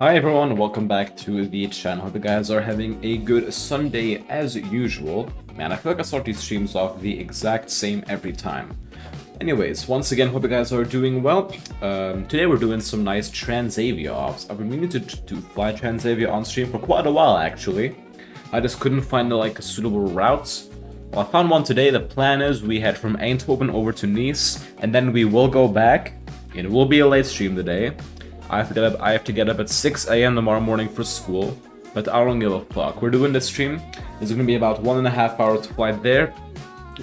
Hi everyone, welcome back to the channel. Hope you guys are having a good Sunday as usual. Man, I feel like I start these streams off the exact same every time. Anyways, once again, hope you guys are doing well. Today we're doing some nice Transavia ops. I've been meaning to fly Transavia on stream for quite a while actually. I just couldn't find a suitable route. Well, I found one today. The plan is we head from Eindhoven over to Nice, and then we will go back. It will be a late stream today. I have to get up at 6 a.m. tomorrow morning for school, but I don't give a fuck. We're doing this stream. It's gonna be about 1.5 hours flight there,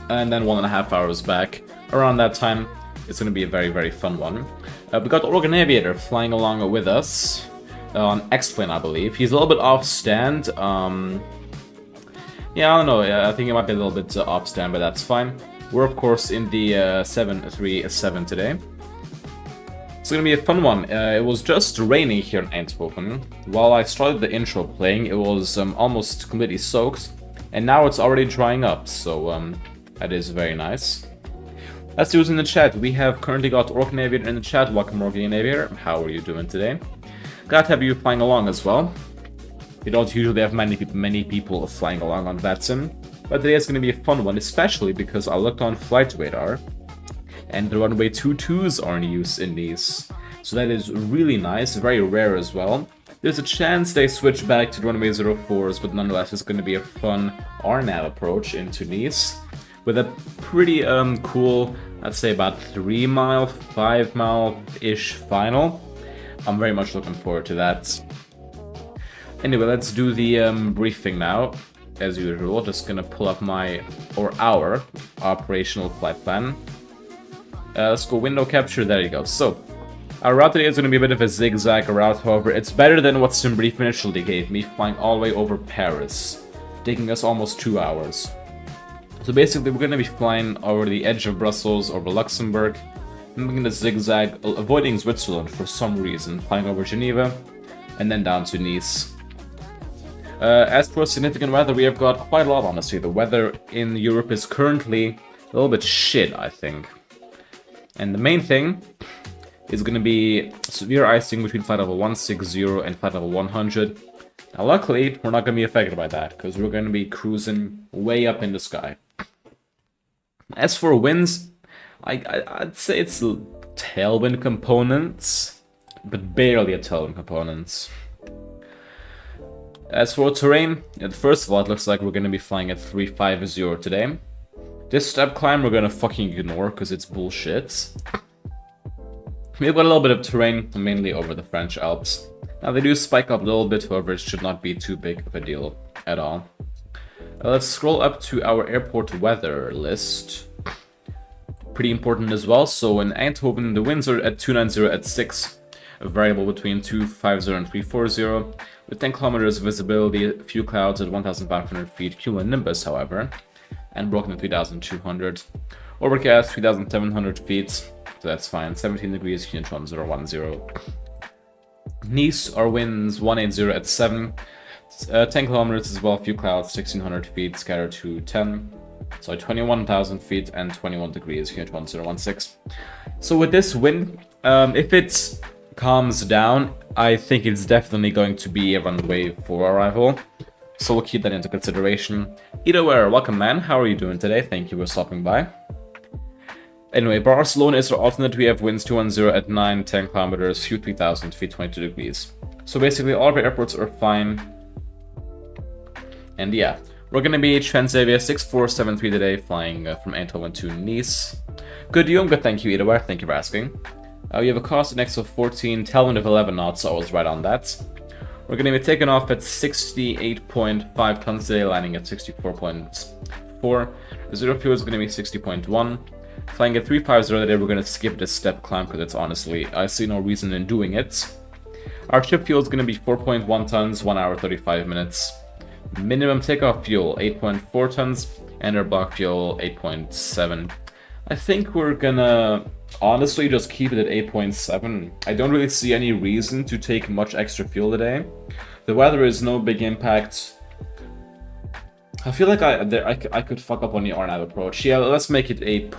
and then 1.5 hours back. Around that time, it's gonna be a very, very fun one. We got Organ Aviator flying along with us on X-Plane, I believe. He's a little bit off stand. Yeah, I don't know. I think it might be a little bit off stand, but that's fine. We're of course in the 737 today. It's gonna be a fun one. It was just raining here in Eindhoven. While I started the intro playing, it was almost completely soaked, and now it's already drying up, so that is very nice. Let's do it in the chat. We have currently got Organ Aviator in the chat. Welcome, Organ Aviator. How are you doing today? Glad to have you flying along as well. We don't usually have many people flying along on flightsim, but today is gonna be a fun one, especially because I looked on flight radar. And the runway 22s are in use in these. So that is really nice, very rare as well. There's a chance they switch back to the runway 04s, but nonetheless it's going to be a fun RNAV approach into Nice. With a pretty cool, I'd say about 3 mile, 5 mile-ish final. I'm very much looking forward to that. Anyway, let's do the briefing now. As usual, just gonna pull up our operational flight plan. Let's go window capture, there you go. So, our route today is going to be a bit of a zigzag route, however, it's better than what SimBrief initially gave me, flying all the way over Paris, taking us almost 2 hours. So basically, we're going to be flying over the edge of Brussels, over Luxembourg, making a zigzag, avoiding Switzerland for some reason, flying over Geneva, and then down to Nice. As for significant weather, we have got quite a lot, honestly. The weather in Europe is currently a little bit shit, I think. And the main thing is going to be severe icing between flight level 160 and flight level 100. Now luckily, we're not going to be affected by that, because we're going to be cruising way up in the sky. As for winds, I'd say it's tailwind components, but barely a tailwind components. As for terrain, first of all, it looks like we're going to be flying at 350 today. This step climb we're gonna fucking ignore because it's bullshit. We've got a little bit of terrain, mainly over the French Alps. Now they do spike up a little bit, however it should not be too big of a deal at all. Let's scroll up to our airport weather list. Pretty important as well. So in Eindhoven the winds are at 290 at 6, a variable between 250 and 340, with 10 kilometers visibility, a few clouds at 1,500 feet, cumulonimbus however. And broken at 3,200. Overcast, 3,700 feet, so that's fine. 17 degrees, neutron 010. Nice, our winds 180 at 7. 10 kilometers as well, few clouds, 1,600 feet, scattered to 10. So 21,000 feet and 21 degrees, neutron 016. So with this wind, if it calms down, I think it's definitely going to be a runway 4 arrival. So we'll keep that into consideration. Either way, welcome man, how are you doing today? Thank you for stopping by. Anyway, Barcelona is our alternate. We have winds 210 at 9, 10 kilometers, few 3,000 feet, 22 degrees. So basically all of our airports are fine. And yeah, we're gonna be Transavia 6473 today, flying from Eindhoven to Nice. Good, you? I'm good, thank you, either way, thank you for asking. We have a cost index of 14, tailwind of 11 knots, so I was right on that. We're going to be taking off at 68.5 tons today, landing at 64.4. The zero fuel is going to be 60.1. Flying at 350 today, we're going to skip this step climb because it's honestly, I see no reason in doing it. Our ship fuel is going to be 4.1 tons, 1 hour 35 minutes. Minimum takeoff fuel 8.4 tons, and our block fuel 8.7. I think we're gonna honestly just keep it at 8.7. I don't really see any reason to take much extra fuel today. The weather is no big impact. I feel like I could fuck up on the RNAV approach. Yeah, let's make it 8.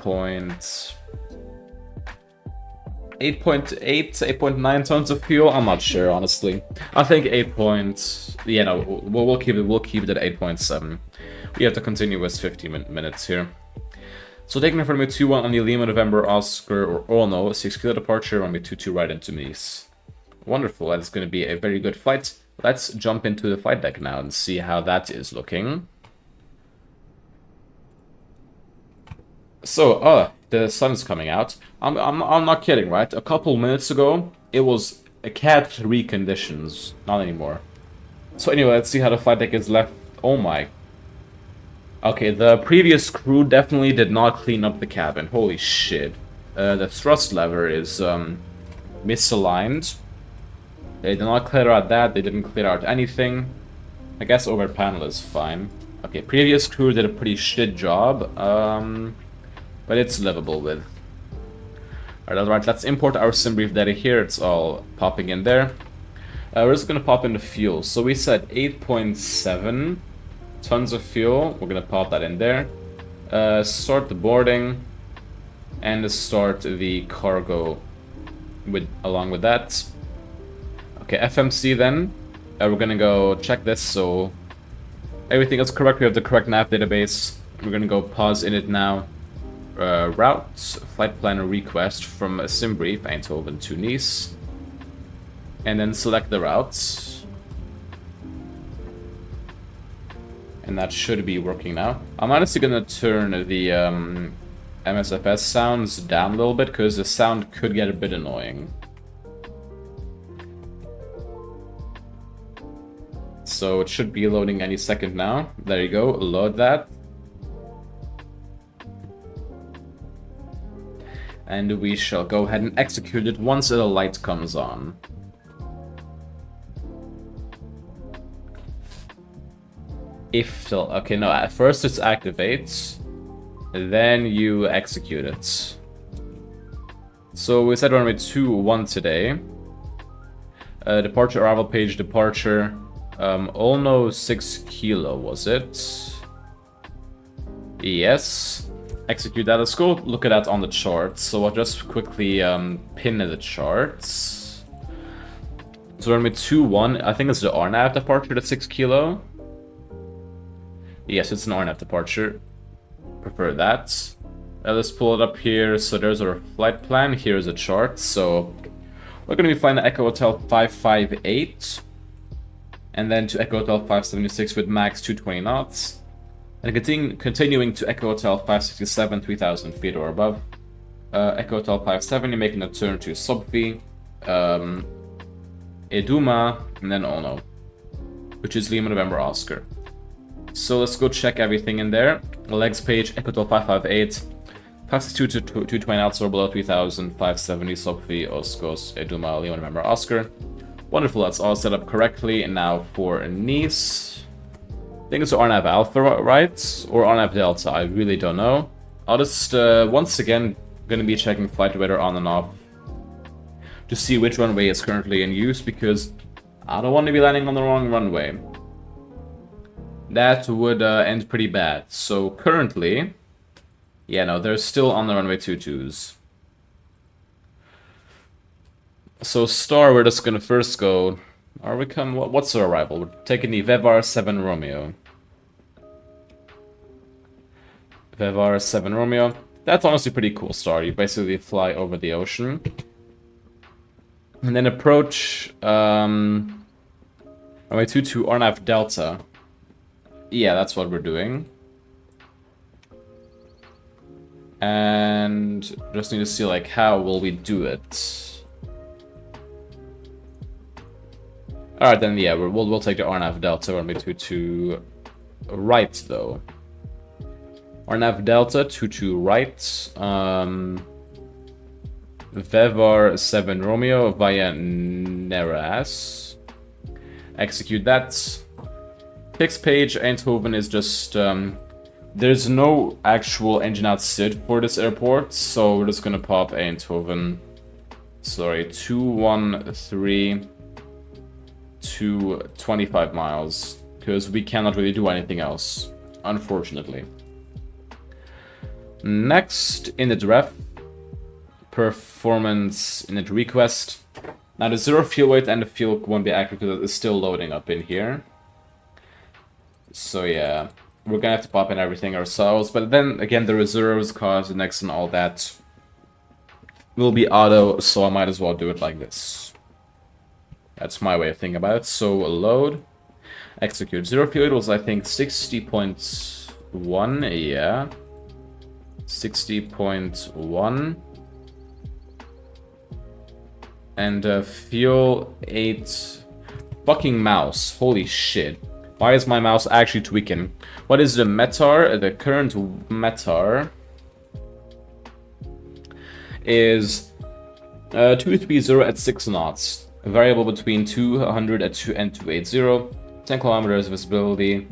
8.8, 8.9 tons of fuel. I'm not sure, honestly. I think 8 point. Yeah, no, we'll keep it at 8.7. We have to continue with 50 minutes here. So taking it from me 2-1 on the Lima November Oscar or Ono, 6 kilo departure, runway 22 right into Nice. Wonderful, that's going to be a very good flight. Let's jump into the flight deck now and see how that is looking. So, the sun's coming out. I'm not kidding, right? A couple minutes ago, it was a Cat 3 conditions. Not anymore. So anyway, let's see how the flight deck is left. Oh my. Okay, the previous crew definitely did not clean up the cabin. Holy shit. The thrust lever is misaligned. They did not clear out that. They didn't clear out anything. I guess over panel is fine. Okay, previous crew did a pretty shit job. But it's livable with. Alright, let's import our SimBrief data here. It's all popping in there. We're just going to pop in the fuel. So we said 8.7 tons of fuel. We're going to pop that in there. Start the boarding. And start the cargo along with that. Okay, FMC then. We're going to go check this. So everything is correct. We have the correct nav database. We're going to go pause in it now. Route, flight planner request from a SimBrief, Eindhoven to Nice. And then select the routes. And that should be working now. I'm honestly gonna turn the MSFS sounds down a little bit because the sound could get a bit annoying. So it should be loading any second now. There you go, load that. And we shall go ahead and execute it once the light comes on. Okay, no, at first it activates, then you execute it. So we said runway 21 today. Departure arrival page, departure. Ono 6 kilo, was it? Yes. Execute that. Let's go look at that on the charts. So I'll just quickly pin the charts. So runway 21, I think it's the RNAV departure, the 6 kilo. Yes, it's an RNAV departure. Prefer that. Let's pull it up here. So there's our flight plan. Here's a chart. So we're going to be flying to Echo Hotel 558. And then to Echo Hotel 576 with max 220 knots. And continuing to Echo Hotel 567, 3,000 feet or above. Echo Hotel 570, making a turn to Sobfi, Eduma, and then Ono, which is Lima November Oscar. So let's go check everything in there. Legs page, Echo Hotel 558, 562 to 220 knots or below 3,000, 570, Sobfi, Oskos, Eduma, Lima November Oscar. Wonderful, that's all set up correctly. And now for Nice. I think it's RNAV Alpha, right? Or RNAV Delta, I really don't know. I'll just, once again, gonna be checking flight radar on and off to see which runway is currently in use, because I don't want to be landing on the wrong runway. That would end pretty bad. So currently, yeah, no, they're still on the runway 22s. So Star, we're just gonna first go... What's our arrival? We're taking the Vevar 7 Romeo. Vevar 7 Romeo. That's honestly pretty cool, Star. You basically fly over the ocean. And then approach... runway 22 RNAV Delta. Yeah, that's what we're doing. And just need to see, like, how will we do it? Alright, then, yeah, we'll take the RNAV Delta runway 22 right, though. RNAV Delta 22 right. Vevar 7 Romeo via Neras. Execute that. Fix page, Eindhoven is just... there's no actual engine out SID for this airport, so we're just gonna pop Eindhoven. Sorry, 213... to 25 miles, because we cannot really do anything else, unfortunately. Next in the ref, performance init request. Now the 0 fuel weight and the fuel won't be accurate because it's still loading up in here. So yeah, we're gonna have to pop in everything ourselves. But then again, the reserves, cause, next and all that will be auto, so I might as well do it like this. That's my way of thinking about it. So load, execute. 0 fuel weight was I think 60.1, yeah. 60.1. And fuel 8. Fucking mouse. Holy shit. Why is my mouse actually tweaking? What is the METAR? The current METAR is 230 at 6 knots. A variable between 200 and 280. 10 kilometers visibility.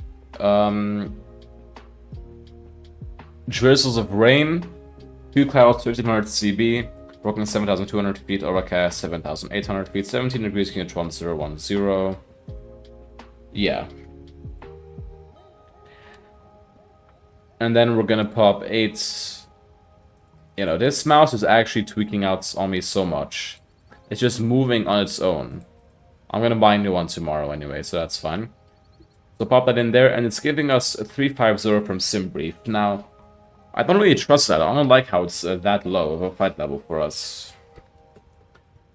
Drizzles of rain. 2 clouds, 1500 CB. Broken 7,200 feet. Overcast 7,800 feet. 17 degrees, QNH 1010. Yeah. And then we're gonna pop 8. You know, this mouse is actually tweaking out on me so much. It's just moving on its own. I'm gonna buy a new one tomorrow anyway, so that's fine. So pop that in there, and it's giving us a 350 from SimBrief. Now, I don't really trust that. I don't like how it's that low of a flight level for us.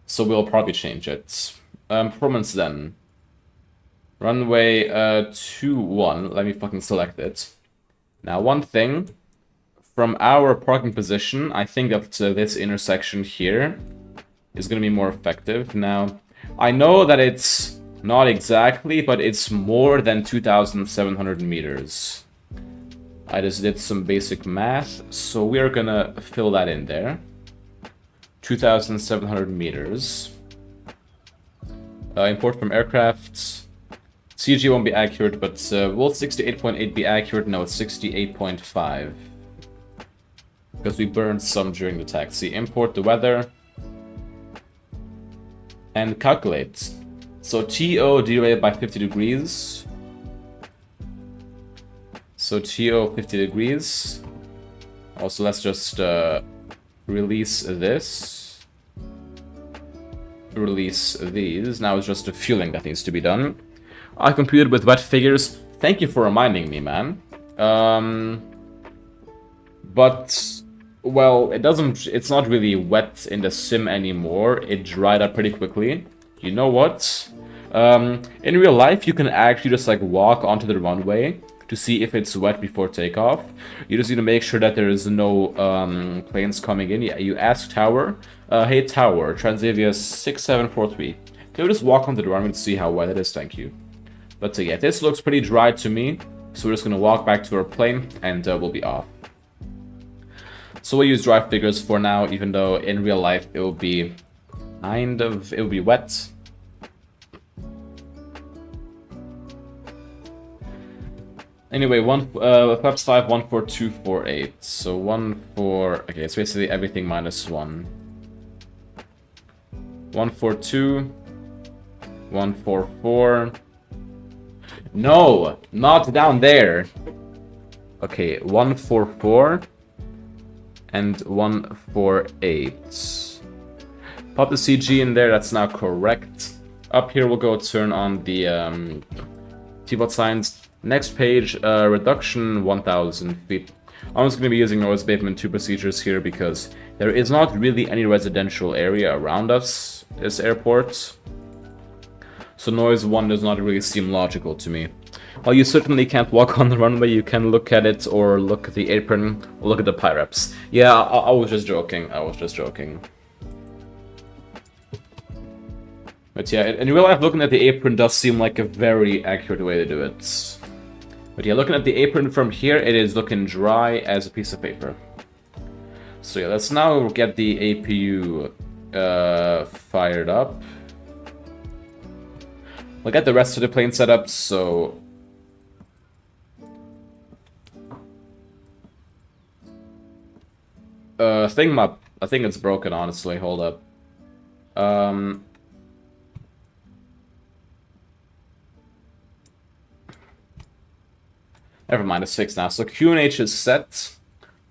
So we'll probably change it. Performance then. Runway 21. Let me fucking select it. Now, one thing. From our parking position, I think that this intersection here is going to be more effective. Now, I know that it's not exactly, but it's more than 2,700 meters. I just did some basic math, so we are gonna fill that in there. 2,700 meters. Import from aircraft. CG won't be accurate, but will 68.8 be accurate? No, it's 68.5. Because we burned some during the taxi. Import the weather. And calculate. So TO derailed by 50 degrees. So TO 50 degrees. Also, let's just release this. Release these. Now it's just the fueling that needs to be done. I computed with wet figures. Thank you for reminding me, man. But, well, it's not really wet in the sim anymore. It dried up pretty quickly. You know what? In real life, you can actually just like walk onto the runway to see if it's wet before takeoff. You just need to make sure that there is no planes coming in. You ask Tower, hey Tower, Transavia 6743. Can we just walk onto the runway to see how wet it is? Thank you. But yeah, this looks pretty dry to me. So we're just gonna walk back to our plane and we'll be off. So we'll use dry figures for now, even though in real life it will be it will be wet. Anyway, flaps 5, 14248. So okay, it's basically everything minus 1. 142, 144. No, not down there. Okay, 144 and 148. Pop the CG in there, that's now correct. Up here we'll go turn on the T-bot signs. Next page, reduction 1,000 feet. I'm just going to be using noise abatement 2 procedures here because there is not really any residential area around us, this airport. So noise 1 does not really seem logical to me. While you certainly can't walk on the runway, you can look at it or look at the apron or look at the pyreps. Yeah, I was just joking. I was just joking. But yeah, in real life, looking at the apron does seem like a very accurate way to do it. But yeah, looking at the apron from here, it is looking dry as a piece of paper. So yeah, let's now get the APU fired up. We'll get the rest of the plane set up, so... I think it's broken, honestly. Hold up. Never mind, it's fixed now. So QNH is set.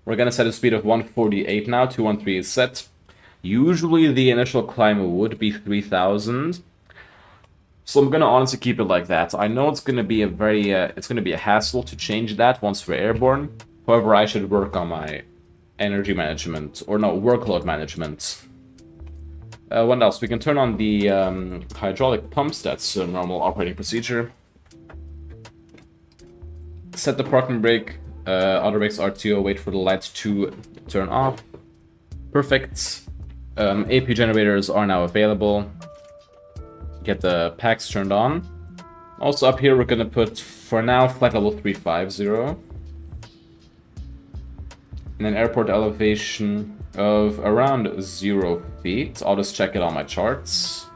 We're gonna set a speed of 148 now. 213 is set. Usually the initial climb would be 3,000. So I'm gonna honestly keep it like that. I know it's gonna be a very, it's gonna be a hassle to change that once we're airborne. However, I should work on my energy management, or no, workload management. What else? We can turn on the hydraulic pumps. That's a normal operating procedure. Set the parking brake. Other brakes RTO. Wait for the lights to turn off. Perfect. AP generators are now available. Get the packs turned on. Also up here we're gonna put, for now, flight level 350. And an airport elevation of around 0 feet. I'll just check it on my charts.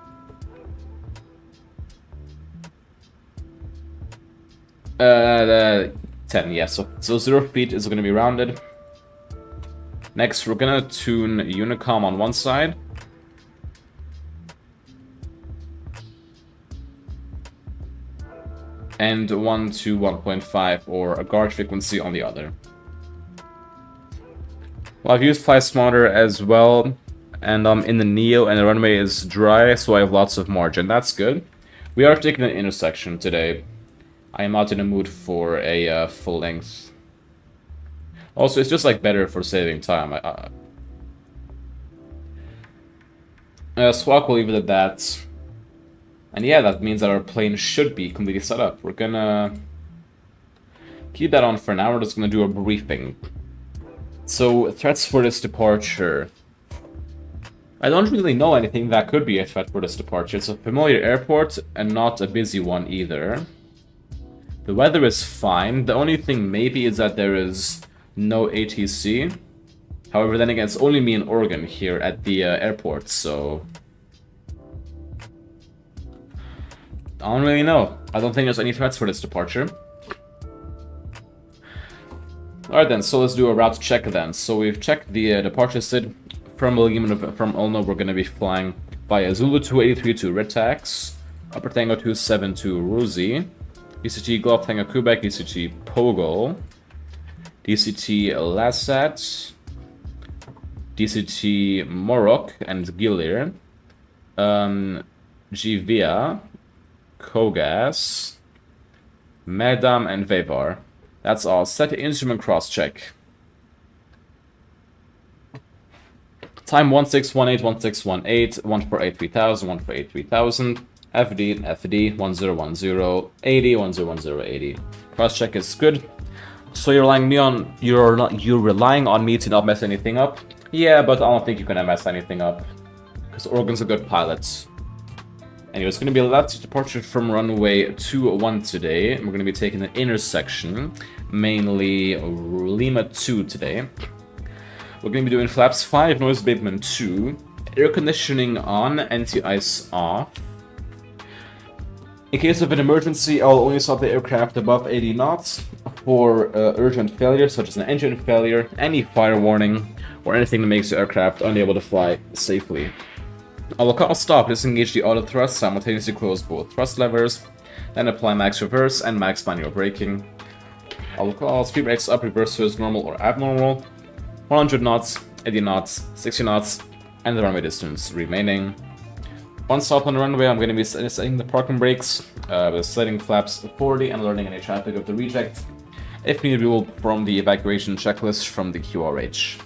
Uh, 10, yes. So 0 feet is gonna be rounded. Next, we're gonna tune Unicom on one side. And 1 to 1.5 or a guard frequency on the other. Well, I've used Fly Smarter as well, and I'm in the Neo and the runway is dry, so I have lots of margin. That's good. We are taking an intersection today. I am not in the mood for a full length. Also, it's just like better for saving time. Squawk will leave it at that. And yeah, that means that our plane should be completely set up. We're gonna keep that on for now. We're just gonna do a briefing. So, threats for this departure. I don't really know anything that could be a threat for this departure. It's a familiar airport and not a busy one either. The weather is fine. The only thing maybe is that there is no ATC. However, then again, it's only me and Oregon here at the airport, so I don't really know. I don't think there's any threats for this departure. Alright then, so let's do a route check then. So we've checked the departure SID. From Ulno, we're going to be flying via Zulu 283 to Red Tax, Upper Tango 27 to Ruzi, DCT Golf Tango Quebec, DCT Pogo, DCT Lassat, DCT Morok and Gilir, Gvia, Kogas, Madam and Vevar. That's all. Set the instrument cross-check. Time 1618, 1618, 148 3000, 148 3000, FD, FD, 1010, 80, 1010, 80. Cross-check is good. So you're relying on me to not mess anything up? Yeah, but I don't think you're gonna mess anything up. Because Oregon's a good pilot. Anyway, it's going to be a left departure from runway 21 today. We're going to be taking an intersection, mainly Lima 2 today. We're going to be doing flaps 5, noise abatement 2, air conditioning on, anti-ice off. In case of an emergency, I'll only stop the aircraft above 80 knots for urgent failure, such as an engine failure, any fire warning, or anything that makes the aircraft unable to fly safely. I will call stop, disengage the auto thrust, simultaneously close both thrust levers, then apply max reverse and max manual braking. I will call speed brakes up, reverse to as normal or abnormal, 100 knots, 80 knots, 60 knots, and the runway distance remaining. Once stop on the runway, I'm going to be setting the parking brakes, setting flaps 40 and alerting any traffic of the reject. If needed, we will perform the evacuation checklist from the QRH.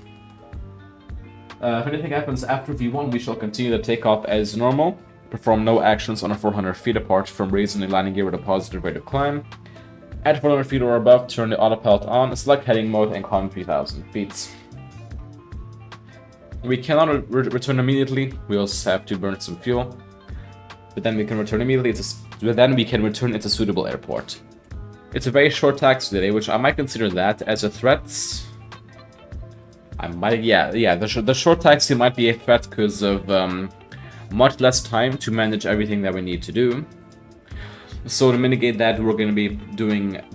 If anything happens after V1, we shall continue the takeoff as normal. Perform no actions on a 400 feet apart from raising the landing gear with a positive rate of climb. At 400 feet or above, turn the autopilot on, select heading mode, and climb 3,000 feet. We cannot return immediately. We also have to burn some fuel. But then we can return immediately. Return at a suitable airport. It's a very short taxi today, which I might consider that as a threat. The short taxi might be a threat because of much less time to manage everything that we need to do. So to mitigate that, we're going to be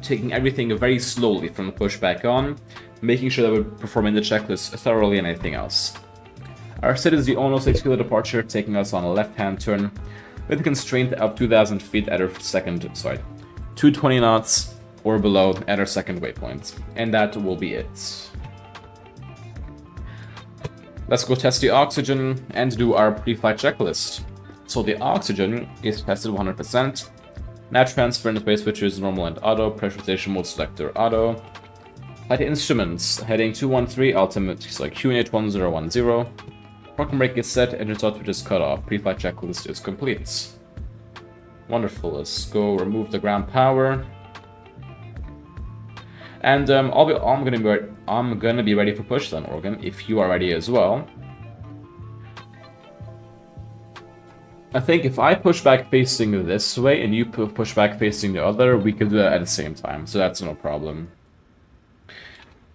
taking everything very slowly from the pushback on, making sure that we're performing the checklist thoroughly and anything else. Our SID is the almost 6 kilo departure, taking us on a left-hand turn with a constraint of 2,000 feet at our 220 knots or below at our second waypoint. And that will be it. Let's go test the oxygen and do our pre-flight checklist. So the oxygen is tested 100%. Nav transfer and space switches normal and auto. Pressurization mode selector auto. Flight instruments heading 213, ultimate select QNH 1010. Parking brake is set, engine start switch is cut off. Pre-flight checklist is complete. Wonderful. Let's go remove the ground power. And I'm gonna be ready for push then, Organ, if you are ready as well. I think if I push back facing this way and you push back facing the other, we can do that at the same time, so that's no problem.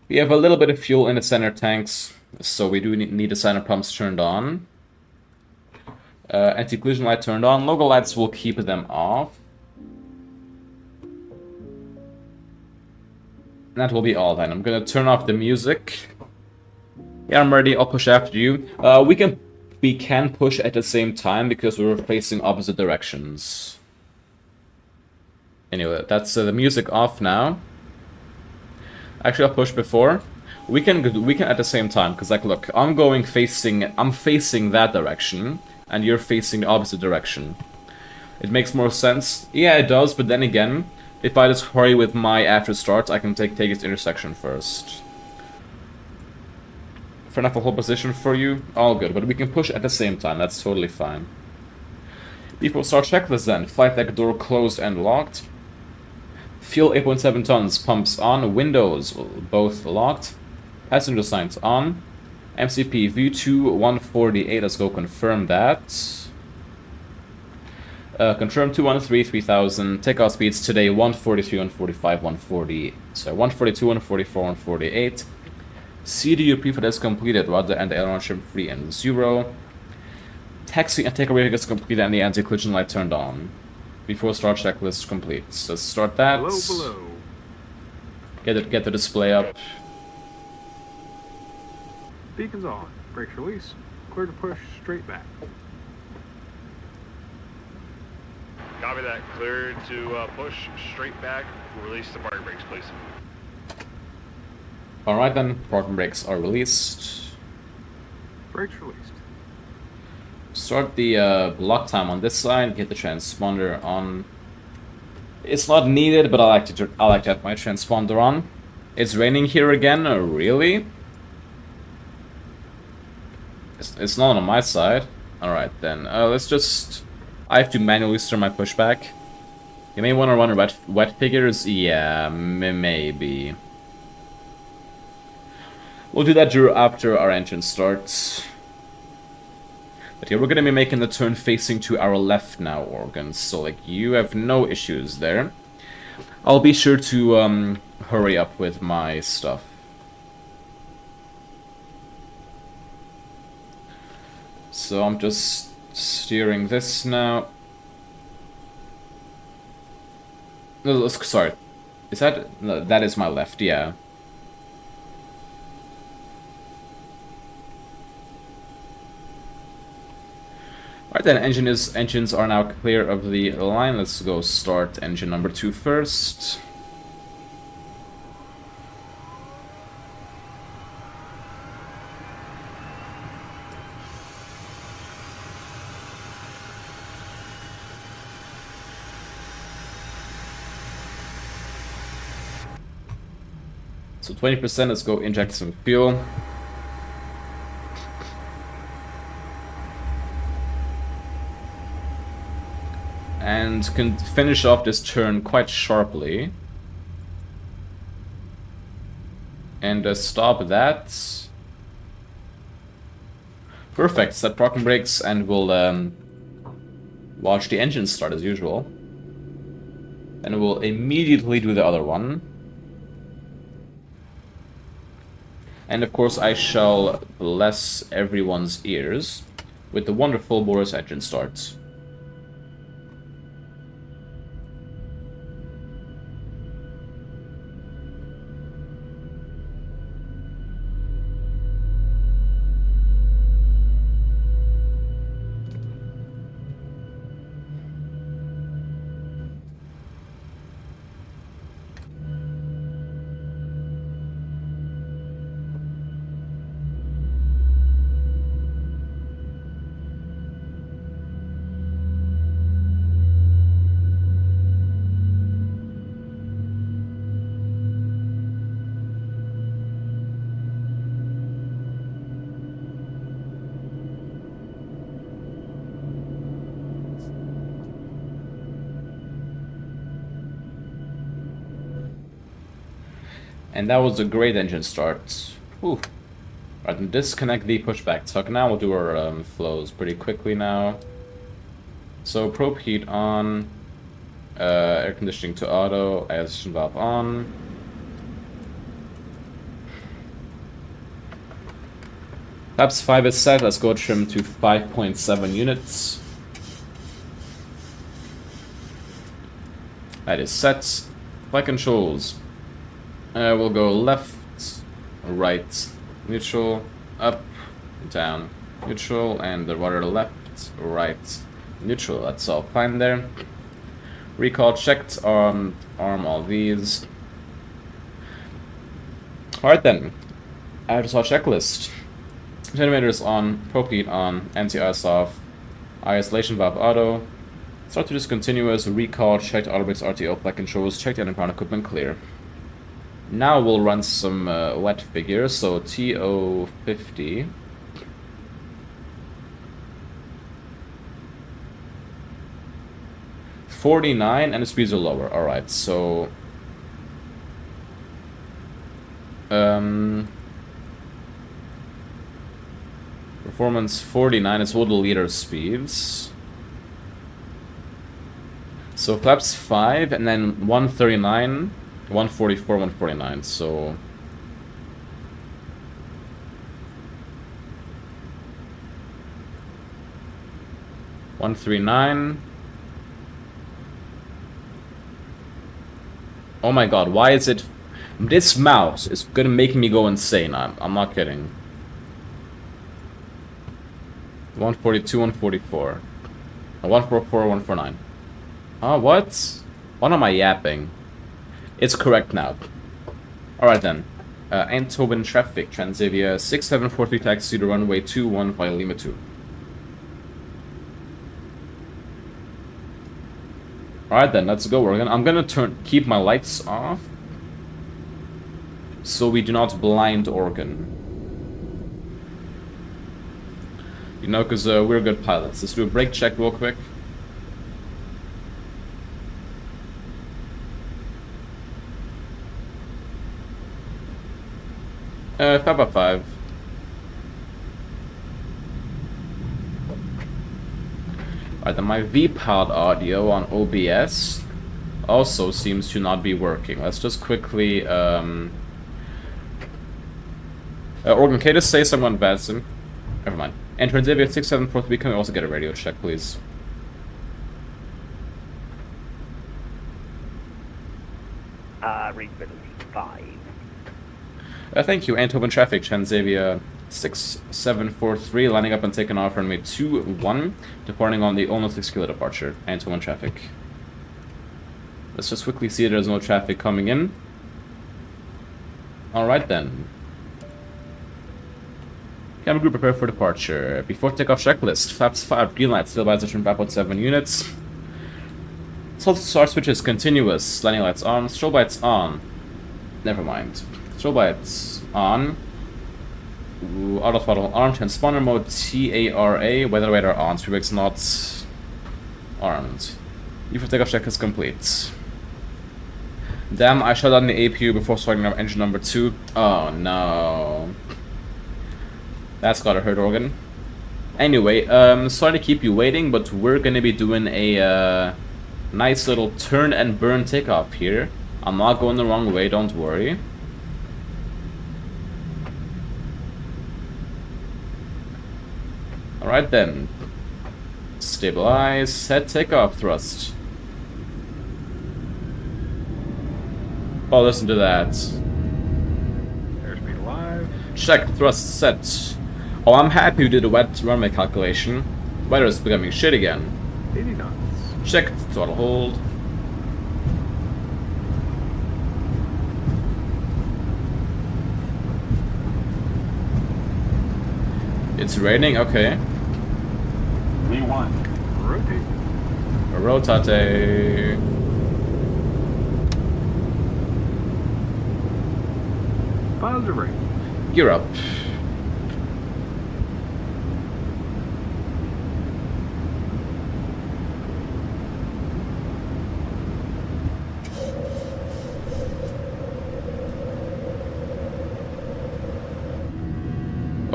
We have a little bit of fuel in the center tanks, so we do need the center pumps turned on. Anti-collision light turned on. Logo lights will keep them off. That will be all then. I'm gonna turn off the music. Yeah, I'm ready. I'll push after you. We can push at the same time because we're facing opposite directions. Anyway, that's the music off now. Actually, I'll push before. We can at the same time because, like, look, I'm facing that direction, and you're facing the opposite direction. It makes more sense. Yeah, it does. But then again, if I just hurry with my after start, I can take its intersection first. Fair enough, a whole position for you. All good, but we can push at the same time. That's totally fine. Before start checklist then. Flight deck door closed and locked. Fuel 8.7 tons. Pumps on. Windows both locked. Passenger signs on. MCP V2 148. Let's go confirm that. Confirm 213 3000. Takeoff speeds today 143, 145, 140. So 142, 144, 148. CDU preflight is completed. Rudder and aileron trim free and 0. Taxi and takeaway is completed and the anti-collision light turned on. Before start checklist complete. So let's start that. Below. Get the display up. Beacons on. Brakes release. Clear to push straight back. Copy that. Clear to push straight back. Release the parking brakes, please. Alright then, parking brakes are released. Brakes released. Start the block time on this side. Get the transponder on. It's not needed, but I like to have my transponder on. It's raining here again. Really? It's not on my side. All right then. Let's just. I have to manually start my pushback. You may want to run wet figures. Yeah, maybe. We'll do that after our engine starts. But yeah, we're gonna be making the turn facing to our left now, Organ. So like, you have no issues there. I'll be sure to hurry up with my stuff. So I'm just steering this now. No, sorry. Is that... No, that is my left, yeah. Alright then, engines are now clear of the line. Let's go start engine number 2 first. So 20%, let's go inject some fuel. And can finish off this turn quite sharply. And stop that. Perfect, set parking brakes and we'll watch the engine start as usual. And we'll immediately do the other one. And of course I shall bless everyone's ears with the wonderful Boris engine start. And that was a great engine start. Whew. Right, and disconnect the pushback tuck. Now we'll do our flows pretty quickly now. So probe heat on, air conditioning to auto, ionization valve on. Flaps 5 is set, let's go trim to 5.7 units. That is set. Flight controls. We'll go left, right, neutral, up, down, neutral, and the rudder left, right, neutral. That's all fine there. Recall checked, arm all these. Alright then, add to our checklist. Generators on, probe heat on, anti-ice off, isolation valve auto, start to discontinuous, recall, checked auto brakes, RTO, flight controls, checked and ground equipment clear. Now we'll run some wet figures, so TO50. $49 and the speeds are lower. Alright, so performance 49 is all the leader speeds. So flaps 5 and then 139, 144, 149. So $139. Oh my god, why is it... This mouse is gonna make me go insane. I'm not kidding. 142, 144. 144, 149. Oh, what? What am I yapping? It's correct now. Alright then. Eindhoven traffic, Transavia 6743 taxi to runway 21 via Lima 2. Alright then, let's go. I'm gonna keep my lights off so we do not blind Organ. You know, because we're good pilots. Let's do a brake check real quick. Five by 5. Alright, then my VPod audio on OBS also seems to not be working. Let's just quickly, Organ, can you just say someone bad sim? Never mind. And Transavia 6743, can we also get a radio check, please? Readability 5. Thank you, Eindhoven traffic, Transavia 6743, lining up and taking off runway 21, departing on the almost 6 kilo departure, Eindhoven traffic. Let's just quickly see there's no traffic coming in. Alright then. Camera group prepare for departure. Before takeoff checklist, flaps 5, green light, still by position 5.7 units. Start switches continuous, landing lights on, strobe lights on. Never mind. Strobe lights on. Ooh, auto throttle armed, transponder mode TARA, weather radar on, speedbrakes not armed. Before takeoff check is complete. Damn, I shut down the APU before starting up engine number 2. Oh no. That's gotta hurt, Organ. Anyway, sorry to keep you waiting, but we're gonna be doing a nice little turn and burn takeoff here. I'm not going the wrong way, don't worry. Alright then. Stabilize, set takeoff thrust. Oh, listen to that. Airspeed alive. Check, thrust set. Oh, I'm happy we did a wet runway calculation. Weather is becoming shit again. 80 knots. Check, throttle hold. It's raining, okay. V1. Rotate. Rotate. Positive rain. Gear up.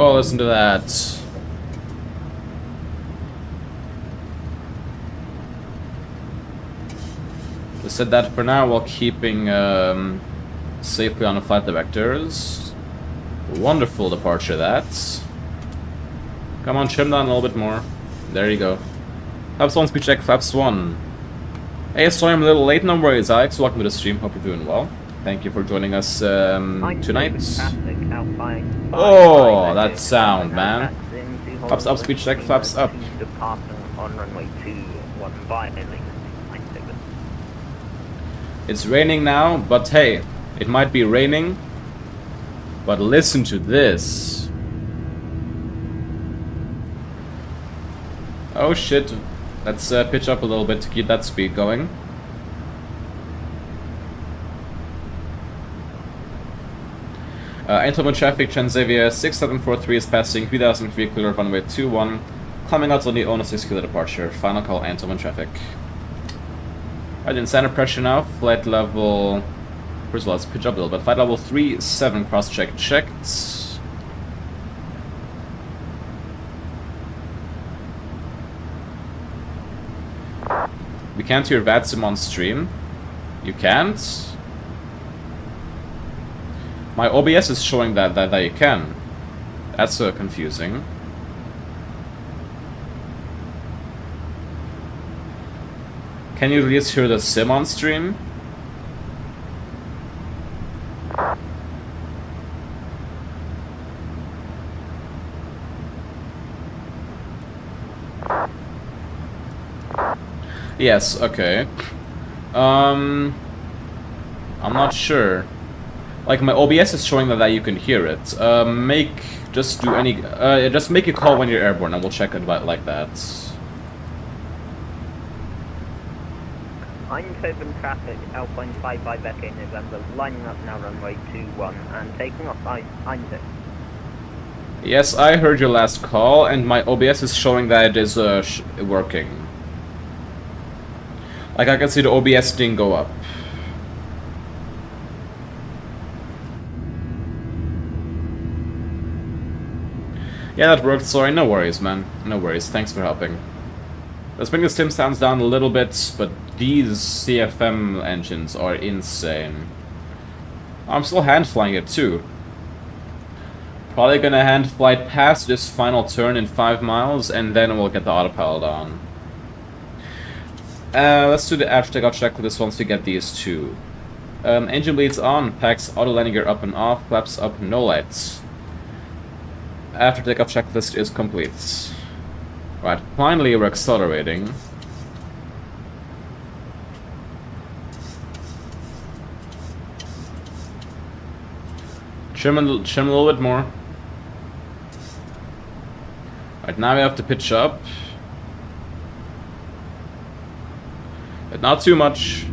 Oh, listen to that. We said that for now while keeping safely on the flight vectors. Wonderful departure, that. Come on, trim down a little bit more. There you go. Flaps 1, speed check, flaps 1. Hey, sorry I'm a little late, no worries, Alex. Welcome to the stream, hope you're doing well. Thank you for joining us tonight. Oh, that sound, man. Flaps up, speed check, flaps up. It's raining now, but hey, it might be raining. But listen to this. Oh shit. Let's pitch up a little bit to keep that speed going. Eindhoven traffic, Transavia 6743 is passing 3003, clear of runway 21. Climbing out on the ONA 6 kilo departure. Final call, Eindhoven traffic. Alright, then center pressure now. Flight level... First of all, let's pitch up a little bit. Flight level 37, cross check checked. We can't hear VATSIM on stream. You can't? My OBS is showing that you can. That's confusing. Can you at least hear the sim on stream? Yes, okay. I'm not sure. Like, my OBS is showing that you can hear it. Just make a call when you're airborne and we'll check it like that. Eindhoven traffic, Alpine 55 Echo November, lining up now runway 21 and taking off Eindhoven. Yes, I heard your last call and my OBS is showing that it is working. Like, I can see the OBS thing go up. Yeah, that worked, sorry, no worries, man. No worries, thanks for helping. Let's bring the sim sounds down a little bit, but these CFM engines are insane. I'm still hand flying it too. Probably gonna hand flight past this final turn in 5 miles, and then we'll get the autopilot on. Let's do the after takeoff checklist once we get these two. Engine bleeds on, packs auto landing gear up and off, flaps up, no lights. After takeoff checklist is complete. Right, finally we're accelerating. Trim a little bit more. Right, now we have to pitch up. But not too much.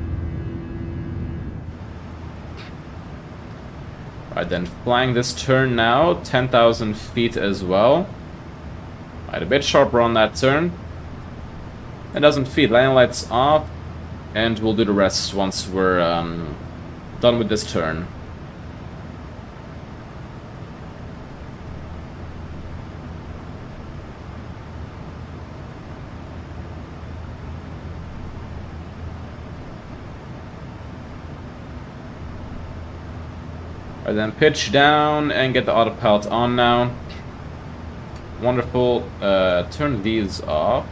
Right, then flying this turn now, 10,000 feet as well. Right, a bit sharper on that turn. 10,000 feet, landing lights off, and we'll do the rest once we're done with this turn. Right, then pitch down and get the autopilot on now. Wonderful. Turn these off.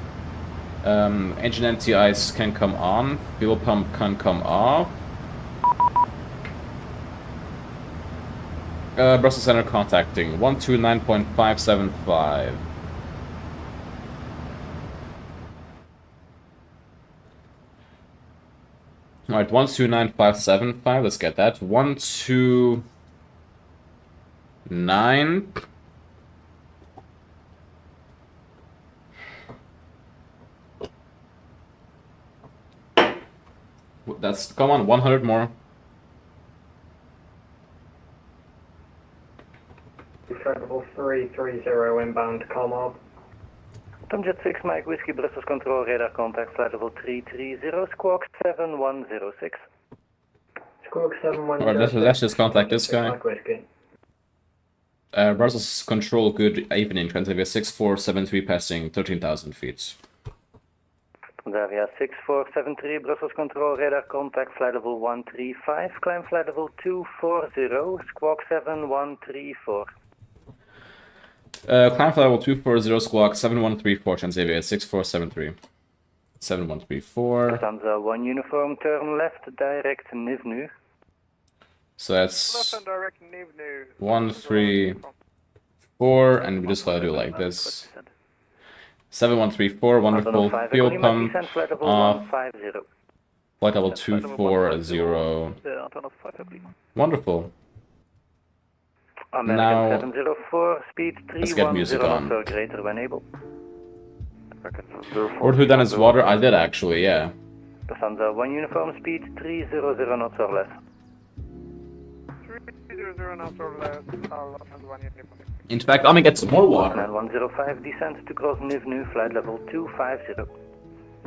Engine anti-ice can come on. Fuel pump can come off. Brussels Center contacting 129.575. Alright, 129.575. Let's get that. 129. That's, come on, 100 more. Incredible 330 inbound, Commob. Tomjet 6 Mike Whiskey, Brussels Control Radar Contact, flight level 330, Squawk 7106. Squawk 7106. Alright, let's just contact this guy. Mike Whiskey. Brussels control, good evening. Transavia 6473 passing 13,000 feet. Transavia 6473, Brussels control, radar contact, flight level 135, climb flight level 240, squawk 7134. Climb flight level 240, squawk 7134, Transavia 6473. 7134. Lufthansa 1 uniform, turn left, direct Nivnu. So that's Left and direct Nivnu. 134, and we just gotta do it like this. 7134, wonderful. Fuel pump off. Flight level 240. Wonderful. American Now, 704, speed let's get music 310 on. knots or greater when able. Or who done his water? I did actually, yeah. Lufthansa 1 uniform, speed 300 knots or less. 300 knots or less, and 1 uniform. In fact, I'm gonna get some more water. And 105, descend to cross Nivnu, flight level 250.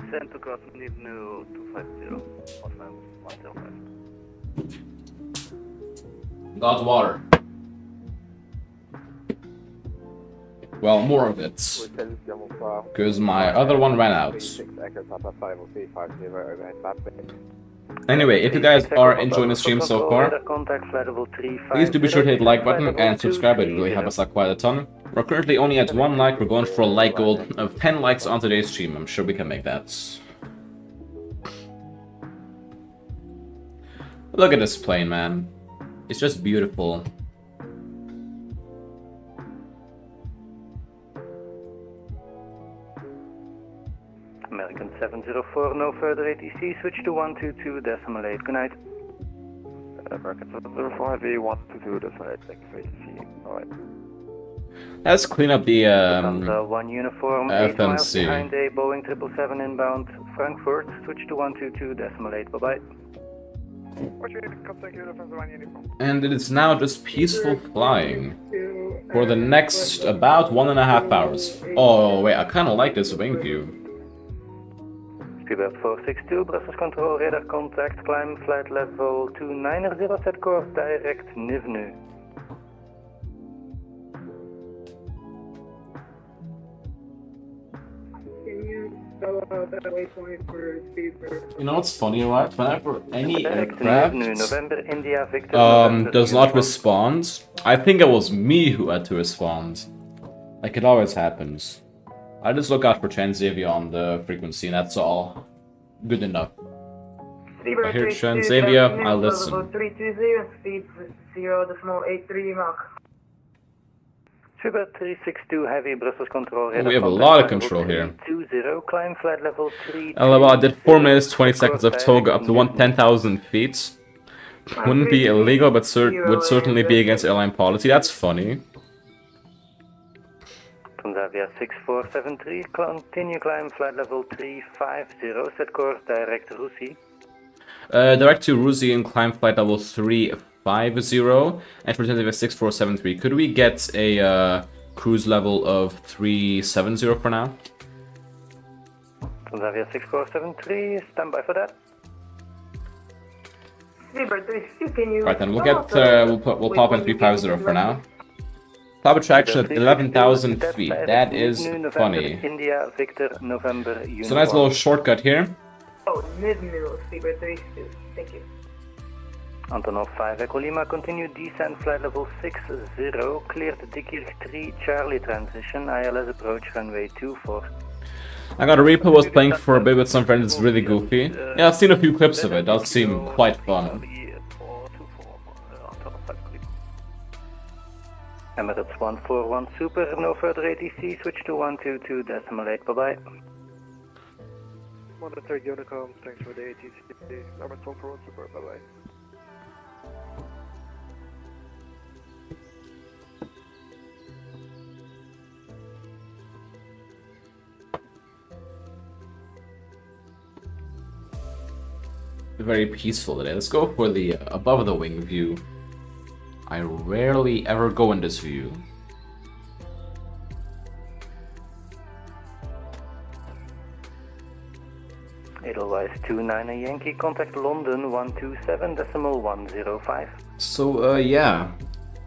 Descend to cross Nivnu 250, 105. Got water. Well, more of it. Because my other one ran out. Anyway, if you guys are enjoying the stream so far, please do be sure to hit the like button and subscribe. It really helps us out quite a ton. We're currently only at 1 like. We're going for a like goal of 10 likes on today's stream. I'm sure we can make that. Look at this plane, man. It's just beautiful. American 704, no further ATC, switch to 122.8, good night. American 704, Heavy 122.8, thank you for ATC, alright. Let's clean up the 1 uniform, 8 miles FNC. behind a Boeing 777 inbound Frankfurt, switch to 122.8, bye-bye. And it is now just peaceful flying for the next about 1.5 hours. Oh wait, I kind of like this wing view. Speedbird 462, Brussels control, radar contact, climb flight level 290, set course direct Nivnu. You know what's funny, right? Whenever any Direct aircraft Nivnu, November, India, Victor, November, does not uniform. respond, I think it was me who had to respond. Like it always happens. I just look out for Transavia on the frequency and that's all. Good enough. I hear Transavia, I listen. 320, speed 0.83 Mach. Super 362 heavy Brussels control. Oh, we have a lot of control here. 20, climb flight level 3. Well, I did 4 minutes 20 seconds of toga up to 10,000 feet. Wouldn't be illegal, but would certainly be against airline policy. That's funny. Transavia 6473, continue climb flight level 350, set course direct Russie. Direct to Rusi and climb flight level 350. And for Transavia 6473, could we get a cruise level of 370 for now? Transavia 6473, stand by for that. Right then, we'll get we'll pop in 350 for now. Cloud attraction at 11,000 feet. That is funny. India, Victor, November, It's a nice little shortcut here. Oh, mid-middle, Speedbird 362, thank you. Antonov 5 Echo Lima, continue descent flight level 60, cleared Dikirk 3 Charlie transition, ILS approach runway 24. I got a repo, was playing for a bit with some friends, it's really goofy. Yeah, I've seen a few clips of it, does seem quite fun. Emirates 141 Super, no further ATC, switch to 122.8, bye-bye. 130 Unicom, thanks for the ATC, Emirates 141 Super, bye-bye. Very peaceful today. Let's go for the above the wing view. I rarely ever go in this view. Edelweiss 29 Yankee, contact London 127.105. So, yeah.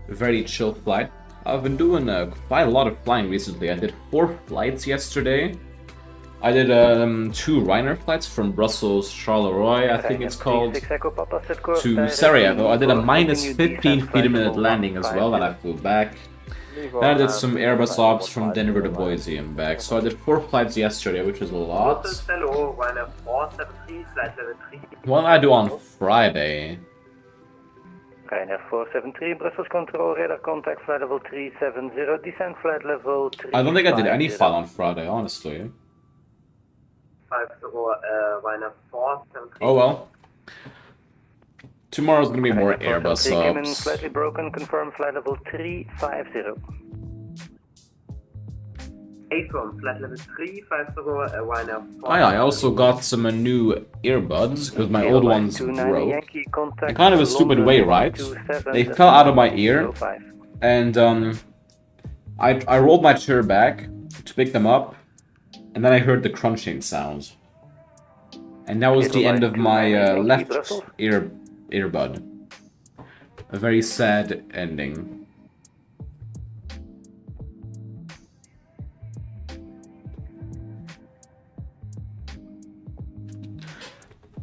Very chill flight. I've been doing quite a lot of flying recently. I did 4 flights yesterday. I did 2 Ryanair flights from Brussels, Charleroi, I think it's called, to Sarajevo. I did a minus 15 feet a minute landing as well, and I flew back. Then I did some Airbus ops from Denver to Boise and back. So I did 4 flights yesterday, which was a lot. What did I do on Friday? Ryanair 473, Brussels control, radar contact, flight level 370, descent flight level 3. I don't think I did any flight on Friday, honestly. 50, Ryanair 473. Oh well. Tomorrow's gonna be more Airbus Came in ops. slightly broken, confirm flight level 350. 81, flight level 350, Ryanair 4. I also got some new earbuds, because my old ones broke. In kind of a stupid way, right? They fell out of my ear, and I rolled my chair back to pick them up, and then I heard the crunching sound. And that was the end of my left earbud. A very sad ending.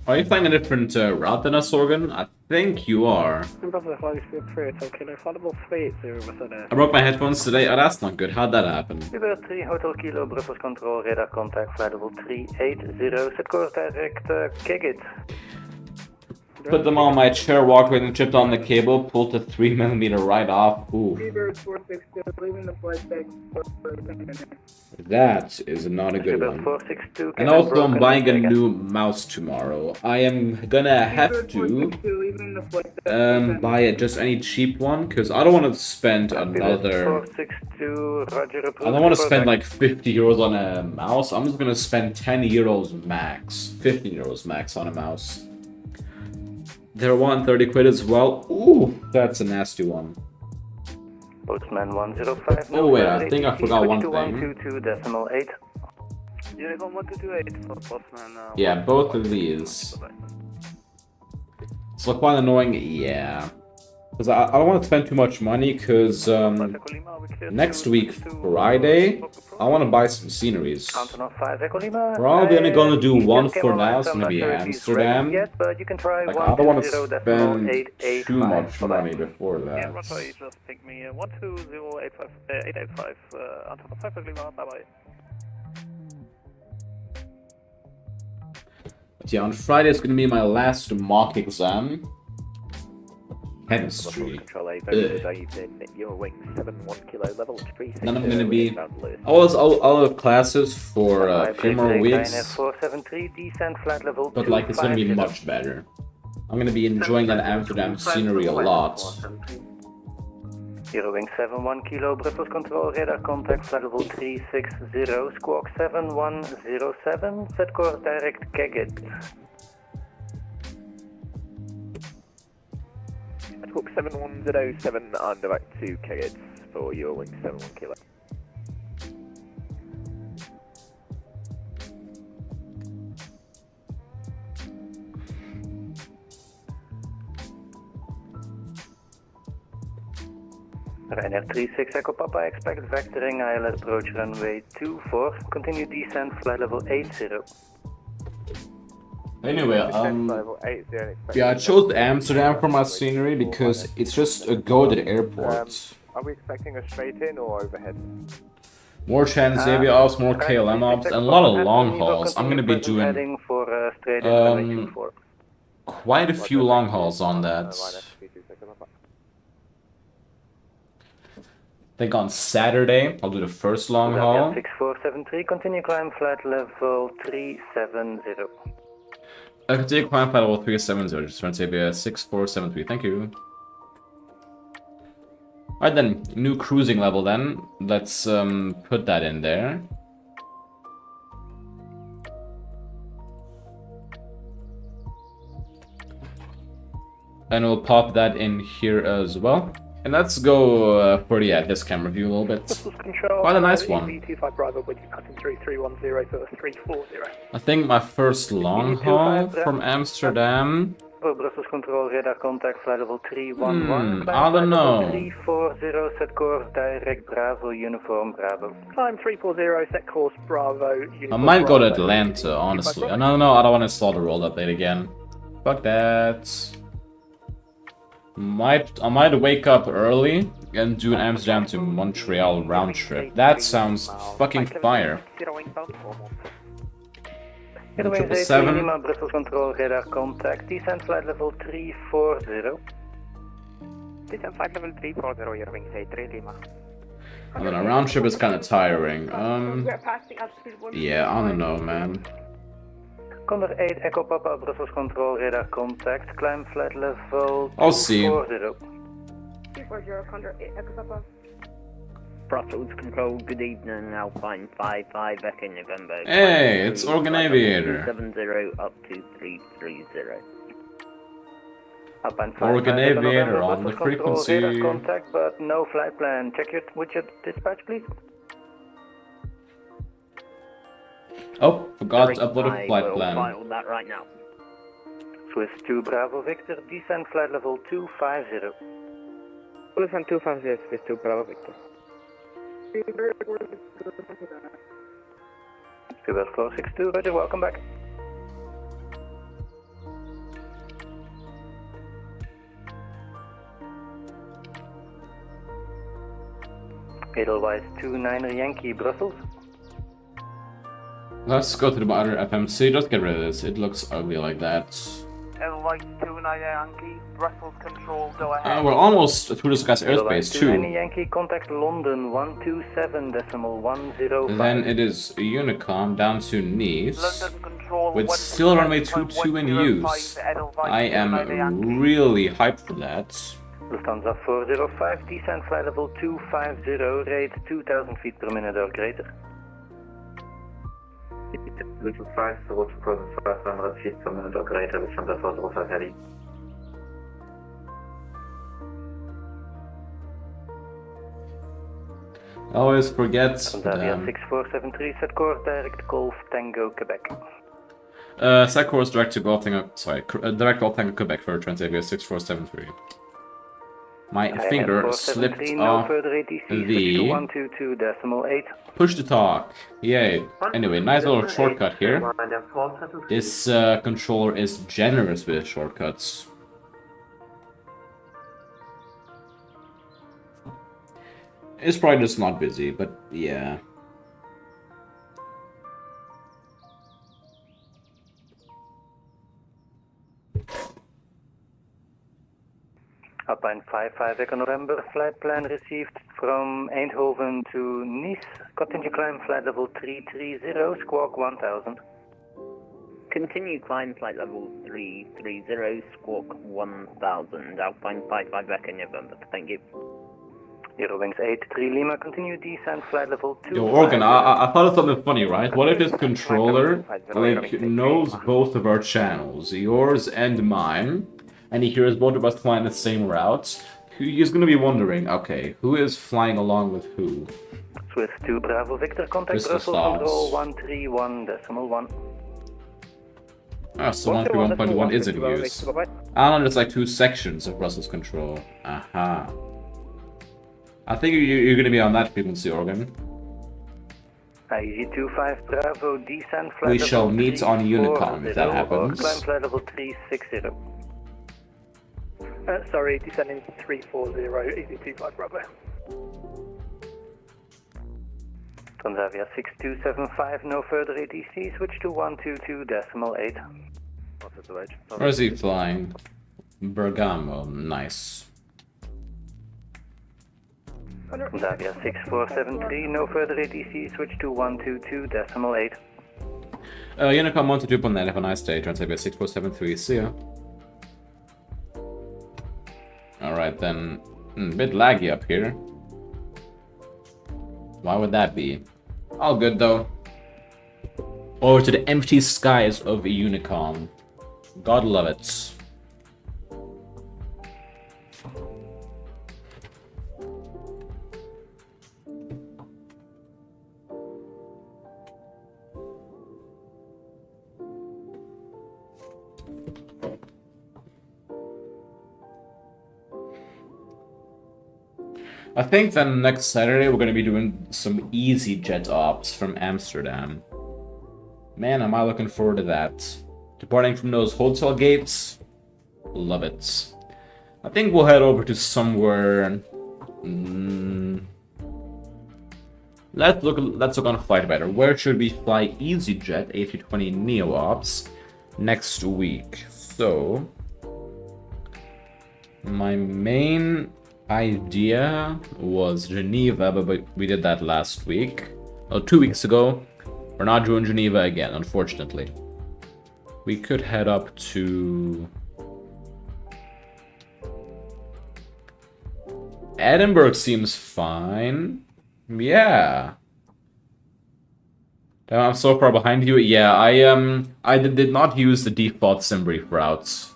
Are you flying a different route than us, Organ? I think you are. I broke my headphones today. Oh, that's not good. How'd that happen? Uber 3 Hotel Kilo, Brussels control, radar contact, flight level 380, set course direct, kick it. Put them on my chair, walked with and chipped on the cable, pulled the 3mm right off. Ooh. That is not a good one. And also, I'm buying a new mouse tomorrow. I am gonna have to buy just any cheap one, because I don't want to spend another... I don't want to spend like 50 euros on a mouse. I'm just gonna spend 10 euros max, 15 euros max on a mouse. They're 130 quid as well. Ooh, that's a nasty one. Postman 105. Oh wait, I think I forgot one thing. 122.8. Unicorn 1228 for Postman. Yeah, both of these. So quite annoying, yeah. Because I don't want to spend too much money, because next week, Friday, I want to buy some sceneries. We're probably only going to do one for now, it's going to be Amsterdam. Like, I don't want to spend too much money before that. Yeah, Roger, you just pick me 12085, Anton 5 Lima, bye bye. But yeah, on Friday it's going to be my last mock exam. Chemistry. Then I'm gonna be all of classes for a few more weeks, but like it's gonna be much better. I'm gonna be enjoying that Amsterdam scenery a lot. Eurowing 71 Kilo, Brussels control, radar contact, flight level 360, squawk 7107, set course direct Kegit. Squawk 7107 and direct to Kegit for Eurowing 71 Kilo. Ryanair 36 Echo Papa, expect vectoring, ILS approach runway 24, continue descent, flight level 80. Anyway, yeah, I chose Amsterdam for my scenery because it's just a go-to airport. Are we expecting a straight in or overhead? More Transavia ops, more KLM ops, and a lot of long hauls. I'm gonna be doing quite a few long hauls on that. I think on Saturday I'll do the first long haul. 6473, continue climb flight level 370. I continue climb flight level 370, just Transavia 6473, thank you. Alright then, new cruising level then. Let's put that in there. And we'll pop that in here as well. And let's go for this camera view a little bit. Quite a nice one. I think my first long haul from Amsterdam Brussels Control, radar contact, flight level 311. I don't know. 340, set course, direct Bravo, uniform Bravo. Climb 340, set course Bravo. I might go to Atlanta, honestly. No, I don't want to install the roll update again. Fuck that. I might wake up early and do an Amsterdam to Montreal round trip. That sounds fucking fire. 777. Lima, Brussels Control, radar contact, descent flight level 340. Descent flight level 340, your wings 83 Lima. And then a round trip is kind of tiring. We're passing altitude 1. Yeah, I don't know, man. Condor 8, Echo Papa, Brussels Control, radar contact, climb flight level I'll see. 240. 240, Condor 8, Echo Papa. Brussels Control, good evening, Alpine 55, back in November. Hey, it's Organ Aviator. 70 up to 330. Alpine 5, Organ Aviator on the Brussels Control, frequency. radar contact, but no flight plan. Check your widget dispatch, please. Oh, forgot to Derek, upload a flight I will plan. file that right now. Swiss 2 Bravo Victor, descent flight level 250. Descent 250, Swiss 2 Bravo Victor. Seabird 462, roger, welcome back. Edelweiss 29er Yankee, Brussels. Let's go to the other FMC. Just get rid of this. It looks ugly like that. Edelweiss 29 Yankee, Brussels Control, go ahead. We're almost through this guy's airspace too. 29 Yankee, contact London 127.105. Then it is Unicom down to Nice, London Control, with still runway 22 in use. I am really hyped for that. Lufthansa 405, descent flight level 250, rate 2000 feet per minute or greater. Little 5, so 2500 feet per minute or greater, Lufthansa 405 heavy. I always forget. Transavia 6473, set course direct Golf Tango Quebec. Set course direct to Golf Tango. Sorry, direct Golf Tango Quebec for Transavia 6473. My finger slipped off the 122.8. push to talk. Yay. Anyway, nice little shortcut here. This controller is generous with shortcuts. It's probably just not busy, but yeah. Alpine 55 Echo November, flight plan received from Eindhoven to Nice. Continue climb flight level 330, squawk 1000. Continue climb flight level 330, squawk 1000, Alpine 55 back in November, thank you. Eurowings 83 Lima, continue descent flight level 2. Yo, Organ, I thought of something funny, right? What if this controller knows both of our channels, yours and mine, and he hears both of us flying the same routes? He's gonna be wondering, okay, who is flying along with who? Swiss 2 Bravo Victor, contact Brussels Control 131.1. Ah, so 131.1 is in use. I don't know, there's like 2 sections of Brussels control. Aha. I think you're gonna be on that frequency, Organ. IZ25 Bravo, descent flight We level shall meet on Unicom if that happens. Climb flight level 360. Sorry, descending 340, EZ25 Bravo. Transavia 6275, no further ATC, switch to 122.8. Where is he flying? Bergamo, nice. Transavia 6473, no further ATC, switch to 122.8. Unicom 122.9, have a nice day. Transavia 6473, see ya. Alright then, a bit laggy up here. Why would that be? All good though. Over to the empty skies of Unicom. God love it. I think then next Saturday we're going to be doing some easy jet ops from Amsterdam. Man, am I looking forward to that. Departing from those hotel gates, love it. I think we'll head over to somewhere... Let's look on Flightradar. Where should we fly EasyJet A320 Neo Ops next week? So, my main idea was Geneva, but we did that last week. Oh, 2 weeks ago. We're not doing Geneva again, unfortunately. We could head up to Edinburgh. Seems fine. Yeah. Damn, I'm so far behind you. Yeah, I did not use the default sim brief routes.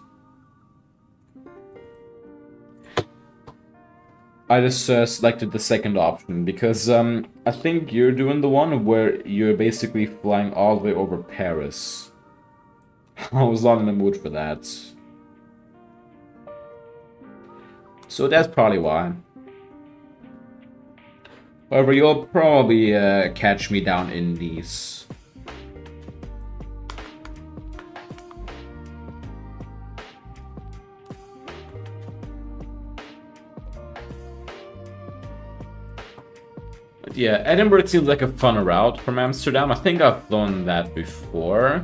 I just selected the second option because I think you're doing the one where you're basically flying all the way over Paris. I was not in the mood for that. So that's probably why. However, you'll probably catch me down in these. But yeah, Edinburgh seems like a fun route from Amsterdam. I think I've flown that before.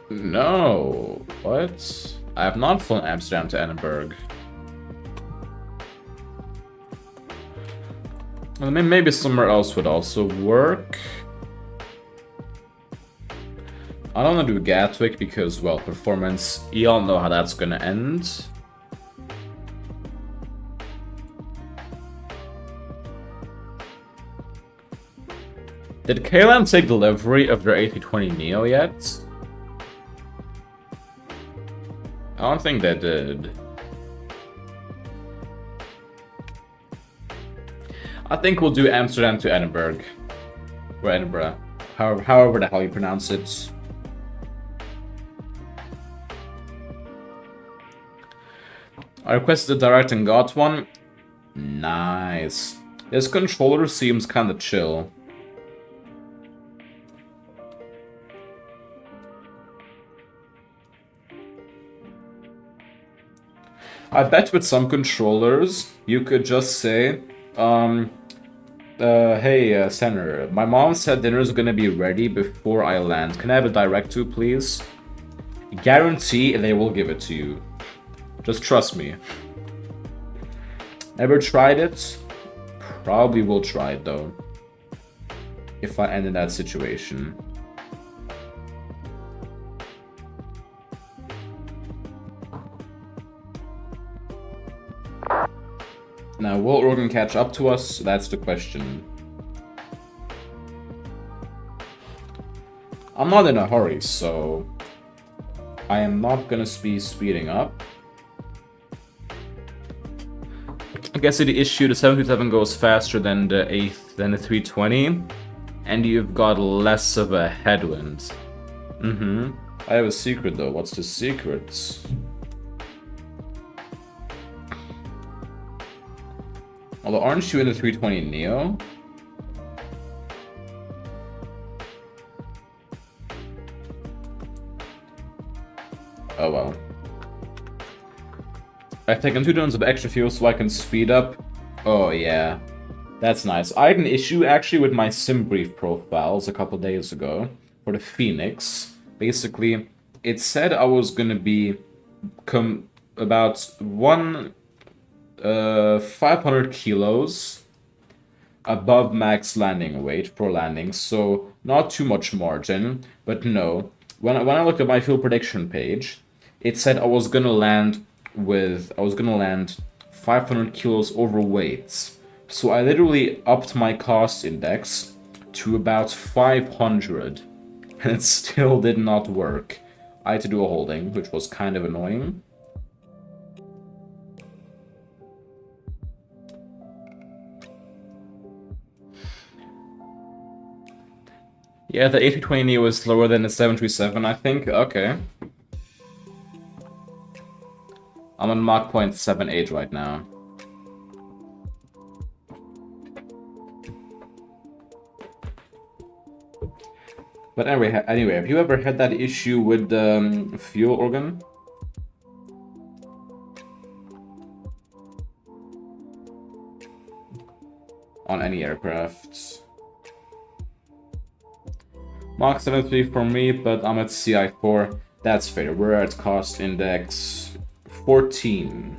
No, what? I have not flown Amsterdam to Edinburgh. Well, maybe somewhere else would also work. I don't want to do Gatwick because, well, performance, you all know how that's gonna end. Did KLM take delivery of their A320neo yet? I don't think they did. I think we'll do Amsterdam to Edinburgh. Or Edinburgh. However the hell you pronounce it. I requested a direct and got one. Nice. This controller seems kinda chill. I bet with some controllers, you could just say, hey, Senator, my mom said dinner's gonna be ready before I land. Can I have a direct to, please? Guarantee they will give it to you. Just trust me. Never tried it? Probably will try it, though. If I end in that situation. Now, will Oregon catch up to us? That's the question. I'm not in a hurry, so I am not gonna be speeding up. I guess the issue, the 737 goes faster than the 320, and you've got less of a headwind. I have a secret though. What's the secret? Although, aren't you in the 320neo? Oh well. I've taken 2 tons of extra fuel so I can speed up. Oh yeah. That's nice. I had an issue actually with my SimBrief profiles a couple days ago for the Phoenix. Basically, it said I was gonna be about 500 kilos above max landing weight for landing, so not too much margin, but no. When I looked at my fuel prediction page, it said I was gonna land 500 kilos overweight. So I literally upped my cost index to about 500, and it still did not work. I had to do a holding, which was kind of annoying. Yeah, the A320neo is slower than the 737, I think. Okay. I'm on Mach 0.78 right now. But anyway, have you ever had that issue with the fuel organ? On any aircraft. Mach 73 for me, but I'm at CI4. That's fair. We're at cost index 14.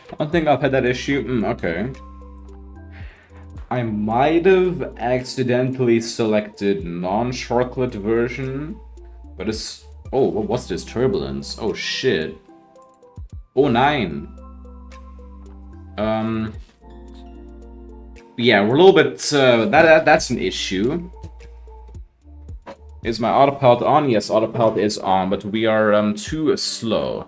I don't think I've had that issue. Okay. I might have accidentally selected non-chocolate version, but it's... Oh, what's this? Turbulence. Oh, shit. Oh, 9. Yeah, we're a little bit... that's an issue. Is my autopilot on? Yes, autopilot is on, but we are too slow.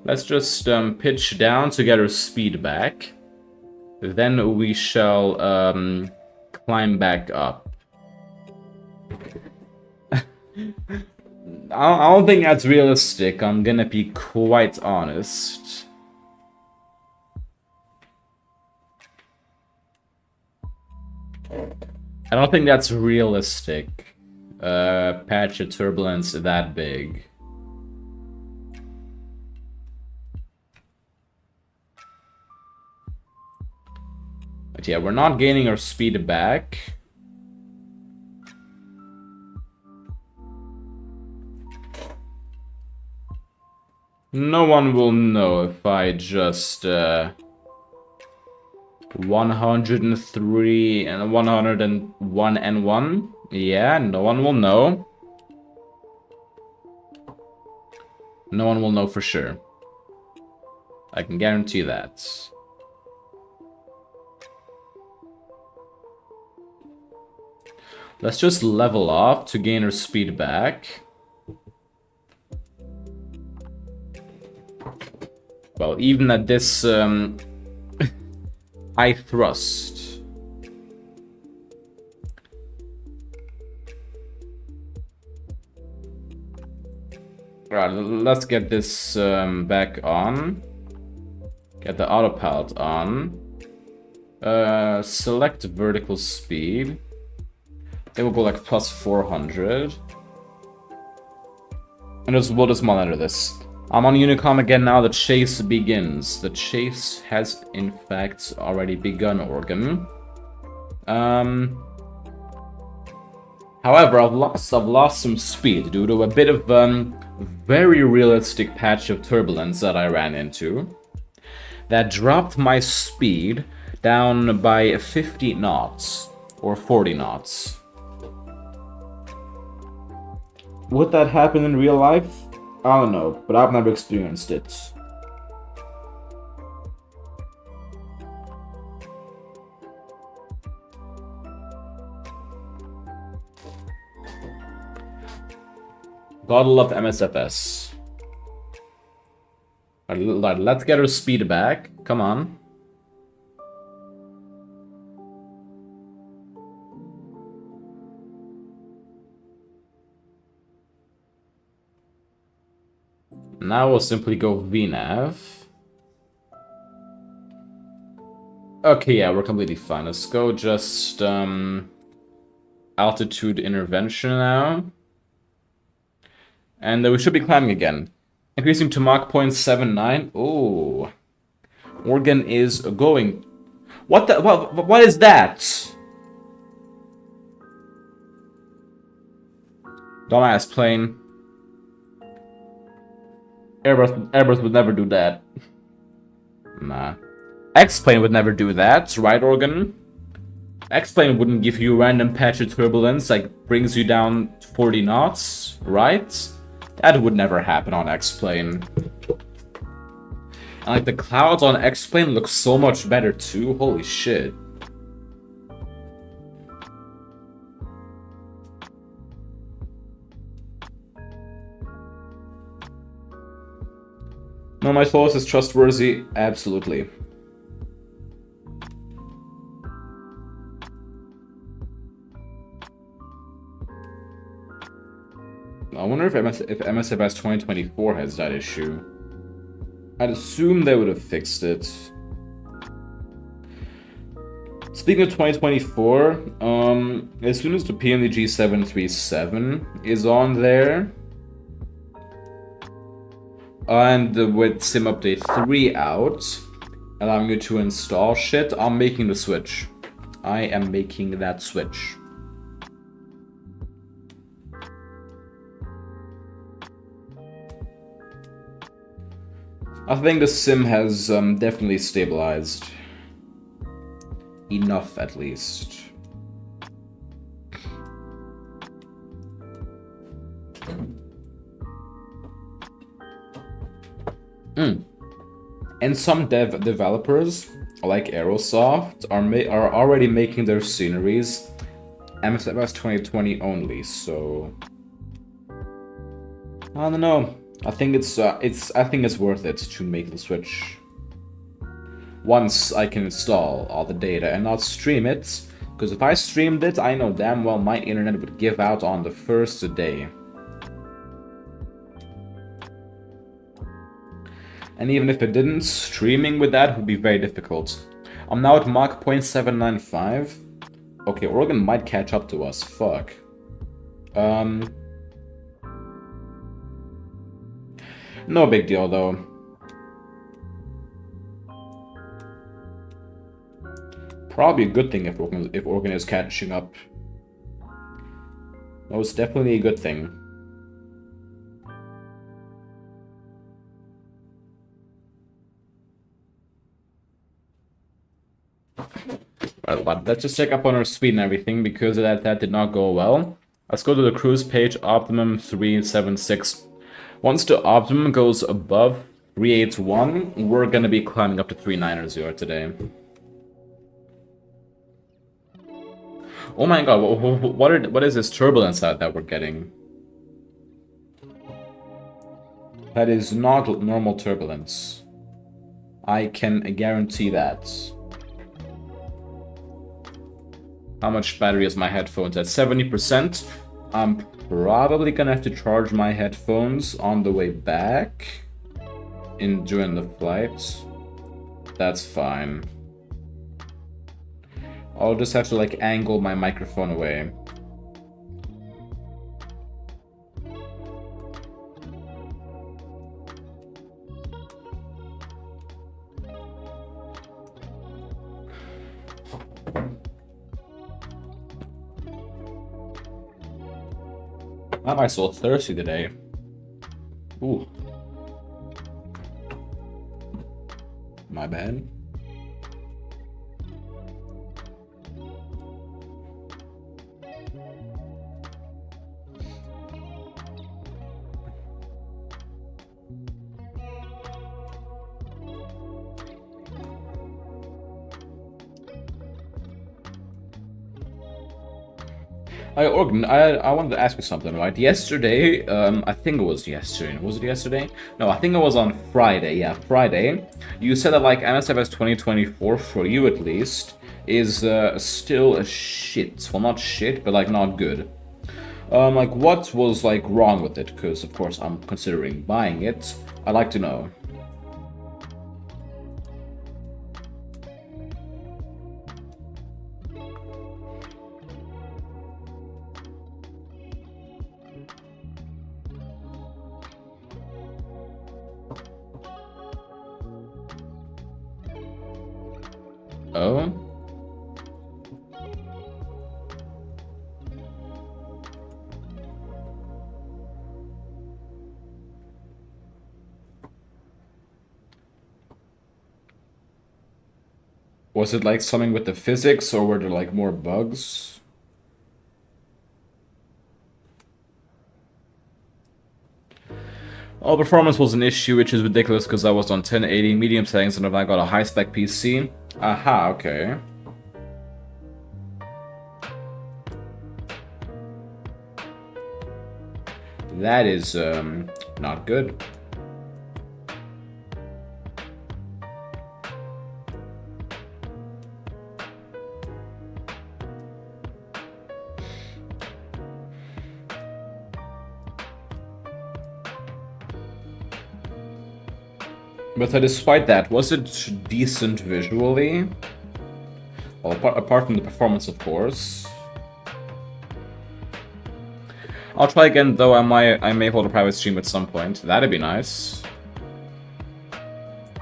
Let's just pitch down to get our speed back. Then we shall climb back up. I don't think that's realistic, I'm gonna be quite honest. I don't think that's realistic. Patch of turbulence that big. But yeah, we're not gaining our speed back. No one will know if I just 103 and 101 and 1. Yeah, no one will know. No one will know for sure. I can guarantee that. Let's just level off to gain our speed back. Well, even at this high thrust. Alright, let's get this back on. Get the autopilot on. Select vertical speed. They will go like plus 400. And we'll just monitor this. I'm on Unicom again now. The chase begins. The chase has in fact already begun, Organ. However, I've lost some speed due to a bit of very realistic patch of turbulence that I ran into. That dropped my speed down by 50 knots or 40 knots. Would that happen in real life? I don't know, but I've never experienced it. Gotta love MSFS. Alright, let's get our speed back. Come on. Now we'll simply go VNAV. Okay, yeah, we're completely fine. Let's go just altitude intervention now. And we should be climbing again. Increasing to Mach 0.79. Oh. Organ is going. What the what is that? Dumbass plane. Airbus would never do that. Nah. X-plane would never do that, right, Organ? X-plane wouldn't give you a random patch of turbulence, like, brings you down 40 knots, right? That would never happen on X-plane. And, like, the clouds on X-plane look so much better, too. Holy shit. No, my source is trustworthy. Absolutely. I wonder if MSFS 2024 has that issue. I'd assume they would have fixed it. Speaking of 2024, as soon as the PMDG 737 is on there, and with Sim Update 3 out, allowing you to install shit, I'm making the switch. I am making that switch. I think the sim has definitely stabilized. Enough, at least. And some developers, like Aerosoft, are already making their sceneries MSFS 2020 only, so I don't know. I think it's worth it to make the switch. Once I can install all the data and not stream it, because if I streamed it, I know damn well my internet would give out on the first day. And even if it didn't, streaming with that would be very difficult. I'm now at Mach 0.795. Okay, Oregon might catch up to us. Fuck. No big deal, though. Probably a good thing if Oregon is catching up. Most definitely a good thing. Right, but let's just check up on our speed and everything, because that did not go well. Let's go to the cruise page, optimum 376. Once the optimum goes above 381, we're gonna be climbing up to 390 today. Oh my god, what is this turbulence that we're getting? That is not normal turbulence. I can guarantee that. How much battery is my headphones? At 70%. I'm probably gonna have to charge my headphones on the way back during the flight. That's fine. I'll just have to like angle my microphone away. Why am I so thirsty today? Ooh. My bad. Organ, I wanted to ask you something, right? Yesterday, I think it was yesterday. Was it yesterday? No, I think it was on Friday. Yeah, Friday. You said that, like, MSFS 2024, for you at least, is still a shit. Well, not shit, but, like, not good. Like, what was, like, wrong with it? Because, of course, I'm considering buying it. I'd like to know. Oh? Was it like something with the physics, or were there like more bugs? All performance was an issue, which is ridiculous because I was on 1080 medium settings and if I got a high spec PC. Aha, okay. That is not good. But despite that, was it decent visually? Well, apart from the performance, of course. I'll try again, though. I may hold a private stream at some point. That'd be nice.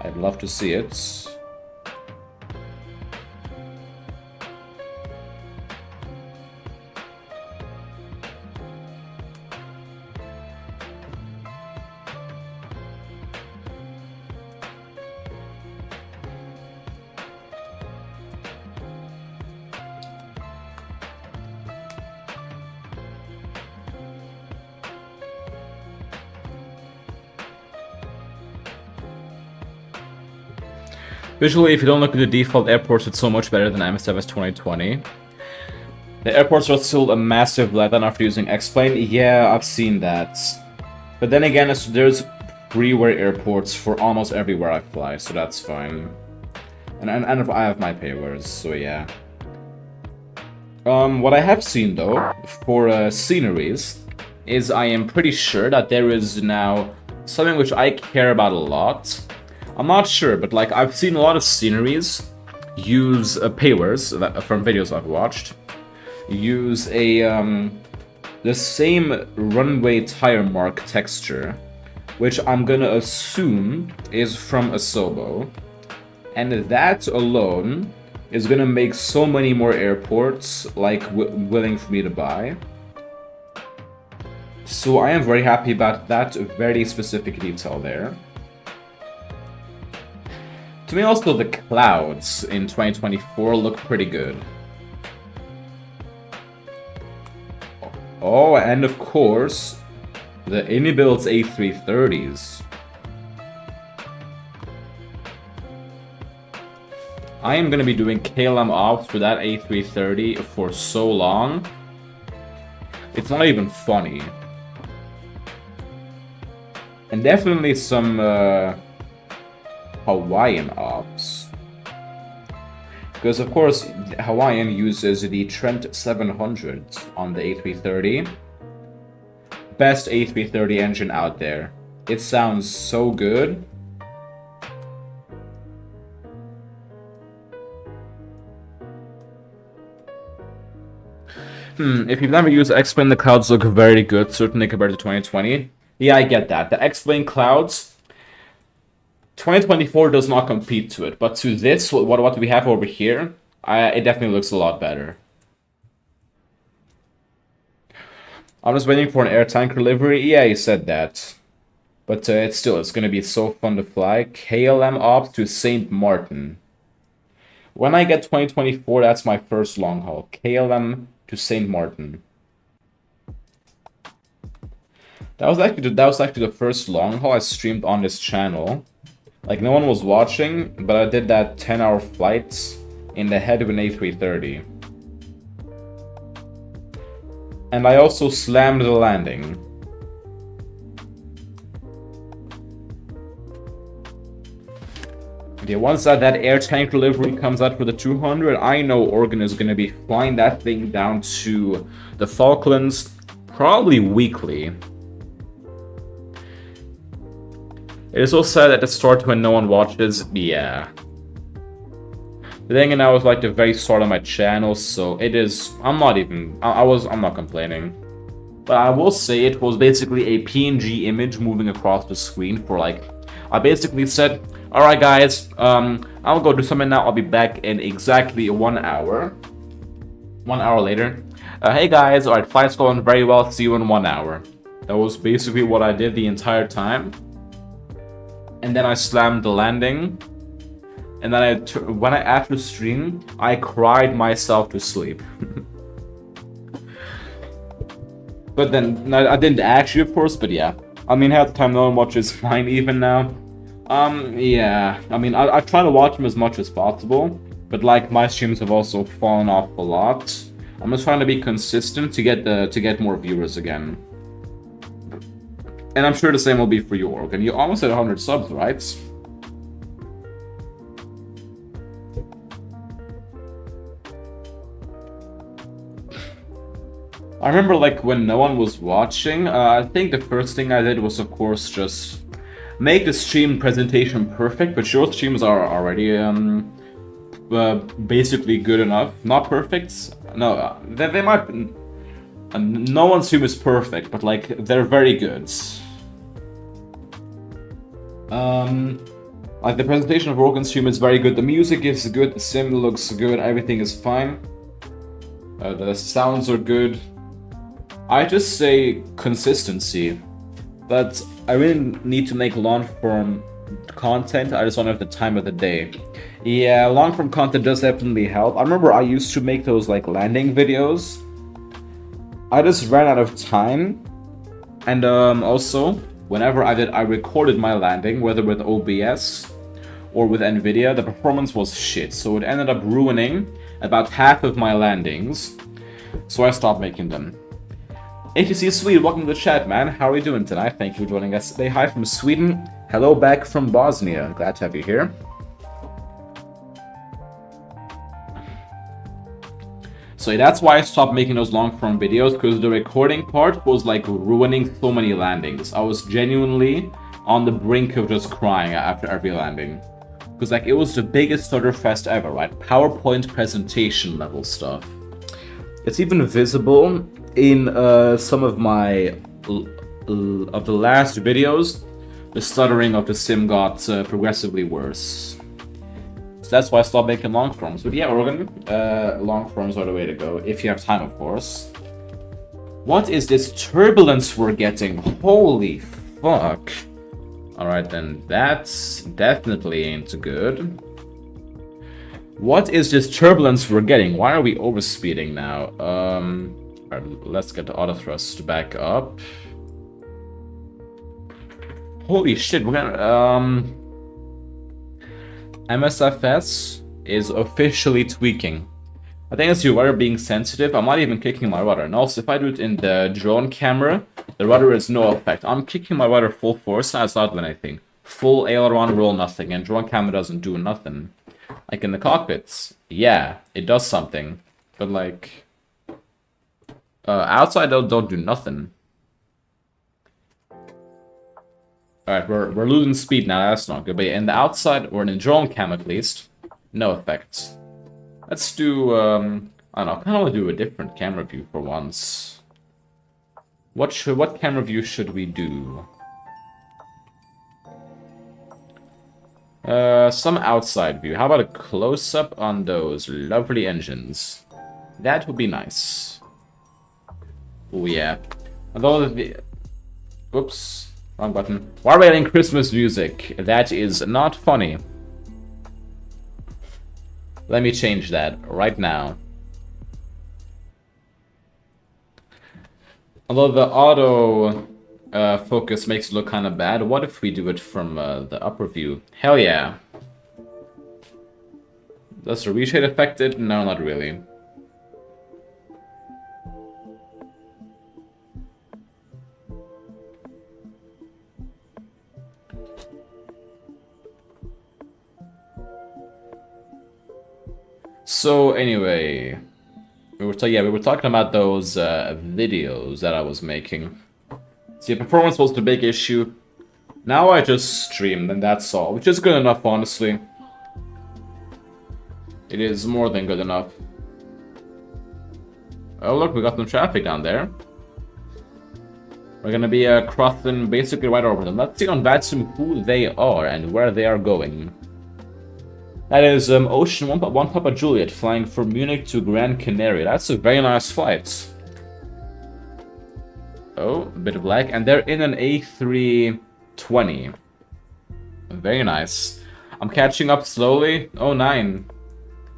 I'd love to see it. Visually, if you don't look at the default airports, it's so much better than MSFS 2020. The airports are still a massive letdown after using X-Plane. Yeah, I've seen that. But then again, there's Freeware airports for almost everywhere I fly, so that's fine. And I have my paywares, so yeah. What I have seen, though, for sceneries, is I am pretty sure that there is now something which I care about a lot. I'm not sure, but like I've seen a lot of sceneries use paywares from videos I've watched. Use the same runway tire mark texture, which I'm gonna assume is from Asobo, and that alone is gonna make so many more airports like willing for me to buy. So I am very happy about that very specific detail there. To me, also, the clouds in 2024 look pretty good. Oh, and of course, the inbuilt A330s. I am going to be doing KLM ops for that A330 for so long. It's not even funny. And definitely some Hawaiian ops. Because of course Hawaiian uses the Trent 700 on the A330. Best A330 engine out there. It sounds so good. If you've never used X-Plane, the clouds look very good, certainly compared to 2020. Yeah, I get that. The X-Plane clouds, 2024 does not compete to it, but to this, what we have over here, it definitely looks a lot better. I'm just waiting for an air tanker livery. Yeah, you said that. But it's going to be so fun to fly. KLM ops to St. Martin. When I get 2024, that's my first long haul. KLM to St. Martin. That was actually the first long haul I streamed on this channel. Like, no one was watching, but I did that 10-hour flight in the head of an A330. And I also slammed the landing. Okay, once that air tank delivery comes out for the 200, I know Oregon is going to be flying that thing down to the Falklands probably weekly. It is so sad at the start when no one watches. Yeah. The thing now is like the very start of my channel, so it is. I'm not complaining. But I will say it was basically a PNG image moving across the screen for like. I basically said, alright guys, I'll go do something now. I'll be back in exactly 1 hour. 1 hour later. Hey guys, alright, flight's going very well. See you in 1 hour. That was basically what I did the entire time. And then I slammed the landing, and then when I after stream, I cried myself to sleep. But then I didn't actually, of course. But yeah, I mean, half the time no one watches mine even now. Yeah, I mean, I try to watch them as much as possible, but like my streams have also fallen off a lot. I'm just trying to be consistent to get more viewers again. And I'm sure the same will be for you, Organ. You almost had 100 subs, right? I remember like when no one was watching, I think the first thing I did was of course just make the stream presentation perfect, but your streams are already basically good enough. Not perfect. No, they might. No one's stream is perfect, but like they're very good. Like the presentation of Rogan's stream is very good. The music is good. The sim looks good. Everything is fine. The sounds are good. I just say consistency. But I really need to make long-form content. I just don't have the time of the day. Yeah, long-form content does definitely help. I remember I used to make those like landing videos. I just ran out of time. And also, whenever I recorded my landing, whether with OBS or with NVIDIA, the performance was shit. So it ended up ruining about half of my landings. So I stopped making them. ATC Swede, welcome to the chat, man. How are you doing tonight? Thank you for joining us. Say hi from Sweden. Hello back from Bosnia. Glad to have you here. So that's why I stopped making those long-form videos, because the recording part was like ruining so many landings. I was genuinely on the brink of just crying after every landing. Because like it was the biggest stutter fest ever, right? PowerPoint presentation level stuff. It's even visible in some of my of the last videos. The stuttering of the sim got progressively worse. So that's why I stopped making long forms. But yeah, Oregon, long forms are the way to go, if you have time, of course. What is this turbulence we're getting? Holy fuck. Alright then, that's definitely ain't good. What is this turbulence we're getting? Why are we overspeeding now? Alright, let's get the auto thrust back up. Holy shit, we're gonna MSFS is officially tweaking. I think it's your rudder being sensitive. I'm not even kicking my rudder. And also, if I do it in the drone camera, the rudder is no effect. I'm kicking my rudder full force, now it's not doing anything. Full aileron roll, nothing. And drone camera doesn't do nothing. Like in the cockpits, yeah, it does something. But like, outside don't do nothing. Alright, we're losing speed now, that's not good. But in the outside, or in the drone cam at least, no effects. Let's do, I don't know, I kind of want to do a different camera view for once. What camera view should we do? Some outside view. How about a close-up on those lovely engines? That would be nice. Oh yeah. Although the... Whoops. Wrong button. Why are we getting Christmas music? That is not funny. Let me change that right now. Although the auto focus makes it look kind of bad, what if we do it from the upper view? Hell yeah. Does the reshade affect it? No, not really. So anyway, we were talking about those videos that I was making. See, performance was the big issue. Now I just stream, and that's all, which is good enough, honestly. It is more than good enough. Oh look, we got some traffic down there. We're gonna be crossing basically right over them. Let's see on VATSIM who they are and where they are going. That is Ocean 1 Papa Juliet flying from Munich to Gran Canaria. That's a very nice flight. Oh, a bit of lag. And they're in an A320. Very nice. I'm catching up slowly. Oh, 9.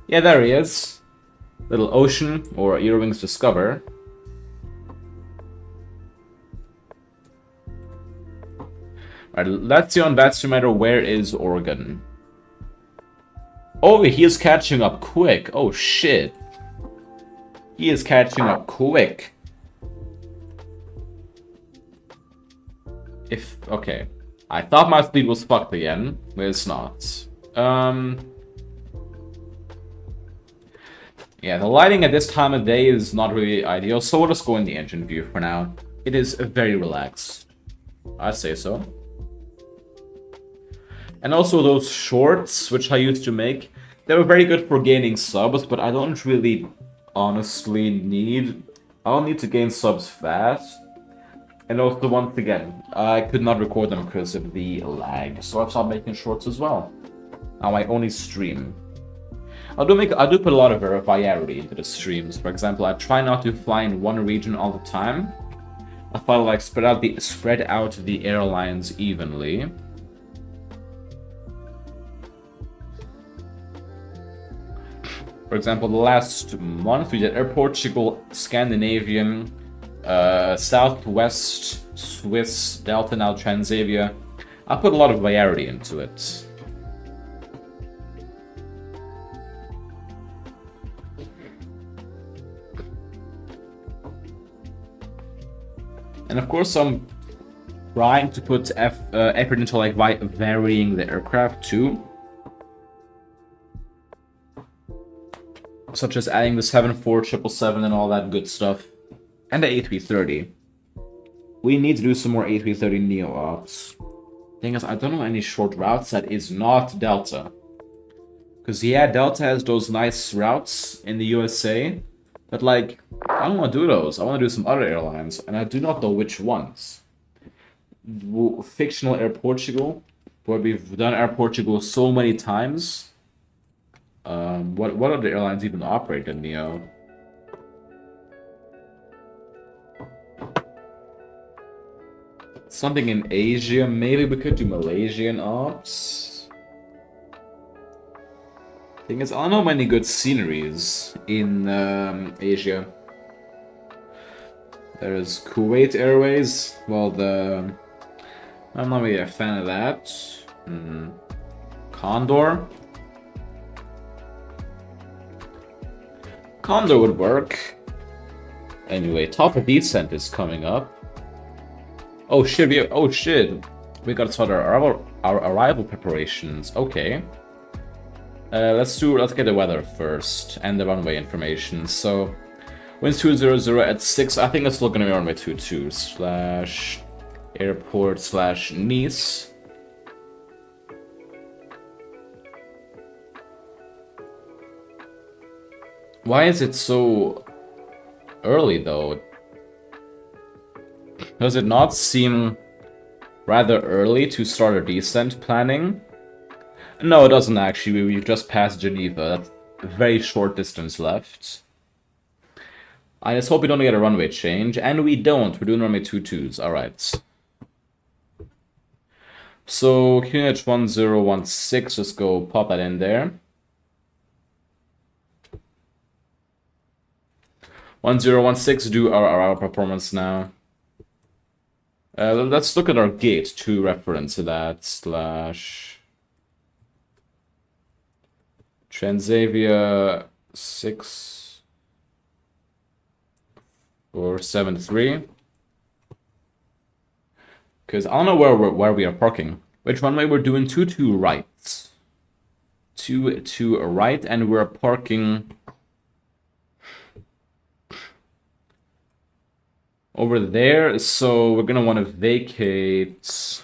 Yeah, there he is. Little Ocean, or Earwings Discover. Alright, let's see on VATSIM where is Oregon. Oh, he is catching up quick. Oh, shit. He is catching up quick. Okay. I thought my speed was fucked again, but it's not. Yeah, the lighting at this time of day is not really ideal, so we'll just go in the engine view for now. It is very relaxed. I'd say so. And also those shorts, which I used to make, they were very good for gaining subs, but I don't really honestly need... I don't need to gain subs fast. And also, once again, I could not record them because of the lag, so I stopped making shorts as well. Now I only stream. I do put a lot of variety into the streams. For example, I try not to fly in one region all the time. I thought like spread out the airlines evenly. For example, the last month we did Air Portugal, Scandinavian, Southwest, Swiss, Delta, now Transavia. I put a lot of variety into it. And of course, I'm trying to put effort into like varying the aircraft too. Such as adding the 74777 and all that good stuff. And the A330. We need to do some more A330 Neo ops. Thing is, I don't know any short routes that is not Delta. Because yeah, Delta has those nice routes in the USA. But like, I don't want to do those. I want to do some other airlines. And I do not know which ones. Fictional Air Portugal. Where we've done Air Portugal so many times. What other airlines even operate in Neo? Something in Asia, maybe we could do Malaysian ops. Thing is, I don't know many good sceneries in Asia. There's Kuwait Airways. Well, I'm not really a fan of that. Condor. Condor would work. Anyway, top of descent is coming up. Oh shit! We gotta start our arrival preparations. Okay. Let's get the weather first and the runway information. So, winds 200 at 6. I think it's still gonna be runway 22 / airport / Nice. Why is it so early though? Does it not seem rather early to start a descent planning? No, it doesn't actually. We've just passed Geneva. That's a very short distance left. I just hope we don't get a runway change. And we don't. We're doing runway 22s. Alright. So, QNH 1016. Let's go pop that in there. 1016, do our performance now. Let's look at our gate to reference that / Transavia 6473. Because I don't know where we are parking. Which runway we're doing? 22 right. 22 right, and we're parking over there, so we're gonna want to vacate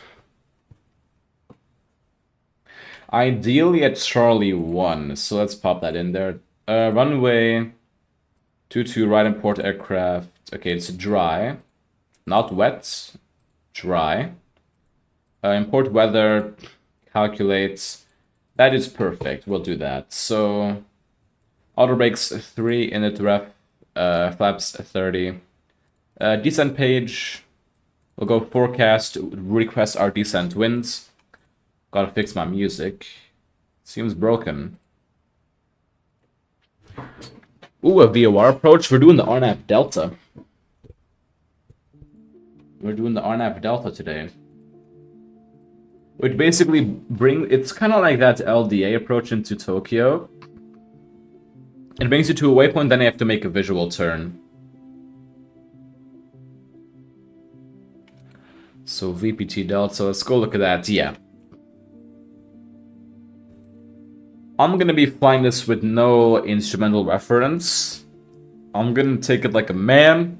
ideally at Charlie 1, so let's pop that in there. Runway 22 right, import aircraft. Okay, it's dry, not wet, dry. Import weather, calculates. That is perfect, we'll do that. So auto brakes 3, init ref, flaps 30. Descent page, we'll go forecast, request our descent winds. Gotta fix my music. Seems broken. Ooh, a VOR approach. We're doing the RNAV Delta. We're doing the RNAV Delta today. Which basically it's kind of like that LDA approach into Tokyo. It brings you to a waypoint, then you have to make a visual turn. So VPT Delta, let's go look at that. Yeah. I'm gonna be flying this with no instrumental reference. I'm gonna take it like a man,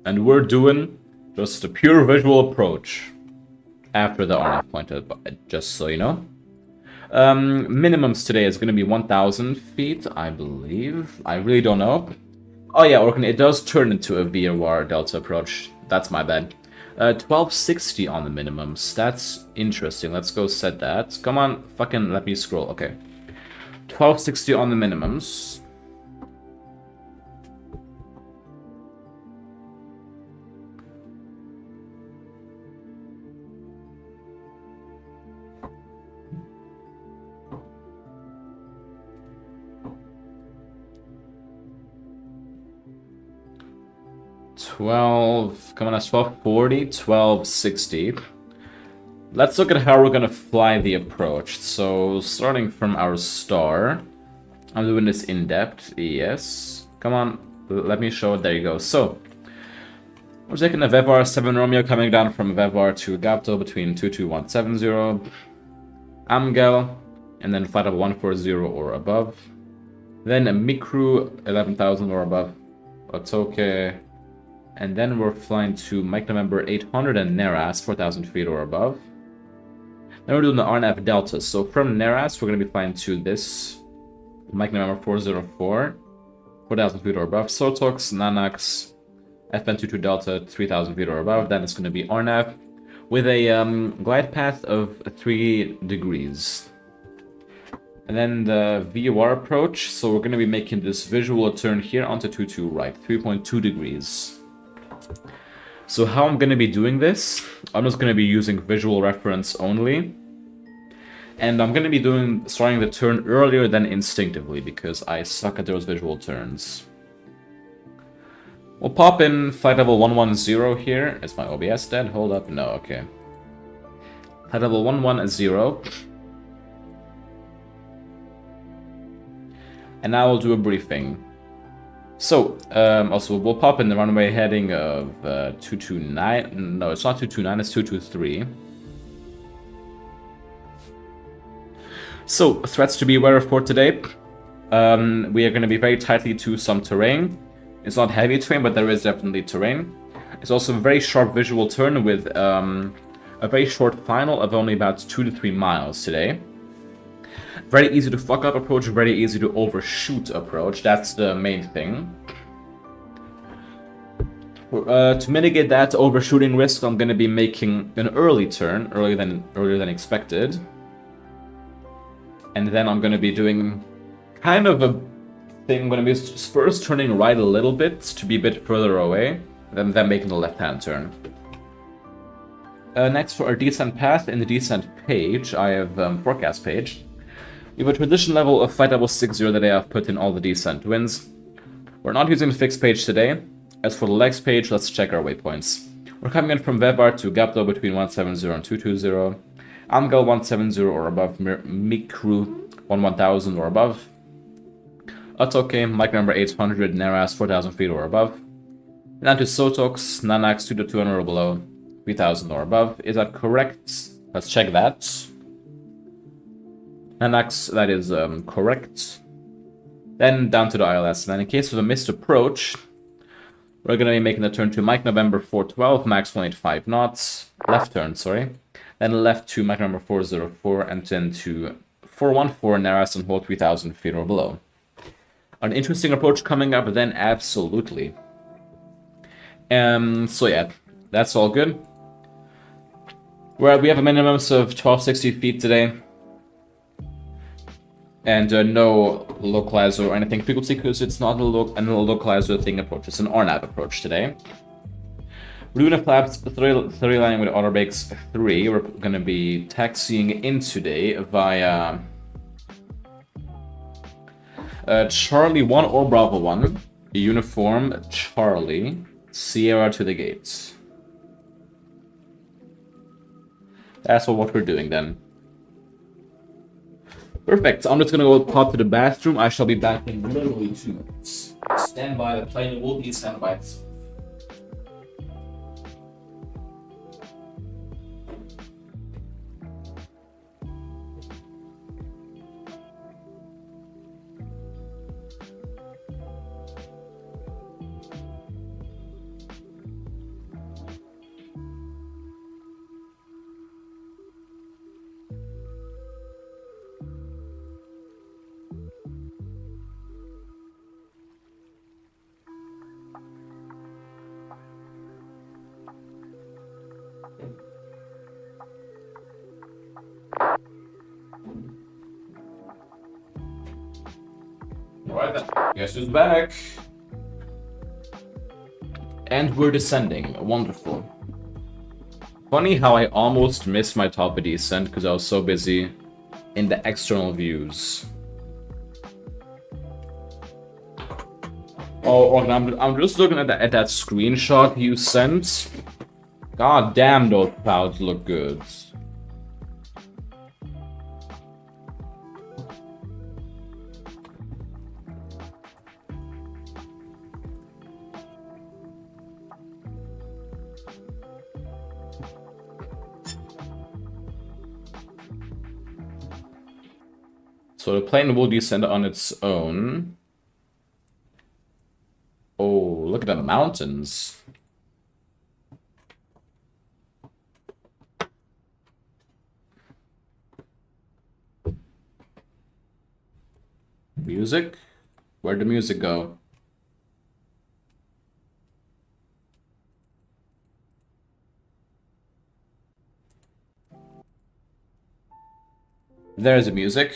and we're doing just a pure visual approach after the RNAV pointed, just so you know. Minimums today is going to be 1,000 feet, I believe. I really don't know. Oh yeah, it does turn into a VOR Delta approach. That's my bad. 1260 on the minimums. That's interesting. Let's go set that. Come on, fucking let me scroll. Okay. 1260 on the minimums. Come on, that's 1240, 1260. Let's look at how we're gonna fly the approach. So, starting from our star, I'm doing this in depth, yes. Come on, let me show it, there you go. So, we're taking a VEVAR 7 Romeo coming down from VEVAR to Gapto between 22170, Amgel, and then flight level 140 or above. Then a Mikru 11,000 or above, Otoke. And then we're flying to Mike November 800 and Neras, 4,000 feet or above. Then we're doing the RNF Delta. So from Neras, we're going to be flying to this Mike November 404, 4,000 feet or above. Sotox, Nanax, FN22 Delta, 3,000 feet or above. Then it's going to be RNF with a glide path of 3 degrees. And then the VOR approach. So we're going to be making this visual turn here onto 22 right, 3.2 degrees. So how I'm going to be doing this, I'm just going to be using visual reference only. And I'm going to be starting the turn earlier than instinctively, because I suck at those visual turns. We'll pop in flight level 110 here. Is my OBS dead? Hold up. No, okay. Flight level 110. And now we'll do a briefing. So, also, we'll pop in the runway heading of 229. No, it's not 229, it's 223. So, threats to be aware of for today. We are going to be very tightly to some terrain. It's not heavy terrain, but there is definitely terrain. It's also a very sharp visual turn with a very short final of only about 2 to 3 miles today. Very easy to fuck up approach, very easy to overshoot approach. That's the main thing. To mitigate that overshooting risk, I'm going to be making an early turn, earlier than expected. And then I'm going to be doing kind of a thing. I'm going to be first turning right a little bit to be a bit further away, then making the left-hand turn. Next, for our descent path, in the descent page, I have forecast page. We have a transition level of flight level 60 that I have put in all the descent winds. We're not using the fixed page today. As for the legs page, let's check our waypoints. We're coming in from Vevar to Gapto between 170 and 220. Amgal 170 or above, Mikru 1000 or above. Otoke, Mike number 800, Neras 4000 feet or above. Then to Sotox, Nanax 200 or below, 3000 or above. Is that correct? Let's check that. Nanax, that is correct. Then down to the ILS. And then in case of a missed approach, we're going to be making the turn to Mike November 412, max 185 knots. Left turn, sorry. Then left to Mike number 404, and then to 414, Neras and hold 3000 feet or below. An interesting approach coming up then, absolutely. So yeah, that's all good. We have a minimum of 1260 feet today. And no localizer or anything frequency, because it's not a localizer thing approach. It's an RNAV approach today. We're doing a flaps 30 line with Otterbakes 3. We're going to be taxiing in today via Charlie 1 or Bravo 1. Uniform Charlie, Sierra to the gates. That's what we're doing then. Perfect. I'm just gonna go pop to the bathroom. I shall be back in literally 2 minutes. Stand by. The plane will be stand by. Alright then, guess who's back? And we're descending, wonderful. Funny how I almost missed my top of descent because I was so busy in the external views. Oh, I'm just looking at that screenshot you sent. God damn, those clouds look good. So the plane will descend on its own. Oh, look at the mountains. Music? Where'd the music go? There's the music.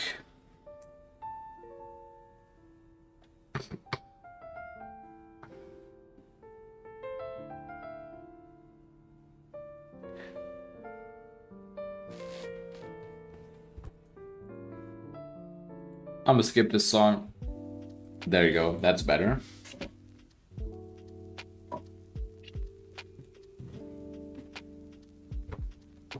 I'm gonna skip this song. There you go, that's better.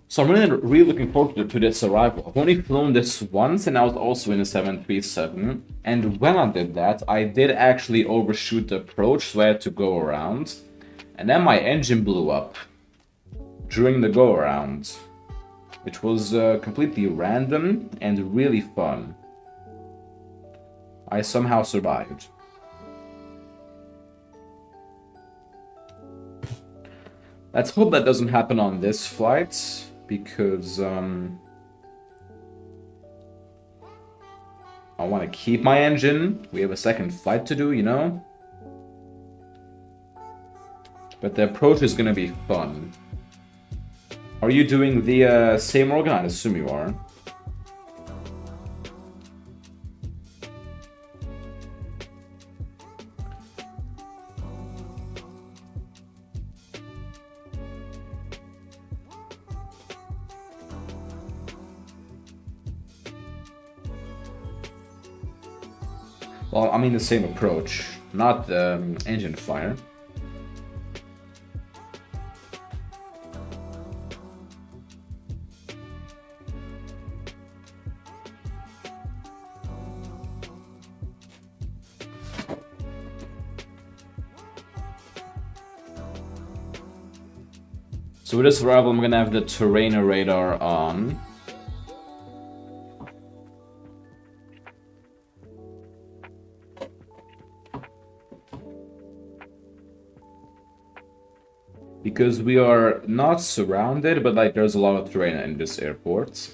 So I'm really looking forward to this arrival. I've only flown this once and I was also in a 737. And when I did that, I did actually overshoot the approach, so I had to go around. And then my engine blew up during the go around, which was completely random and really fun. I somehow survived. Let's hope that doesn't happen on this flight, because I want to keep my engine. We have a second flight to do, you know? But the approach is going to be fun. Are you doing the same organ? I assume you are. Well, I mean the same approach, not the engine fire. So with this arrival, I'm gonna have the terrain radar on. Because we are not surrounded, but like there's a lot of terrain in this airport,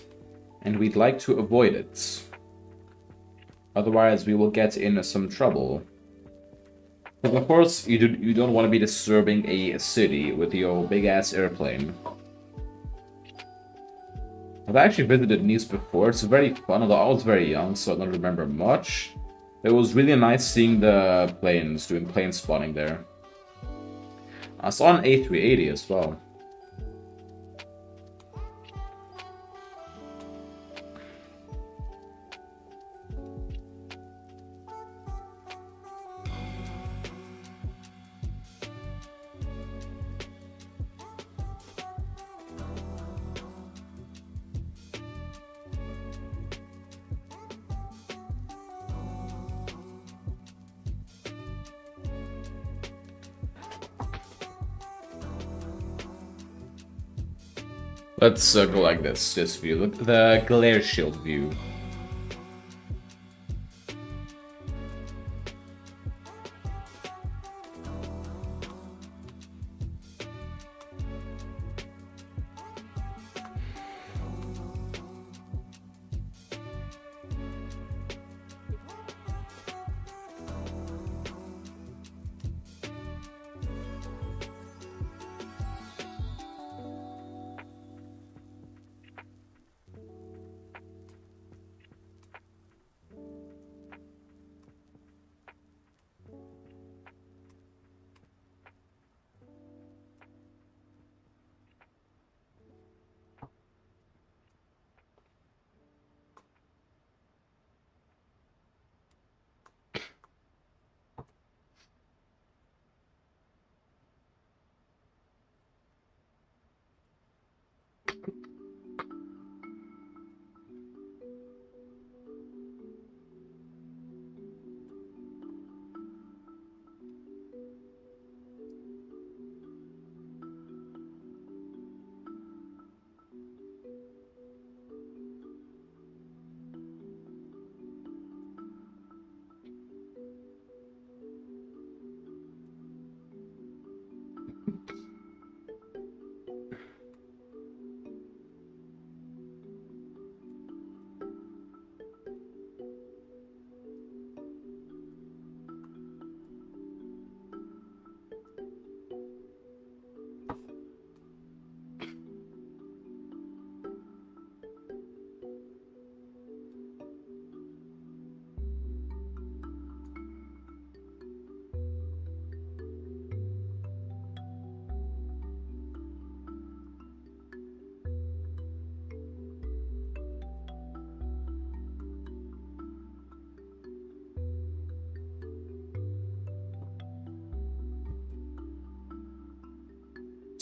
and we'd like to avoid it. Otherwise, we will get in some trouble. But of course, you don't want to be disturbing a city with your big ass airplane. I've actually visited Nice before. It's very fun, although I was very young, so I don't remember much. It was really nice seeing the planes, doing plane spotting there. I saw an A380 as well. Let's go like this view. Look at the glare shield view.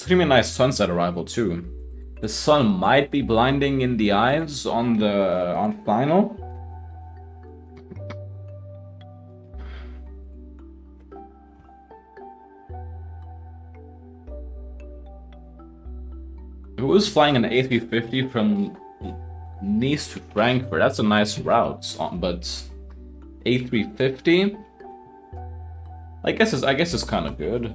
It's gonna be a nice sunset arrival too. The sun might be blinding in the eyes on final. Who was flying an A350 from Nice to Frankfurt? That's a nice route, but A350? I guess it's kind of good.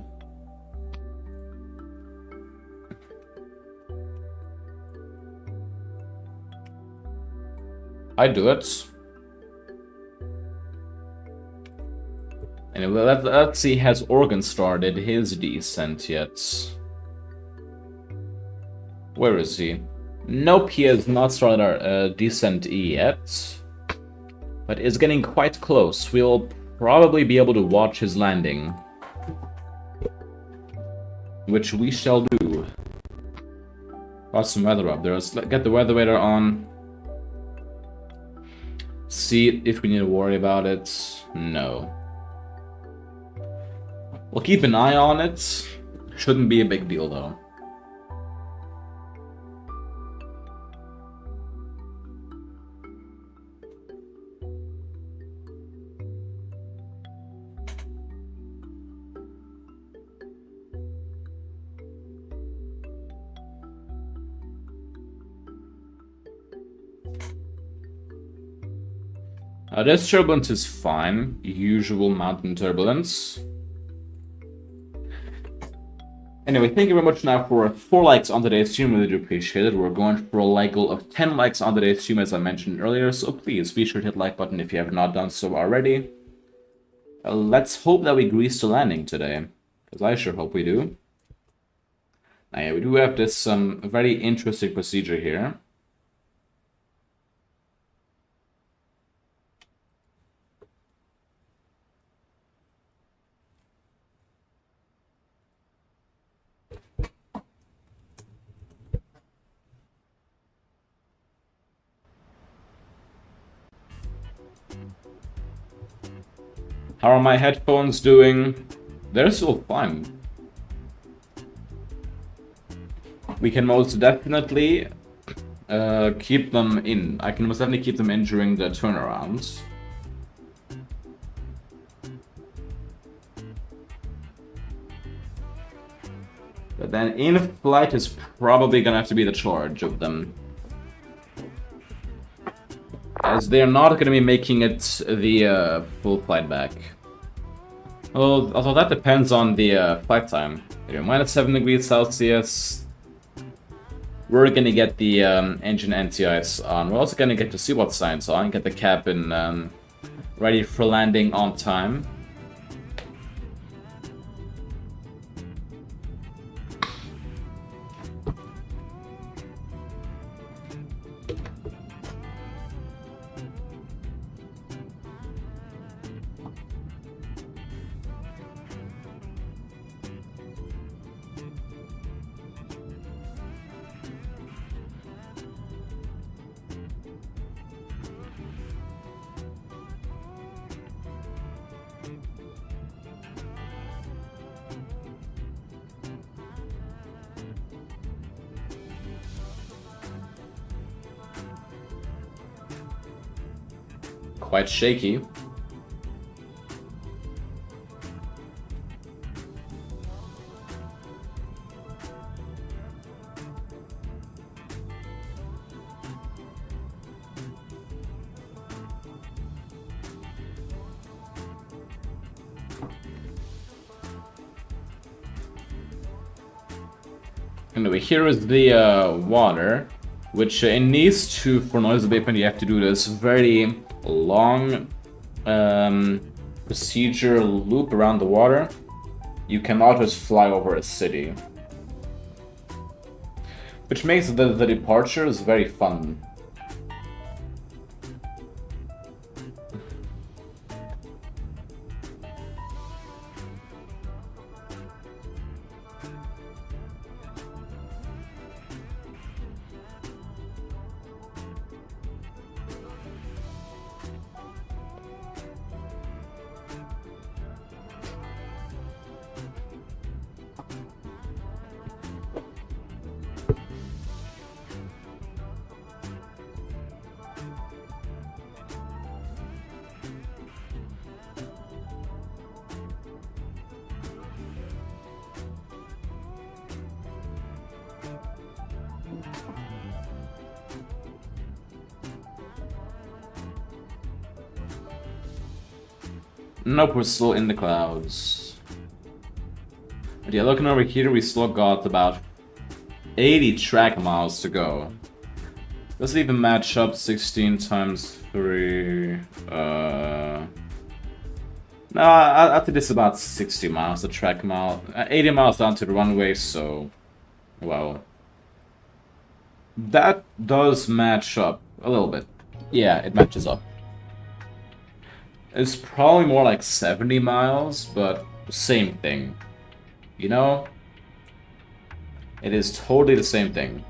I do it. Anyway, let's see, has Organ started his descent yet? Where is he? Nope, he has not started our descent yet. But is getting quite close. We'll probably be able to watch his landing. Which we shall do. Got some weather up there. Let's get the weather radar on. See if we need to worry about it. No. We'll keep an eye on it. Shouldn't be a big deal though. This turbulence is fine, usual mountain turbulence. Anyway, thank you very much now for 4 likes on today's stream, really do appreciate it. We're going for a like goal of 10 likes on today's stream as I mentioned earlier, so please be sure to hit the like button if you have not done so already. Let's hope that we grease the landing today, because I sure hope we do. Now yeah, we do have this very interesting procedure here. How are my headphones doing? They're still fine. We can most definitely keep them in. I can most definitely keep them in during the turnarounds. But then in flight is probably gonna have to be the charge of them. As they're not going to be making it the full flight back. Although that depends on the flight time. -7 degrees Celsius. We're going to get the engine NCIs on. We're also going to get the seatbelt signs on, get the cabin ready for landing on time. Quite shaky. Anyway, here is the water, which it needs to, for noise abatement, you have to do this very long procedure loop around the water. You cannot just fly over a city. Which makes the departures very fun. Nope, we're still in the clouds. But yeah, looking over here, we still got about 80 track miles to go. Doesn't even match up 16 times 3. No, I think it's about 60 miles, the track mile. 80 miles down to the runway, so... well... that does match up a little bit. Yeah, it matches up. It's probably more like 70 miles, but same thing. You know? It is totally the same thing.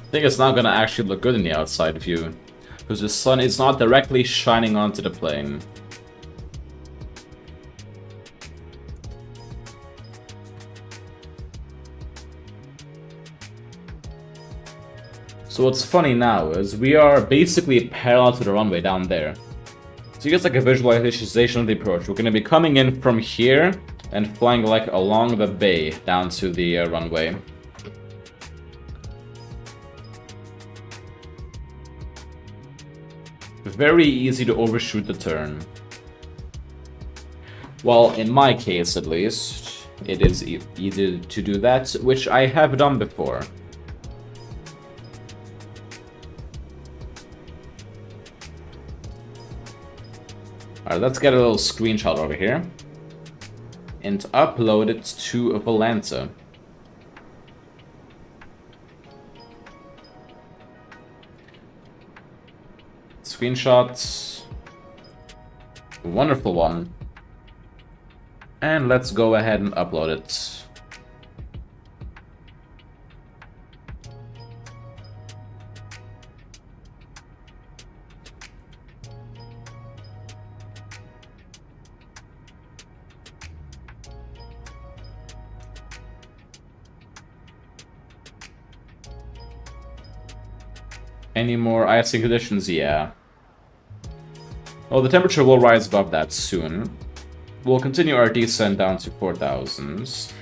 I think it's not gonna actually look good in the outside view, because the sun is not directly shining onto the plane. So what's funny now is we are basically parallel to the runway down there. So you get like a visualization of the approach. We're gonna be coming in from here and flying like along the bay down to the runway. Very easy to overshoot the turn. Well, in my case at least, it is easy to do that, which I have done before. Alright, let's get a little screenshot over here and upload it to Volanta. Screenshots. Wonderful one. And let's go ahead and upload it. Any more icing conditions? Yeah. Well, the temperature will rise above that soon. We'll continue our descent down to 4,000s.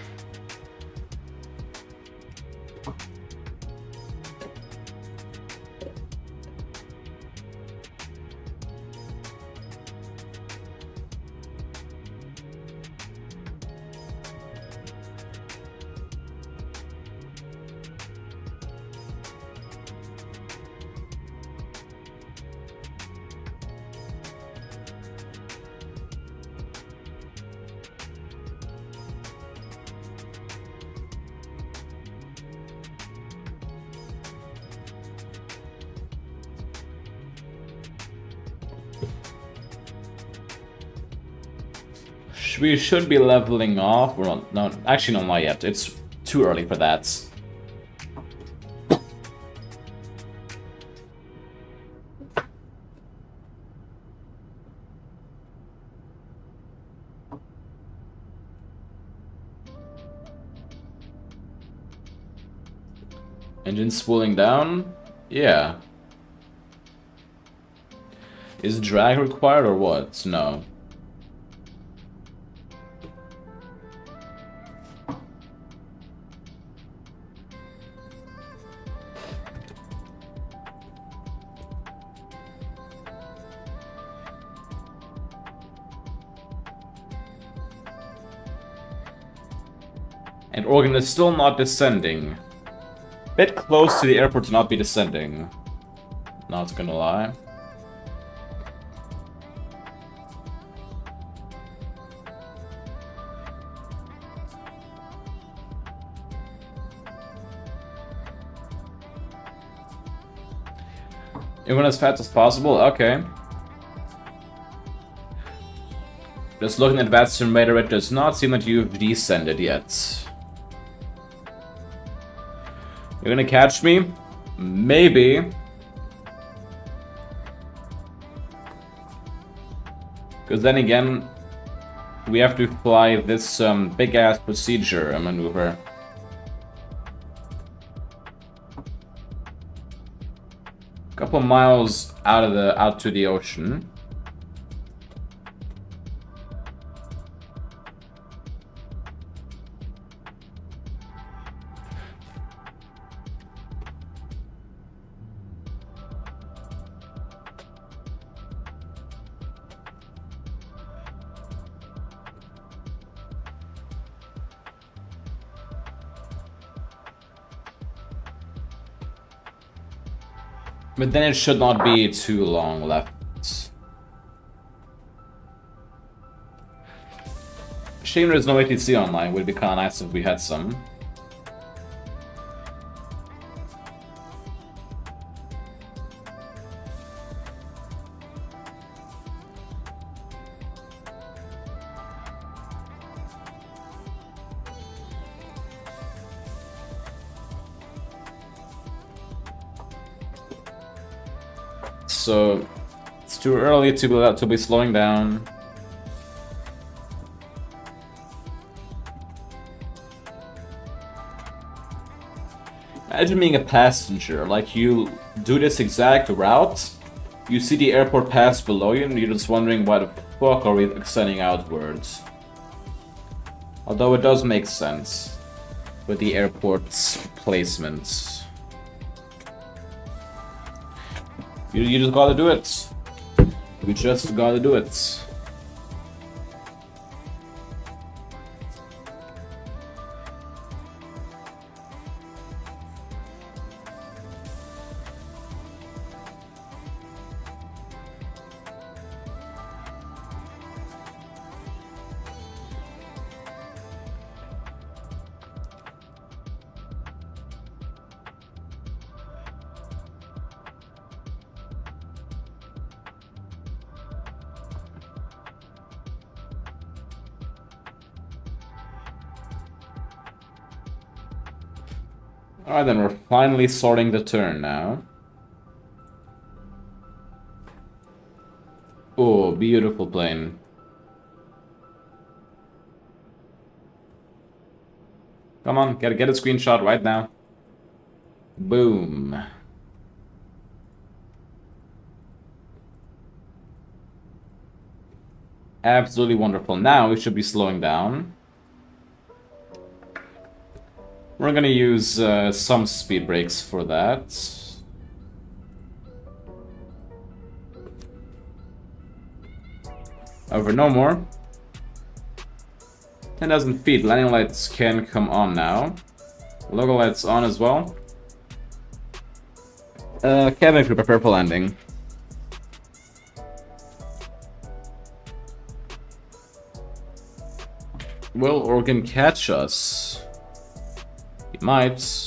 We should be leveling off. We're not, no, actually no, not yet. It's too early for that. Engine spooling down? Yeah. Is drag required or what? No. And Oregon is still not descending. Bit close to the airport to not be descending. Not gonna lie. You went as fast as possible? Okay. Just looking at that simulator, it does not seem that you've descended yet. You're gonna catch me? Maybe. Because then again, we have to fly this big-ass procedure maneuver. A couple miles out to the ocean. But then it should not be too long left. Shame there's no ATC online. Would be kind of nice if we had some. So it's too early to be slowing down. Imagine being a passenger, like you do this exact route, you see the airport pass below you and you're just wondering why the fuck are we extending outwards. Although it does make sense with the airport's placement. You just gotta do it. You just gotta do it. Alright then, we're finally sorting the turn now. Oh, beautiful plane. Come on, get a screenshot right now. Boom. Absolutely wonderful. Now we should be slowing down. We're gonna use some speed brakes for that. However, no more. 10,000 feet. Landing lights can come on now. Logo lights on as well. Cabin crew, prepare for landing. Will Oregon catch us? He might.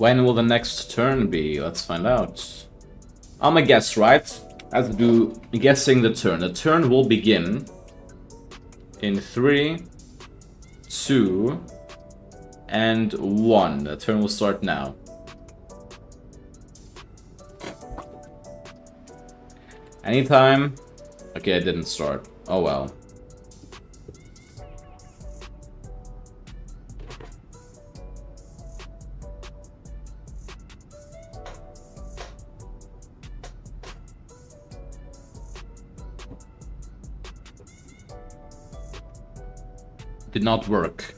When will the next turn be? Let's find out. I'm a guess, right? I have to do guessing the turn. The turn will begin in 3, 2, and 1. The turn will start now. Anytime. Okay, it didn't start. Oh well. Did not work.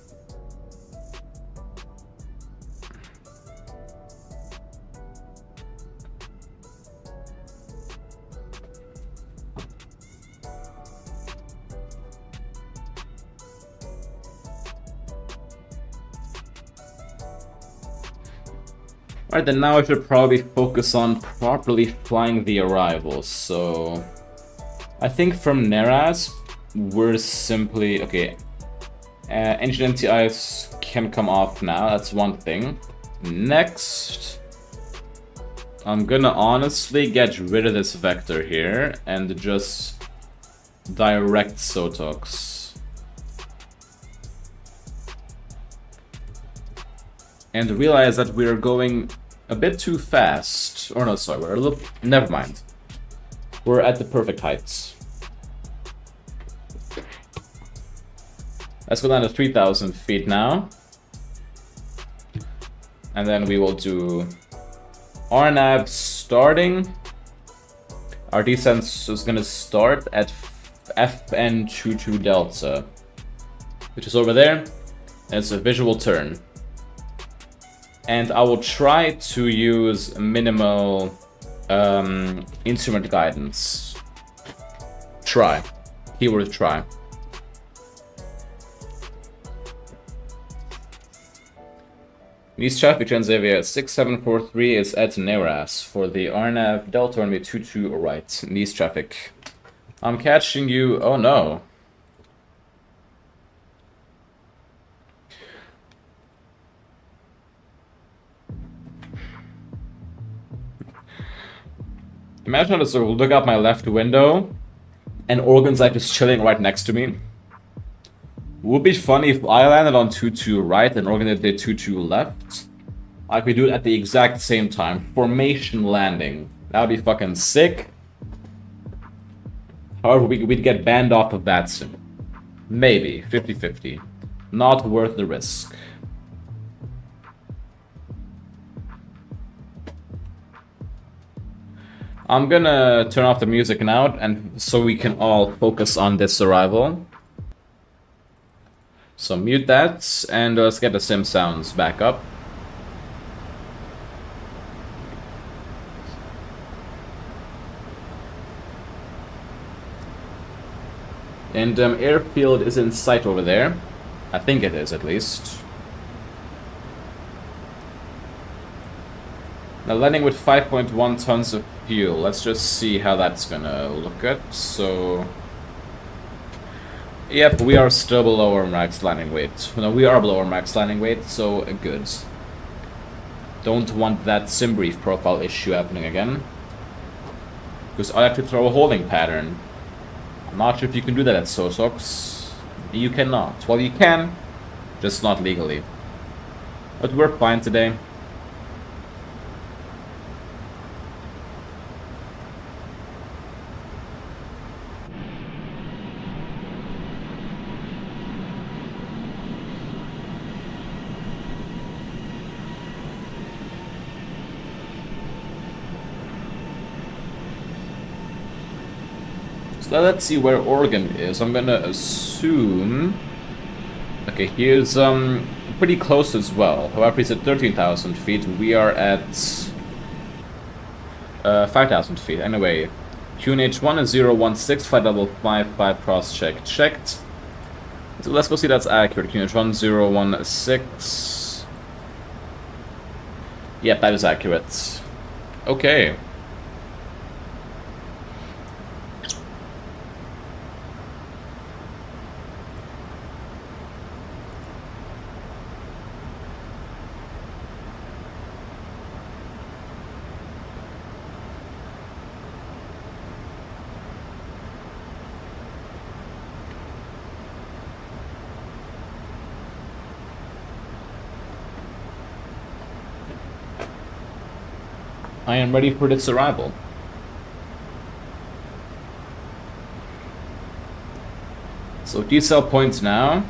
Alright, then now I should probably focus on properly flying the arrivals. So I think from Neraz, we're simply... Okay, engine NTIs can come off now, that's one thing. Next, I'm gonna honestly get rid of this vector here and just direct Sotox. And realize that we're going a bit too fast. Or no, sorry, we're a little... Never mind. We're at the perfect heights. Let's go down to 3,000 feet now. And then we will do RNAV starting. Our descent is going to start at FN22 Delta, which is over there. And it's a visual turn. And I will try to use minimal instrument guidance. Try. Keyword try. East traffic Transavia 6743 is at Neras for the RNAV Delta runway 22 right. East traffic. I'm catching you. Oh no. Imagine I just look out my left window and Organ's like just chilling right next to me. Would be funny if I landed on 22 right and Organ did 22 left. Like we do it at the exact same time. Formation landing. That would be fucking sick. However, we'd get banned off of that soon. Maybe. 50-50. Not worth the risk. I'm gonna turn off the music now, and so we can all focus on this arrival. So mute that, and let's get the sim sounds back up. And airfield is in sight over there. I think it is, at least. Now landing with 5.1 tons of fuel. Let's just see how that's gonna look at. So, yep, we are still below our max landing weight. No, we are below our max landing weight, so good. Don't want that sim brief profile issue happening again. Because I have to throw a holding pattern. I'm not sure if you can do that at Sosox. You cannot. Well, you can, just not legally. But we're fine today. So let's see where Oregon is. I'm gonna assume... Okay, he is pretty close as well. However, he's at 13,000 feet. We are at 5,000 feet. Anyway, QNH1 is 016, flight level 55, cross-check checked. So let's go see that's accurate. QNH1 016. Yep, that is accurate. Okay. I am ready for its arrival. So decel point now.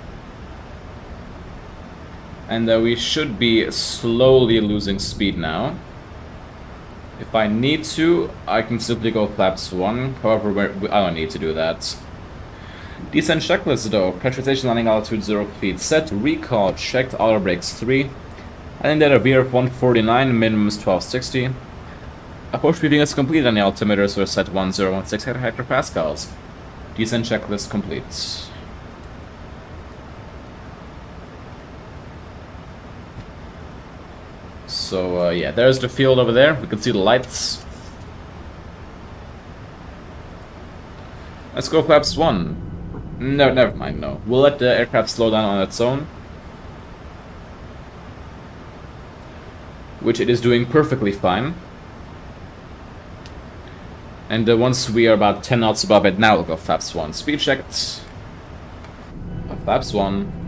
And we should be slowly losing speed now. If I need to, I can simply go flaps 1. However, I don't need to do that. Descent checklist though. Pressurization, landing altitude 0 feet. Set, recall, checked, auto brakes 3. And then a VRF 149, minimum is 1260. Approach briefing is complete and the altimeters were set 1016 hectopascals. Descent checklist complete. So yeah, there's the field over there. We can see the lights. Let's go flaps 1. No, never mind, no. We'll let the aircraft slow down on its own. Which it is doing perfectly fine. And once we are about 10 knots above it, now we'll go flaps 1. Speed checked. Flaps 1.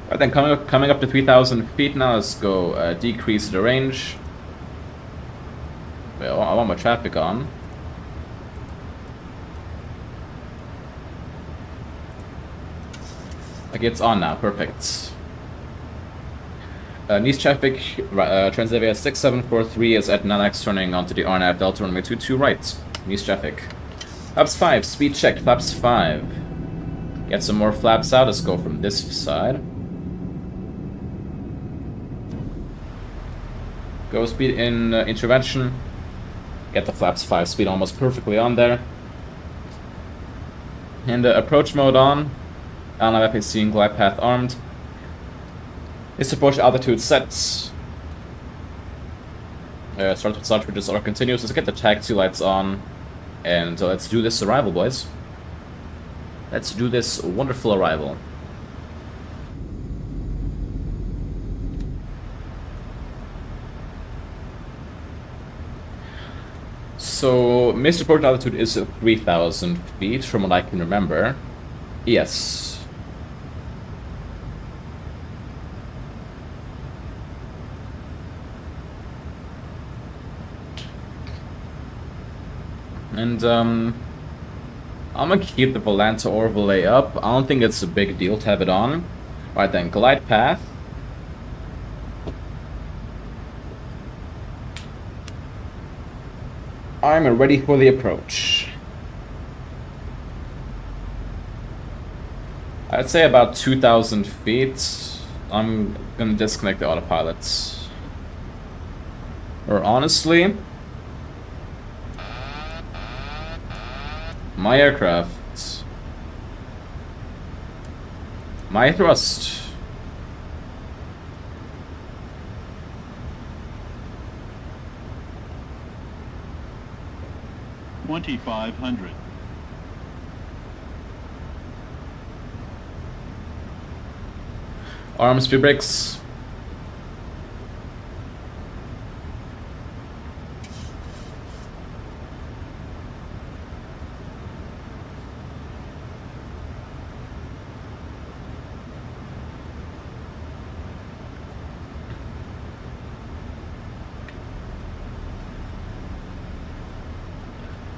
Right then, coming up to 3,000 feet now, let's go decrease the range. Well, I want my traffic on. Okay, it's on now, perfect. Nice traffic, Transavia 6743 is at 9x turning onto the RNAV Delta runway 22 right. Nice traffic. Flaps 5, speed checked, flaps 5. Get some more flaps out, let's go from this side. Go speed in intervention. Get the flaps 5 speed almost perfectly on there. And approach mode on. LFMN FAC and glide path armed. This approach altitude sets. Start with start bridges are continuous. Let's get the taxi lights on. And let's do this arrival, boys. Let's do this wonderful arrival. So, missed approach altitude is 3,000 feet, from what I can remember. Yes. And, I'm gonna keep the Volanta overlay up. I don't think it's a big deal to have it on. Alright then, glide path. I'm ready for the approach. I'd say about 2,000 feet. I'm gonna disconnect the autopilot. Or honestly, my aircraft, my thrust. $2,500. Arms, speed brakes.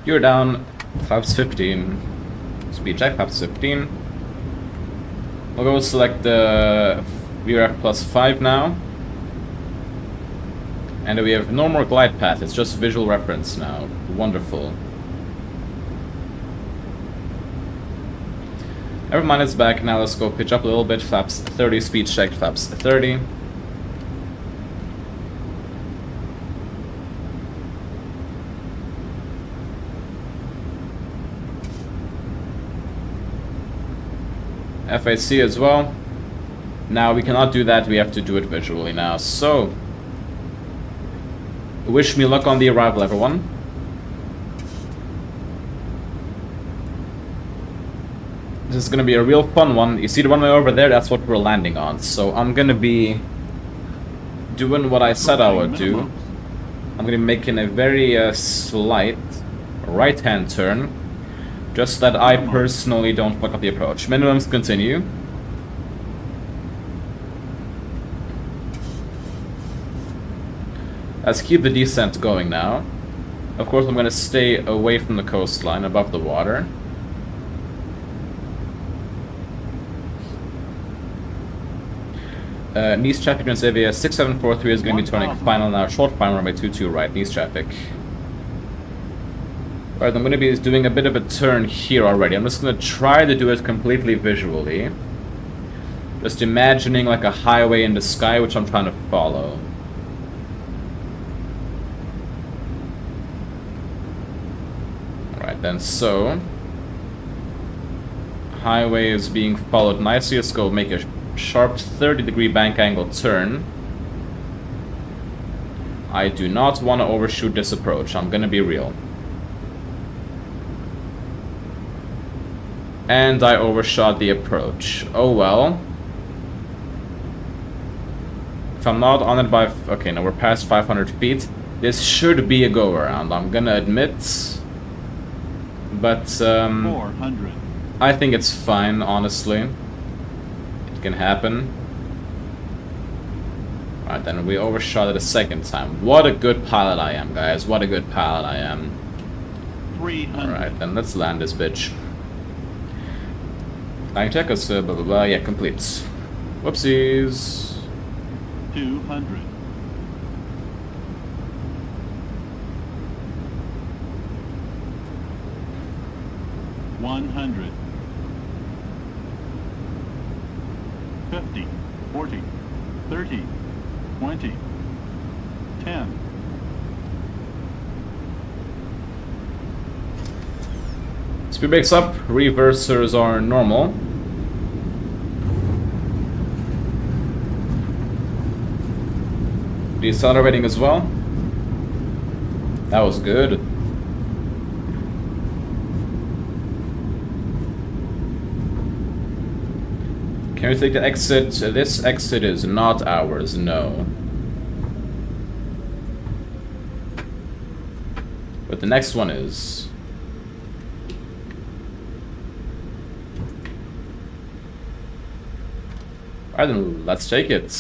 You're down, flaps 15. Speed check, flaps 15. We'll go select the VRF plus 5 now. And we have no more glide path, it's just visual reference now. Wonderful. Never mind, it's back. Now let's go pitch up a little bit. Flaps 30, speed check, flaps 30. FAC as well. Now we cannot do that, we have to do it visually now. So, wish me luck on the arrival, everyone. This is gonna be a real fun one. You see the runway over there? That's what we're landing on. So I'm gonna be doing what I said I would do. I'm gonna be making a very slight right-hand turn, just that I personally don't fuck up the approach. Minimums continue. Let's keep the descent going now. Of course, I'm gonna stay away from the coastline, above the water. Nice traffic, Transavia 6743 is going to be turning final now. Short final runway 22 right, Nice traffic. Alright, I'm going to be doing a bit of a turn here already. I'm just going to try to do it completely visually. Just imagining like a highway in the sky, which I'm trying to follow. Alright then, so... highway is being followed nicely. Let's go make a sharp 30-degree bank angle turn. I do not want to overshoot this approach. I'm gonna be real. And I overshot the approach. Oh well. If I'm not on it by... okay, now we're past 500 feet. This should be a go-around, I'm gonna admit. But, 400. I think it's fine, honestly. Can happen. Alright, then we overshot it a second time. What a good pilot I am, guys. What a good pilot I am. 300. Alright, then let's land this bitch. Line check us, blah blah blah. Yeah, complete. Whoopsies. 200. 100. 50, 40, 30, 20, 10. Speed brakes up, reversers are normal. Decelerating as well. That was good. Can we take the exit? This exit is not ours, no. But the next one is. Alright then, let's take it.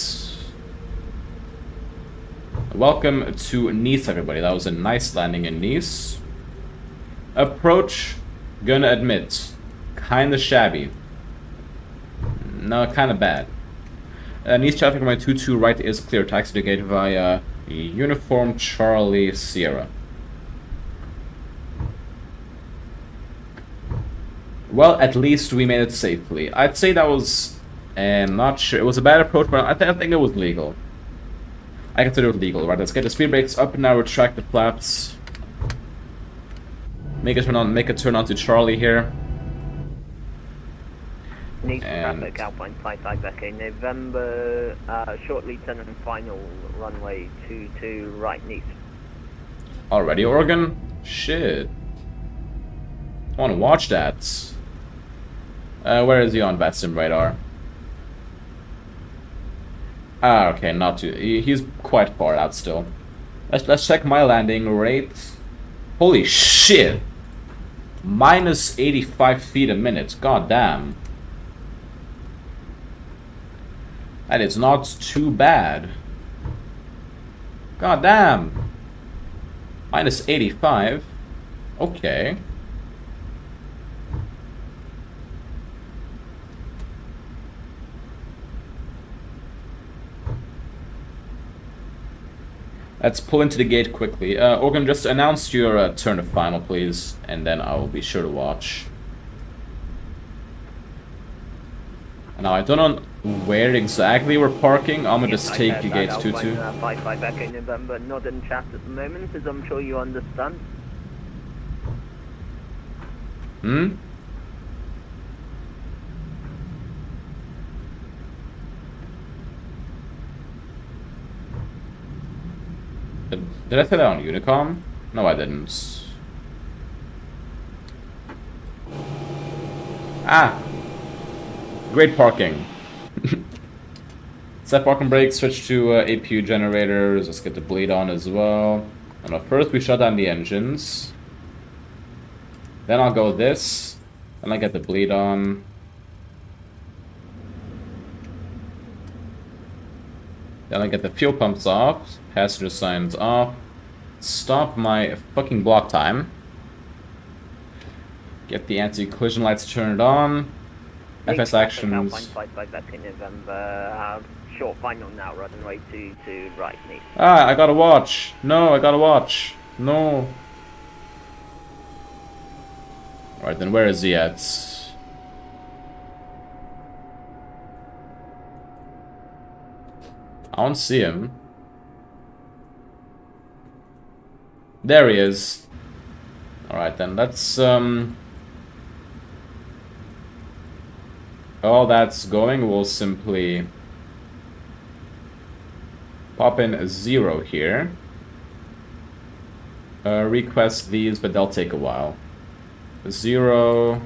Welcome to Nice, everybody. That was a nice landing in Nice. Approach, gonna admit, kinda shabby. No, kind of bad. Nice traffic runway 22 right is clear. Taxi to gate via Uniform Charlie Sierra. Well, at least we made it safely. I'd say that was... I'm not sure. It was a bad approach, but I think it was legal. I consider it legal. Right, let's get the speed brakes up and now retract the flaps. Make a turn on to Charlie here. Nice traffic, Alpine 55 Echo, November, short lead turn and final runway 22 right, Nice. Already, Oregon? Shit. I want to watch that. Where is he on Batsim radar? Ah, okay, not too... He's quite far out still. Let's check my landing rate. Holy shit! Minus 85 feet a minute, god damn. That is not too bad. God damn. Minus 85. Okay. Let's pull into the gate quickly. Organ, just announce your turn of final, please, and then I will be sure to watch. Now, I don't know where exactly we're parking. I'm gonna just take the gate 22. 55 Echo November, not in chat at the moment, as I'm sure you understand. Hmm? Did I say that on Unicom? No, I didn't. Ah! Great parking. Set parking brake, switch to APU generators. Let's get the bleed on as well. And first we shut down the engines. Then I'll go this. Then I get the bleed on. Then I get the fuel pumps off. Passenger signs off. Stop my fucking block time. Get the anti-collision lights turned on. FS actions. Short final now, runway 2 to right, Nice. Ah, I gotta watch. No, I gotta watch. No. Alright, then where is he at? I don't see him. There he is. Alright then, that's all that's going, we'll simply pop in a 0 here. Request these, but they'll take a while. 0.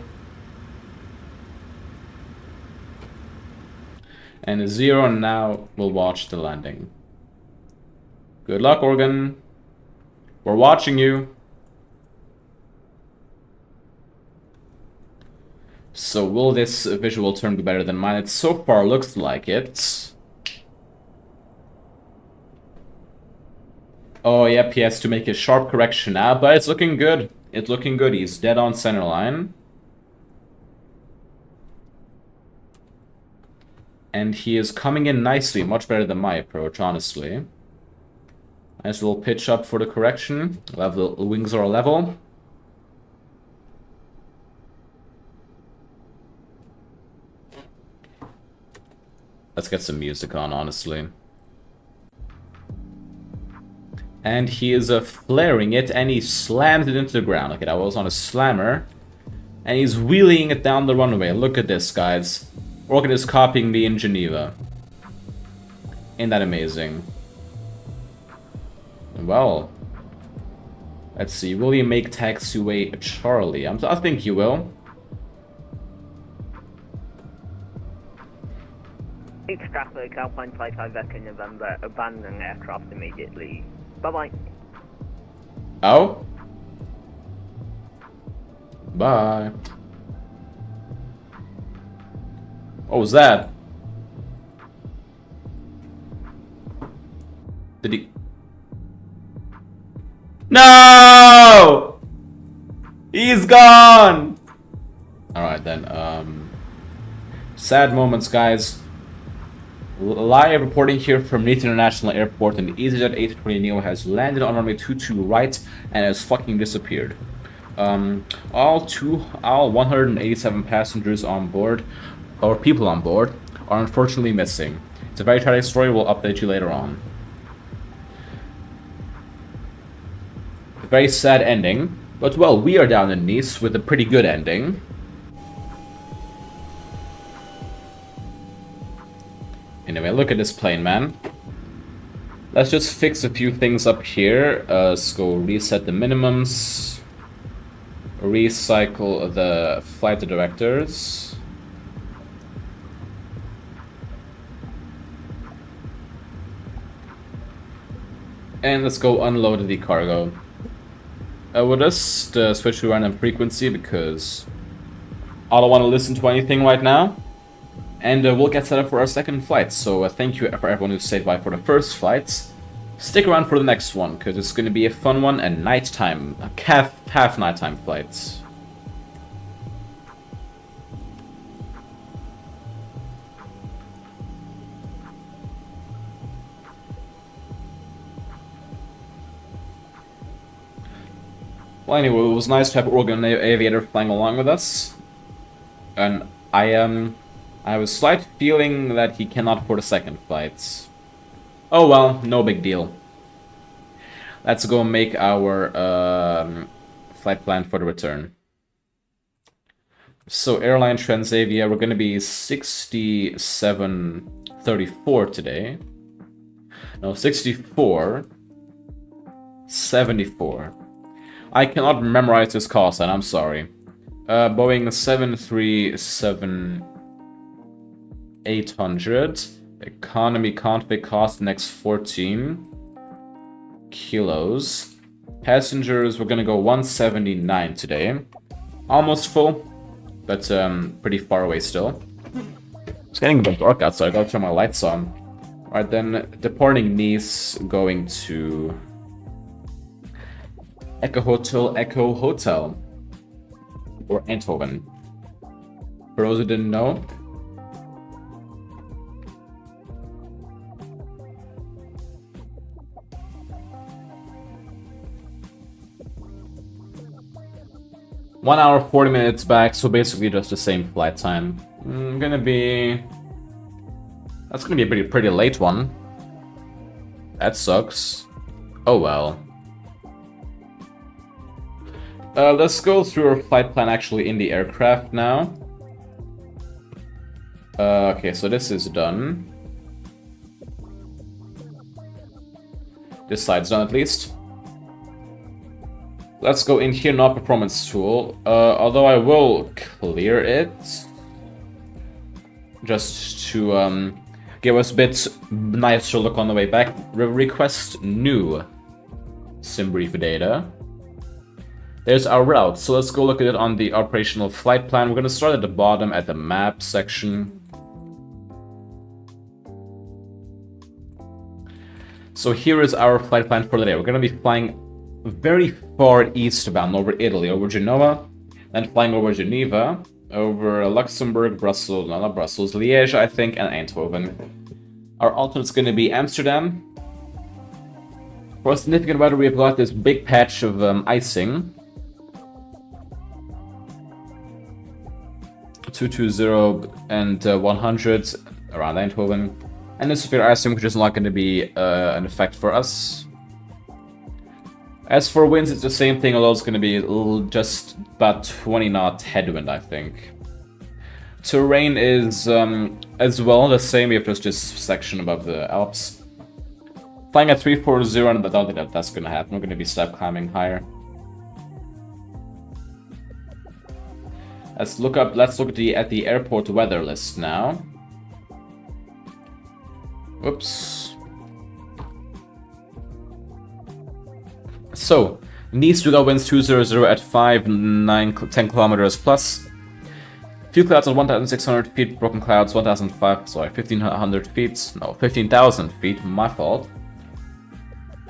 And a 0, and now we'll watch the landing. Good luck, Organ. We're watching you. So will this visual turn be better than mine? It so far looks like it. Oh, yep, he has to make a sharp correction now, but it's looking good. It's looking good. He's dead on center line. And he is coming in nicely, much better than my approach, honestly. Nice little pitch up for the correction. Level, wings are level. Let's get some music on, honestly. And he is flaring it, and he slams it into the ground. Okay, that was on a slammer. And he's wheeling it down the runway. Look at this, guys. Organ is copying me in Geneva. Ain't that amazing? Well, let's see. Will he make taxiway Charlie? I think he will. Traffic, Alpine Flight 5 Echo November, abandon aircraft immediately. Bye-bye. Oh? Bye. What was that? Did he... No! He's gone! Alright then, sad moments, guys. Live reporting here from Nice International Airport, and the EasyJet A320neo has landed on runway 22 right and has fucking disappeared. All 187 passengers on board, or people on board, are unfortunately missing. It's a very tragic story. We'll update you later on. A very sad ending, but well, we are down in Nice with a pretty good ending. Anyway, look at this plane, man. Let's just fix a few things up here. Let's go reset the minimums. Recycle the flight directors. And let's go unload the cargo. We'll just switch to random frequency because I don't want to listen to anything right now. And we'll get set up for our second flight. So thank you for everyone who stayed by for the first flights. Stick around for the next one, because it's going to be a fun one and nighttime, half nighttime flights. Well, anyway, it was nice to have Organ Aviator flying along with us. And I have a slight feeling that he cannot for the second flight. Oh well, no big deal. Let's go make our flight plan for the return. So airline Transavia, we're going to be 6734 today. No, 6474. I cannot memorize this call sign, I'm sorry. Boeing 737... 800. Economy config cost next 14 kilos. Passengers, we're gonna go 179 today. Almost full, but pretty far away still. It's getting a bit dark outside, I gotta turn my lights on. Alright then, departing Nice, going to Echo Hotel, or Eindhoven. For those who didn't know, One hour, 40 minutes back, so basically just the same flight time. That's gonna be a pretty late one. That sucks. Oh well. Let's go through our flight plan actually in the aircraft now. Okay, so this is done. This side's done at least. Let's go in here, not performance tool. Although I will clear it. Just to give us a bit nicer look on the way back. Request new sim brief data. There's our route, so let's go look at it on the operational flight plan. We're going to start at the bottom at the map section. So here is our flight plan for the day. We're going to be flying very far eastbound over Italy, over Genoa, then flying over Geneva, over Luxembourg, Brussels, no, not Brussels, Liège, I think, and Eindhoven. Our alternate's going to be Amsterdam. For significant weather, we've got this big patch of icing. 220 and 100 around Eindhoven. And this severe icing, which is not going to be an effect for us. As for winds, it's the same thing, although it's going to be just about 20 knot headwind, I think. Terrain is as well the same, we have just this section above the Alps. Flying at 340, but I don't think that's going to happen. We're going to be step climbing higher. Let's look at the airport weather list now. Whoops. So, Nice we got winds 200 at 5, 9, 10 kilometers plus. Few clouds at 1,600 feet, broken clouds 1,500 feet. No, 15,000 feet, my fault.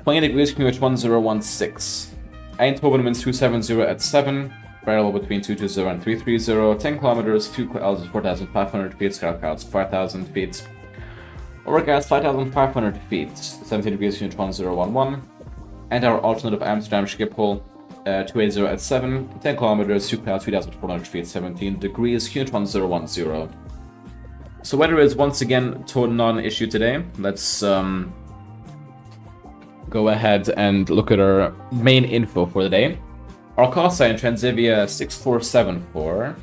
20 degrees, QH 1016. Eindhoven winds 270 at 7, variable between 220 and 330. 10 kilometers, few clouds at 4,500 feet, sky clouds 5,000 feet. Overcast 5,500 feet, 17 degrees, QH 1011. And our alternative Amsterdam Schiphol 280 at 7, 10 kilometers, 2 clouds, 3,400 feet, 17 degrees, QH 1010. So weather is once again non-issue today. Let's go ahead and look at our main info for the day. Our call sign Transavia 6474.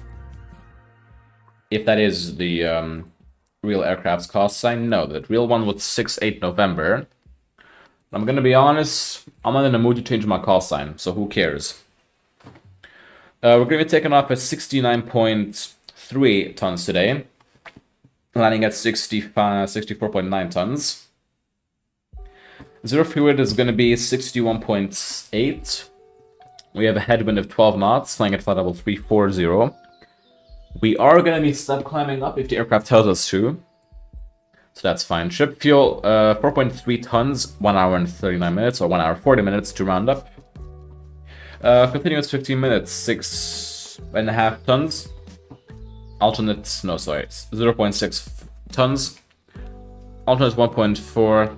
If that is the real aircraft's call sign, no, the real one was 68 November. I'm gonna be honest, I'm not in the mood to change my call sign, so who cares? We're gonna be taking off at 69.3 tons today, landing at 64.9 tons. Zero fluid is gonna be 61.8. We have a headwind of 12 knots, flying at flight level 340. We are gonna be step climbing up if the aircraft tells us to. So that's fine. Ship fuel, 4.3 tons, 1 hour and 39 minutes, or 1 hour 40 minutes to round up. Continuous 15 minutes, 6.5 tons. Alternate, no, sorry, 0.6 tons. Alternate 1.4.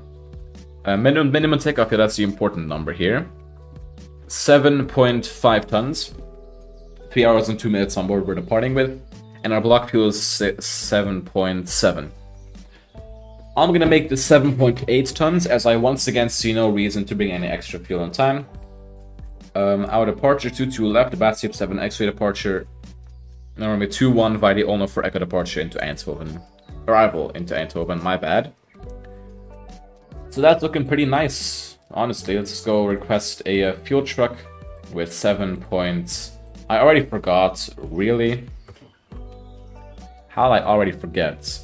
Minimum takeoff, yeah, that's the important number here. 7.5 tons. 3 hours and 2 minutes on board we're departing with. And our block fuel is 7.7. I'm gonna make this 7.8 tons, as I once again see no reason to bring any extra fuel on time. Our departure 22 left, the Batship 7 X-ray departure. Now we're 2-1 via the Olno for Echo departure into Eindhoven. Arrival into Eindhoven, my bad. So that's looking pretty nice, honestly. Let's just go request a fuel truck with 7 points. I already forgot, really? How did I already forget?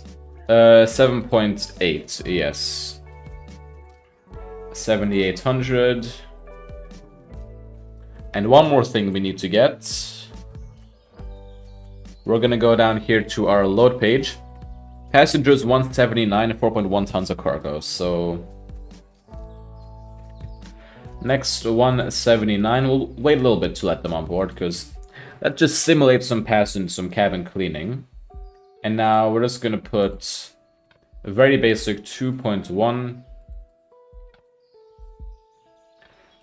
7.8, yes. 7,800. And one more thing we need to get. We're gonna go down here to our load page. Passengers 179 and 4.1 tons of cargo, so... Next 179, we'll wait a little bit to let them on board, because that just simulates some passing, some cabin cleaning. And now we're just gonna put a very basic 2.1,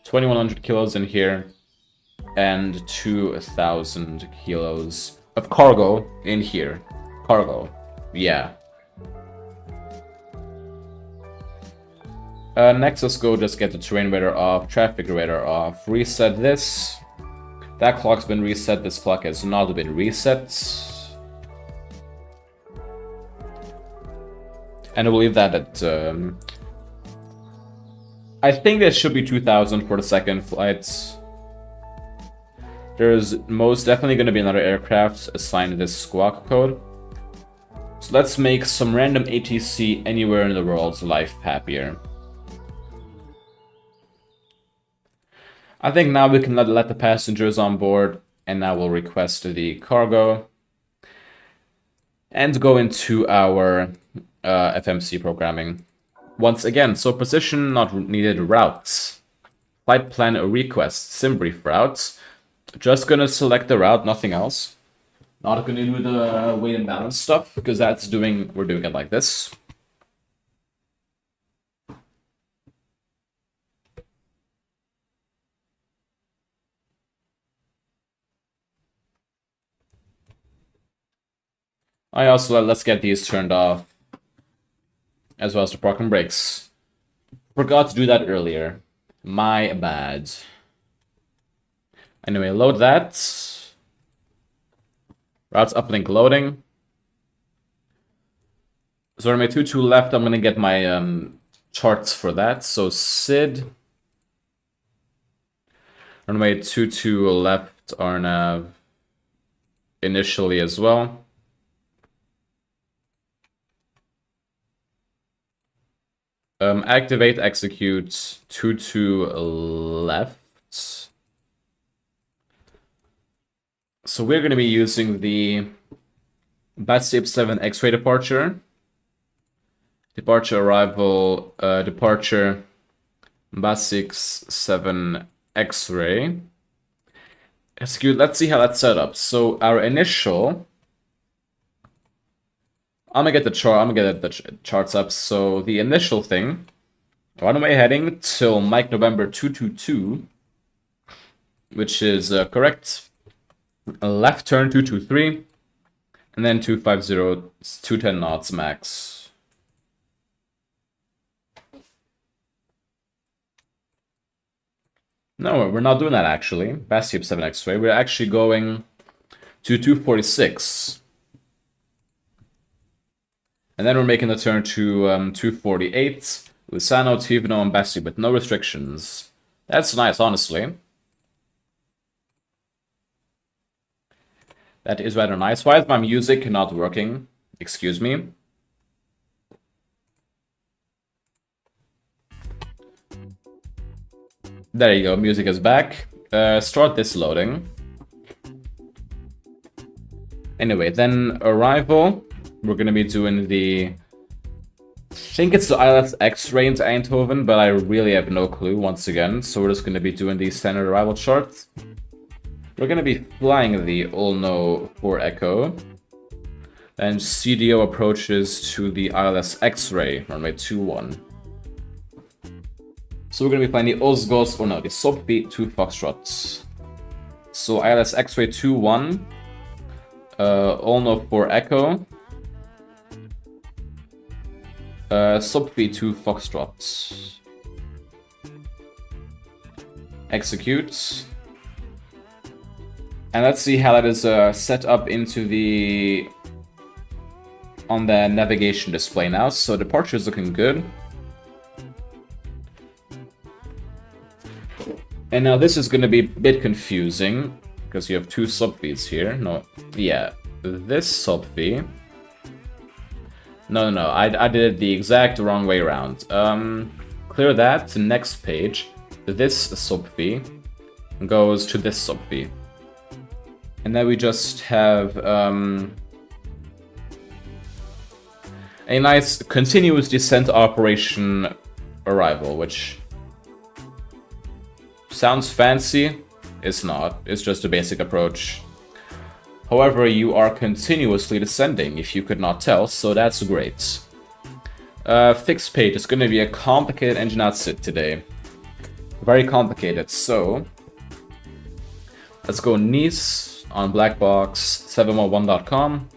2100 kilos in here, and 2000 kilos of cargo in here. Cargo, yeah. Next, let's go just get the terrain radar off, traffic radar off, reset this. That clock's been reset, this clock has not been reset. And we'll leave that at, I think that should be 2000 for the second flight. There's most definitely going to be another aircraft assigned this squawk code. So let's make some random ATC anywhere in the world's life happier. I think now we can let the passengers on board, and now we'll request the cargo and go into our FMC programming. Once again, so position not needed routes. Flight plan a request, sim brief routes. Just gonna select the route, nothing else. Not gonna do the weight and balance stuff, because we're doing it like this. Let's get these turned off, as well as the parking brakes. Forgot to do that earlier. My bad. Anyway, load that. Routes uplink loading. So runway 22 left, I'm gonna get my charts for that. So SID. Runway 22 left, RNAV initially as well. Activate, execute, 22 left. So we're going to be using the B737 X-ray departure. Departure, arrival, departure, B737 X-ray. Execute, let's see how that's set up. So our initial... I'm gonna get the charts up. So the initial thing, runway heading till Mike November 222, which is correct. A left turn 223, and then 250, 210 knots max. No, we're not doing that actually. B737 X-ray. We're actually going to 246. And then we're making the turn to 248, Lusano, Tivno, and Bassi with no restrictions. That's nice, honestly. That is rather nice. Why is my music not working? Excuse me. There you go, music is back. Start this loading. Anyway, then arrival. We're going to be doing the... I think it's the ILS X-ray into Eindhoven, but I really have no clue once again. So we're just going to be doing the standard arrival chart. We're going to be flying the Olno 4 Echo. And CDO approaches to the ILS X-ray, runway 21. So we're going to be flying the Osgos, or no, the Sophi 2 Foxtrot. So ILS X-ray 21, Olno 4 Echo. Sophi 2 Foxtrot. Execute. And let's see how that is set up into the... on the navigation display now. So departure is looking good. And now this is going to be a bit confusing, because you have two subfeeds here. No, yeah, this subfeed. No. I did it the exact wrong way around. Clear that to next page. This sub V goes to this sub V. And then we just have a nice continuous descent operation arrival, which sounds fancy. It's not. It's just a basic approach. However, you are continuously descending, if you could not tell, so that's great. Fixed page is going to be a complicated engine outset today. Very complicated, so let's go Nice on blackbox711.com.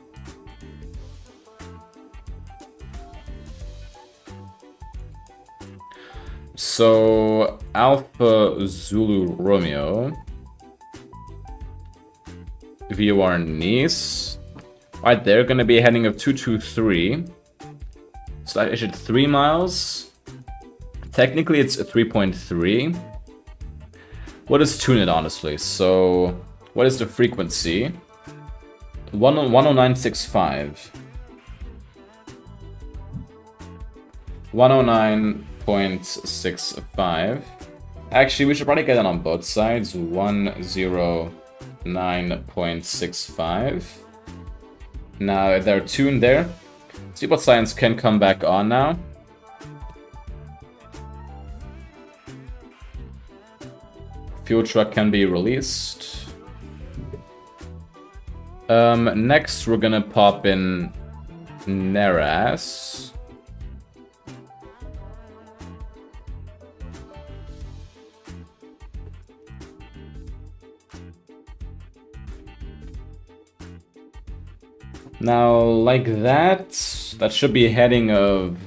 So Alpha Zulu Romeo, VOR Nice. Right, they're going to be heading of 223. So that issued 3 miles. Technically, it's 3.3. What is tuned, honestly? So, what is the frequency? 109.65. 109.65. Actually, we should probably get it on both sides. 109.65. Now, they're tuned there. See what science can come back on now. Fuel truck can be released. Next, we're gonna pop in Neras. Now, like that should be a heading of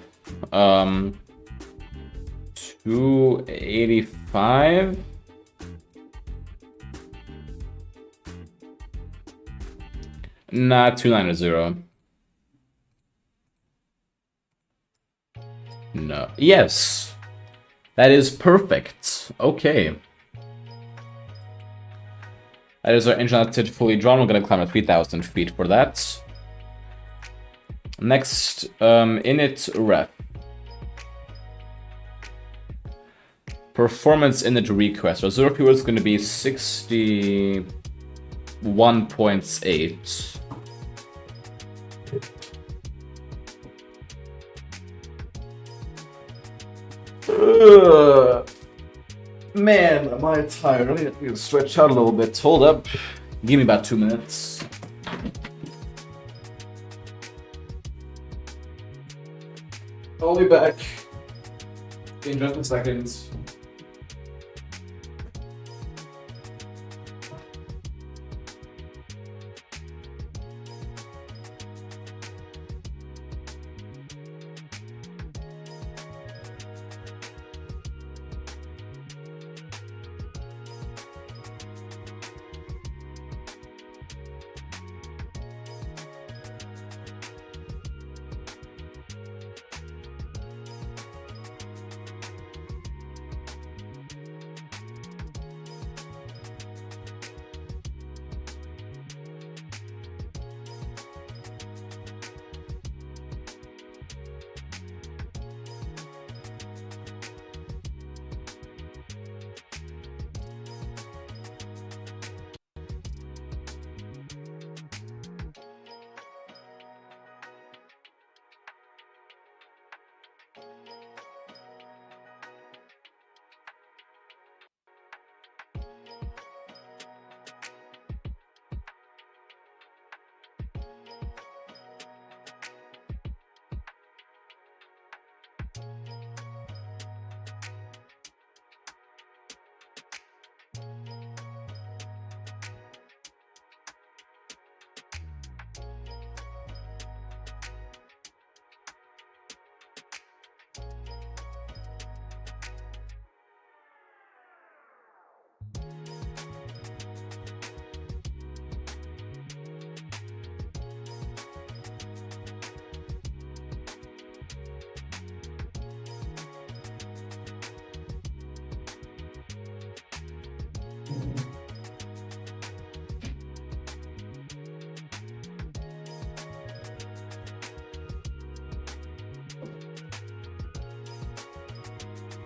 285. Nah, 290. No. Yes. That is perfect. Okay. That is our engine outfit fully drawn. We're gonna climb at 3,000 feet for that. Next, init ref. Performance init request. Our zero fuel is going to be 61.8. Man, am I tired? I need to stretch out a little bit. Hold up. Give me about 2 minutes. I'll be back in just a second.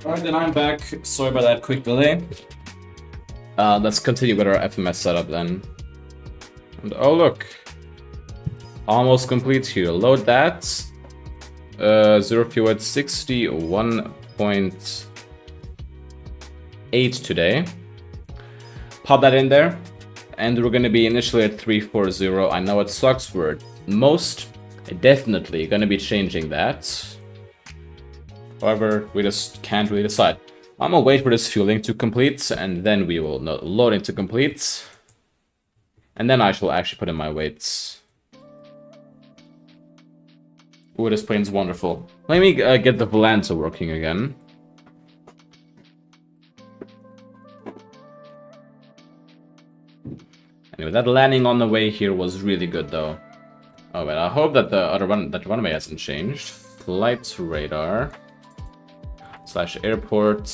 Alright, then I'm back. Sorry about that quick delay. Let's continue with our FMS setup then. And oh look. Almost complete here. Load that. 0 fuel at 61.8 today. Pop that in there. And we're gonna be initially at 340. I know it sucks. We're most definitely gonna be changing that. However, we just can't really decide. I'm gonna wait for this fueling to complete, and then we will loading to complete. And then I shall actually put in my weights. Ooh, this plane's wonderful. Let me get the Volanta working again. Anyway, that landing on the way here was really good, though. Oh, but I hope that the runway hasn't changed. Flight radar. / airport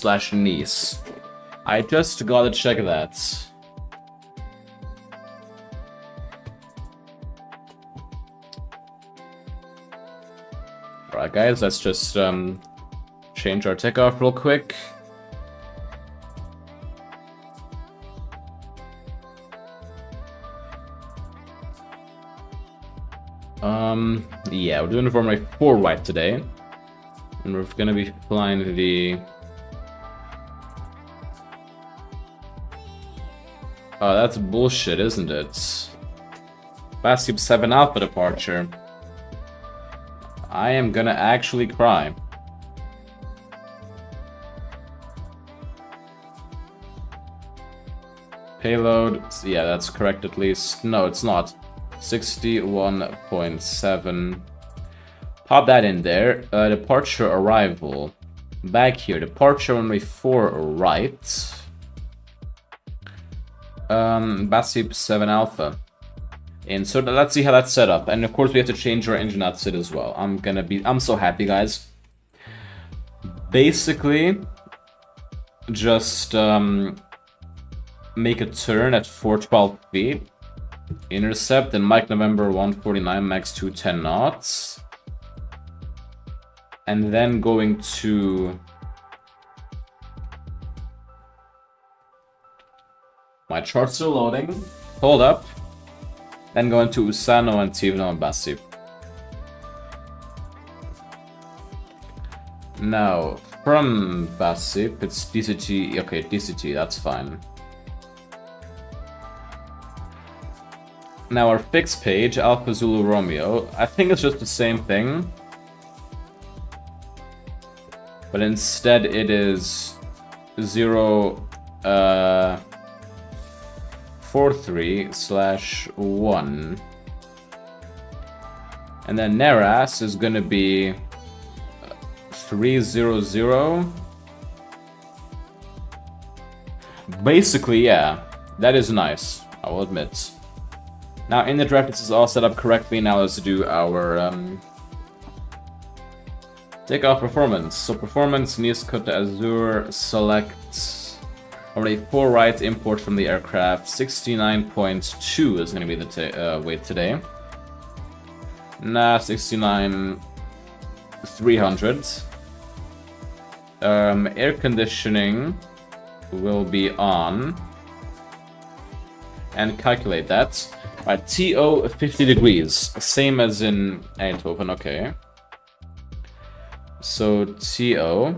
/ Nice. I just gotta check that. Alright guys, let's just change our takeoff real quick. Yeah, we're doing runway 4 right today. And we're gonna be flying the... Oh, that's bullshit, isn't it? Bascube 7 Alpha departure. I am gonna actually cry. Payload, yeah, that's correct at least. No, it's not. 61.7. Pop that in there. Departure arrival. Back here. Departure runway 4 right. Basip 7 Alpha. And so let's see how that's set up. And of course we have to change our engine outfit as well. I'm so happy, guys. Basically, just make a turn at 412 feet. Intercept and Mike November 149 max 210 knots. And then going to my charts are loading. Hold up. Then going to Usano and Tivno and Basip. Now from Basip it's DCT. Okay, DCT, that's fine. Now our fixed page, Alpha Zulu Romeo. I think it's just the same thing. But instead it is 043/1. And then Neras is gonna be 300. Basically, yeah, that is nice, I will admit. Now in the draft this is all set up correctly. Now let's do our takeoff performance. So performance, Nice Côte d'Azur, select already 4 right, import from the aircraft. 69.2 is going to be the weight today. Nah, 69,300. Air conditioning will be on. And calculate that. Right, TO 50 degrees, same as in Eindhoven, okay. So TO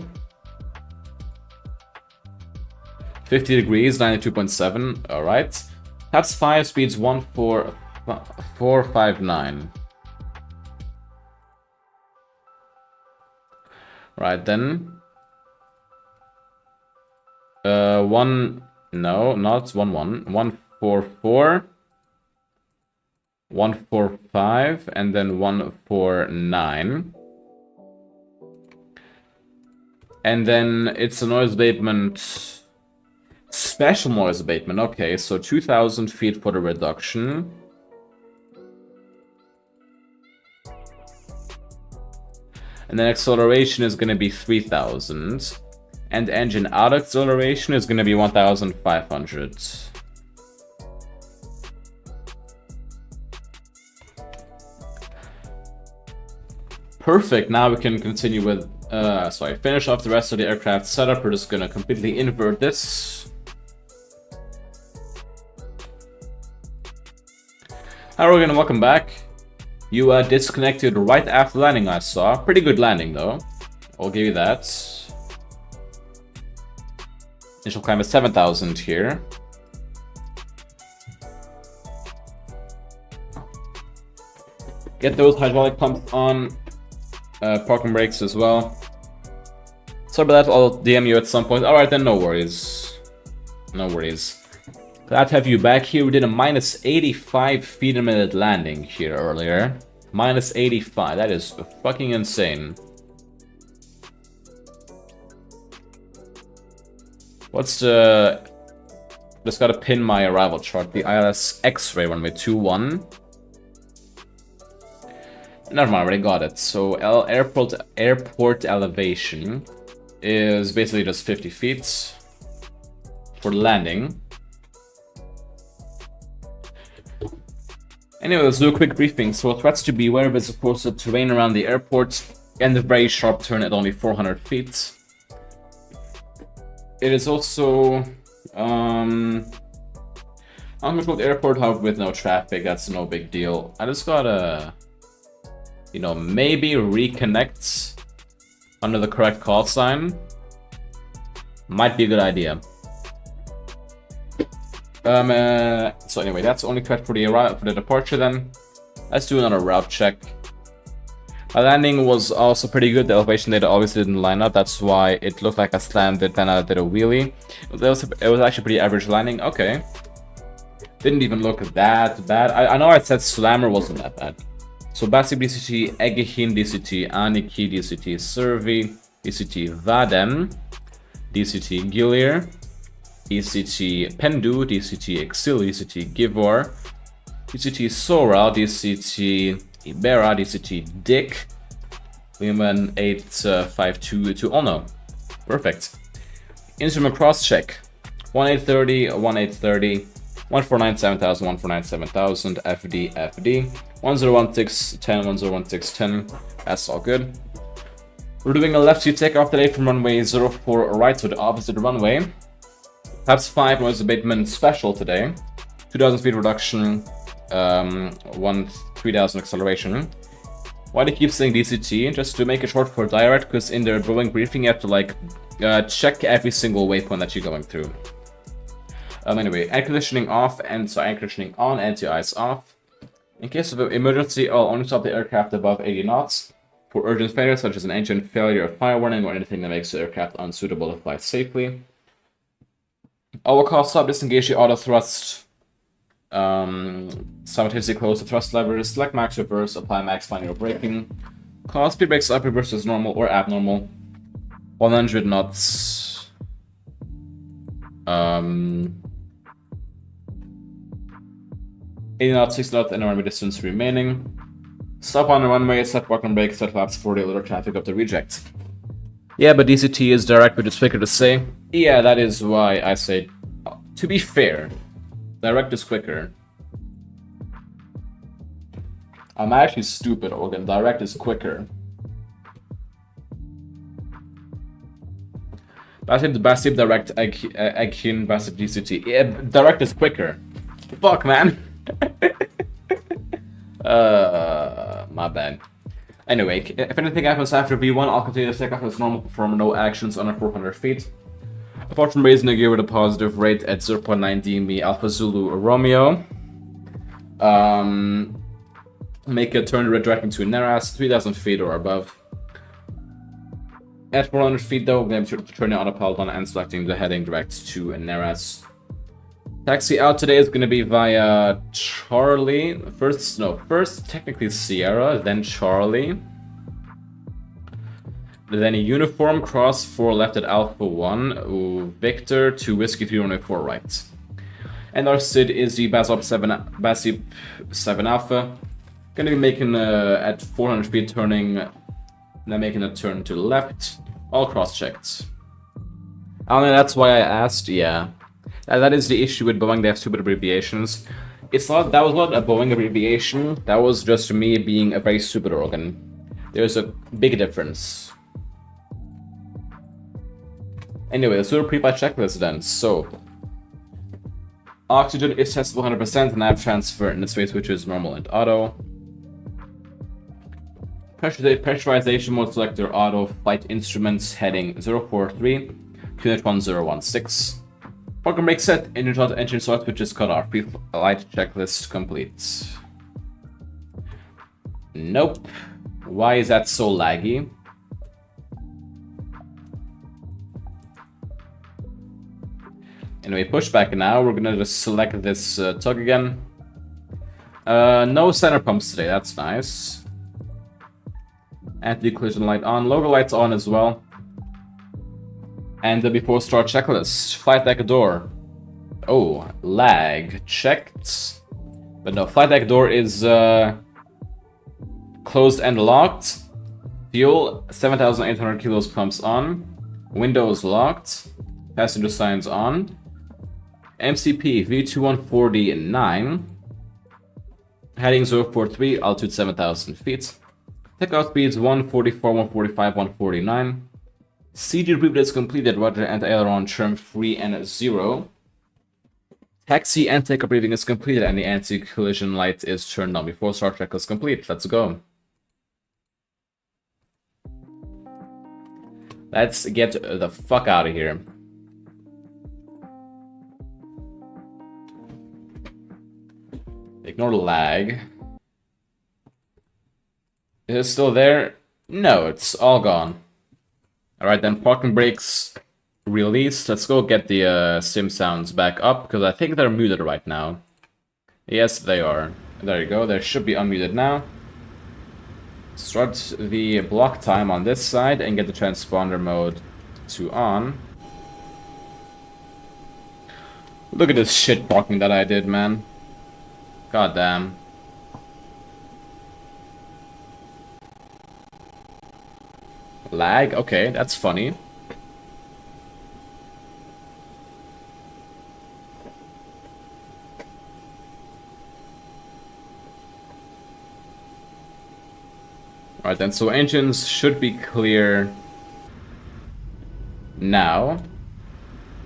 50 degrees, 92.7, alright. That's 5, speeds 14459. Right then. 144, 145, and then 149. And then it's a noise abatement, special noise abatement. Okay, so 2,000 feet for the reduction. And then acceleration is going to be 3,000. And engine out acceleration is going to be 1,500. Perfect, now we can continue with So I finish off the rest of the aircraft setup. We're just gonna completely invert this. Hi Rogan, welcome back. You disconnected right after landing, I saw. Pretty good landing though. I'll give you that. Initial climb is 7,000 here. Get those hydraulic pumps on. Parking brakes as well. Sorry about that, I'll DM you at some point. Alright then, no worries. No worries. Glad to have you back here. We did a minus 85 feet a minute landing here earlier. Minus 85, that is fucking insane. What's the... Just gotta pin my arrival chart. The ILS X-ray runway 21. Never mind, I already got it. So airport elevation is basically just 50 feet for landing. Anyway, let's do a quick briefing. So threats to be aware of is of course the terrain around the airport and the very sharp turn at only 400 feet. It is also uncontrolled airport hub with no traffic. That's no big deal. I just gotta, you know, maybe reconnect under the correct call sign. Might be a good idea. So anyway, that's only correct for the departure then. Let's do another route check. My landing was also pretty good. The elevation data obviously didn't line up. That's why it looked like I slammed it, then I did a wheelie. It was actually pretty average landing. Okay. Didn't even look that bad. I know I said slammer wasn't that bad. So Basib DCT, Egehin DCT, Aniki DCT, Servi, DCT Vadem, DCT Gilir, DCT Pendu, DCT Exil, DCT Givor, DCT Sora, DCT Ibera, DCT Dick, Lehman 852 to Ono. Perfect. Instrument cross check 1830, 1830, 149 7000, 149 7000, FD, FD, 1016 10, 1016 10. That's all good. We're doing a left seat takeoff today from runway 04 right, so the opposite runway. Perhaps 5 noise abatement special today. 2000 feet reduction, 3000 acceleration. Why do they keep saying DCT? Just to make it short for direct, because in their Boeing briefing you have to like check every single waypoint that you're going through. Anyway, air conditioning off, and so air conditioning on, anti-ice off. In case of an emergency, I'll only stop the aircraft above 80 knots. For urgent failure, such as an engine failure, or fire warning, or anything that makes the aircraft unsuitable to fly safely. I will call stop, disengage the auto thrust. Simultaneously close the thrust levers, select max reverse, apply max final braking. Call speed brakes up, reverse is normal or abnormal. 100 knots. 80 knots, 60 knots, and runway distance remaining. Stop on the runway, set parking brake, set flaps for the little traffic of the reject. Yeah, but DCT is direct, which is quicker to say. Yeah, that is why I say, to be fair, direct is quicker. I'm actually stupid, Organ. Direct is quicker. Basib direct, Eghin, Basib DCT. Yeah, direct is quicker. Fuck, man. My bad. Anyway, if anything happens after V1, I'll continue to take off as normal, perform no actions under 400 feet. Apart from raising the gear with a positive rate at 0.9 DMB Alpha Zulu Romeo. Make a turn redirecting to Neras, 3000 feet or above. At 400 feet though, we're going to turn the autopilot on and selecting the heading direct to Neras. Taxi out today is going to be via Charlie. First technically Sierra, then Charlie. Then a uniform cross 4 left at Alpha 1, Victor to Whiskey 314 right. And our SID is the Basib 7 Alpha. Going to be making at 400 feet turning, then making a turn to the left. All cross checked. I don't know, that's why I asked, yeah. That is the issue with Boeing, they have stupid abbreviations. That was not a Boeing abbreviation, that was just me being a very stupid organ. There's a big difference. Anyway, let's do a pre-flight checklist then. So, oxygen is testable 100%, nav transfer and space switch is normal and auto. Pressurization mode selector auto, flight instruments heading 043, QNH 1016. Parking brake set, engine start switch is cut off. Pre-flight checklist complete. Nope. Why is that so laggy? Anyway, push back now. We're gonna just select this tug again. No center pumps today, that's nice. Anti-collision light on, logo lights on as well. And the before start checklist. Flight deck door. Oh, lag checked. But no, flight deck door is closed and locked. Fuel 7,800 kilos pumps on. Windows locked. Passenger signs on. MCP V2149. Heading 043, altitude 7,000 feet. Takeoff speeds 144, 145, 149. CG repeat is completed, roger, and aileron trim free and 0. Taxi and takeoff briefing is completed, and the anti-collision light is turned on. Before start check is complete. Let's go. Let's get the fuck out of here. Ignore the lag. Is it still there? No, it's all gone. Alright then, parking brakes released. Let's go get the sim sounds back up, because I think they're muted right now. Yes, they are. There you go, they should be unmuted now. Start the block time on this side and get the transponder mode to on. Look at this shit parking that I did, man. God damn. Lag? Okay, that's funny. Alright then, so engines should be clear now.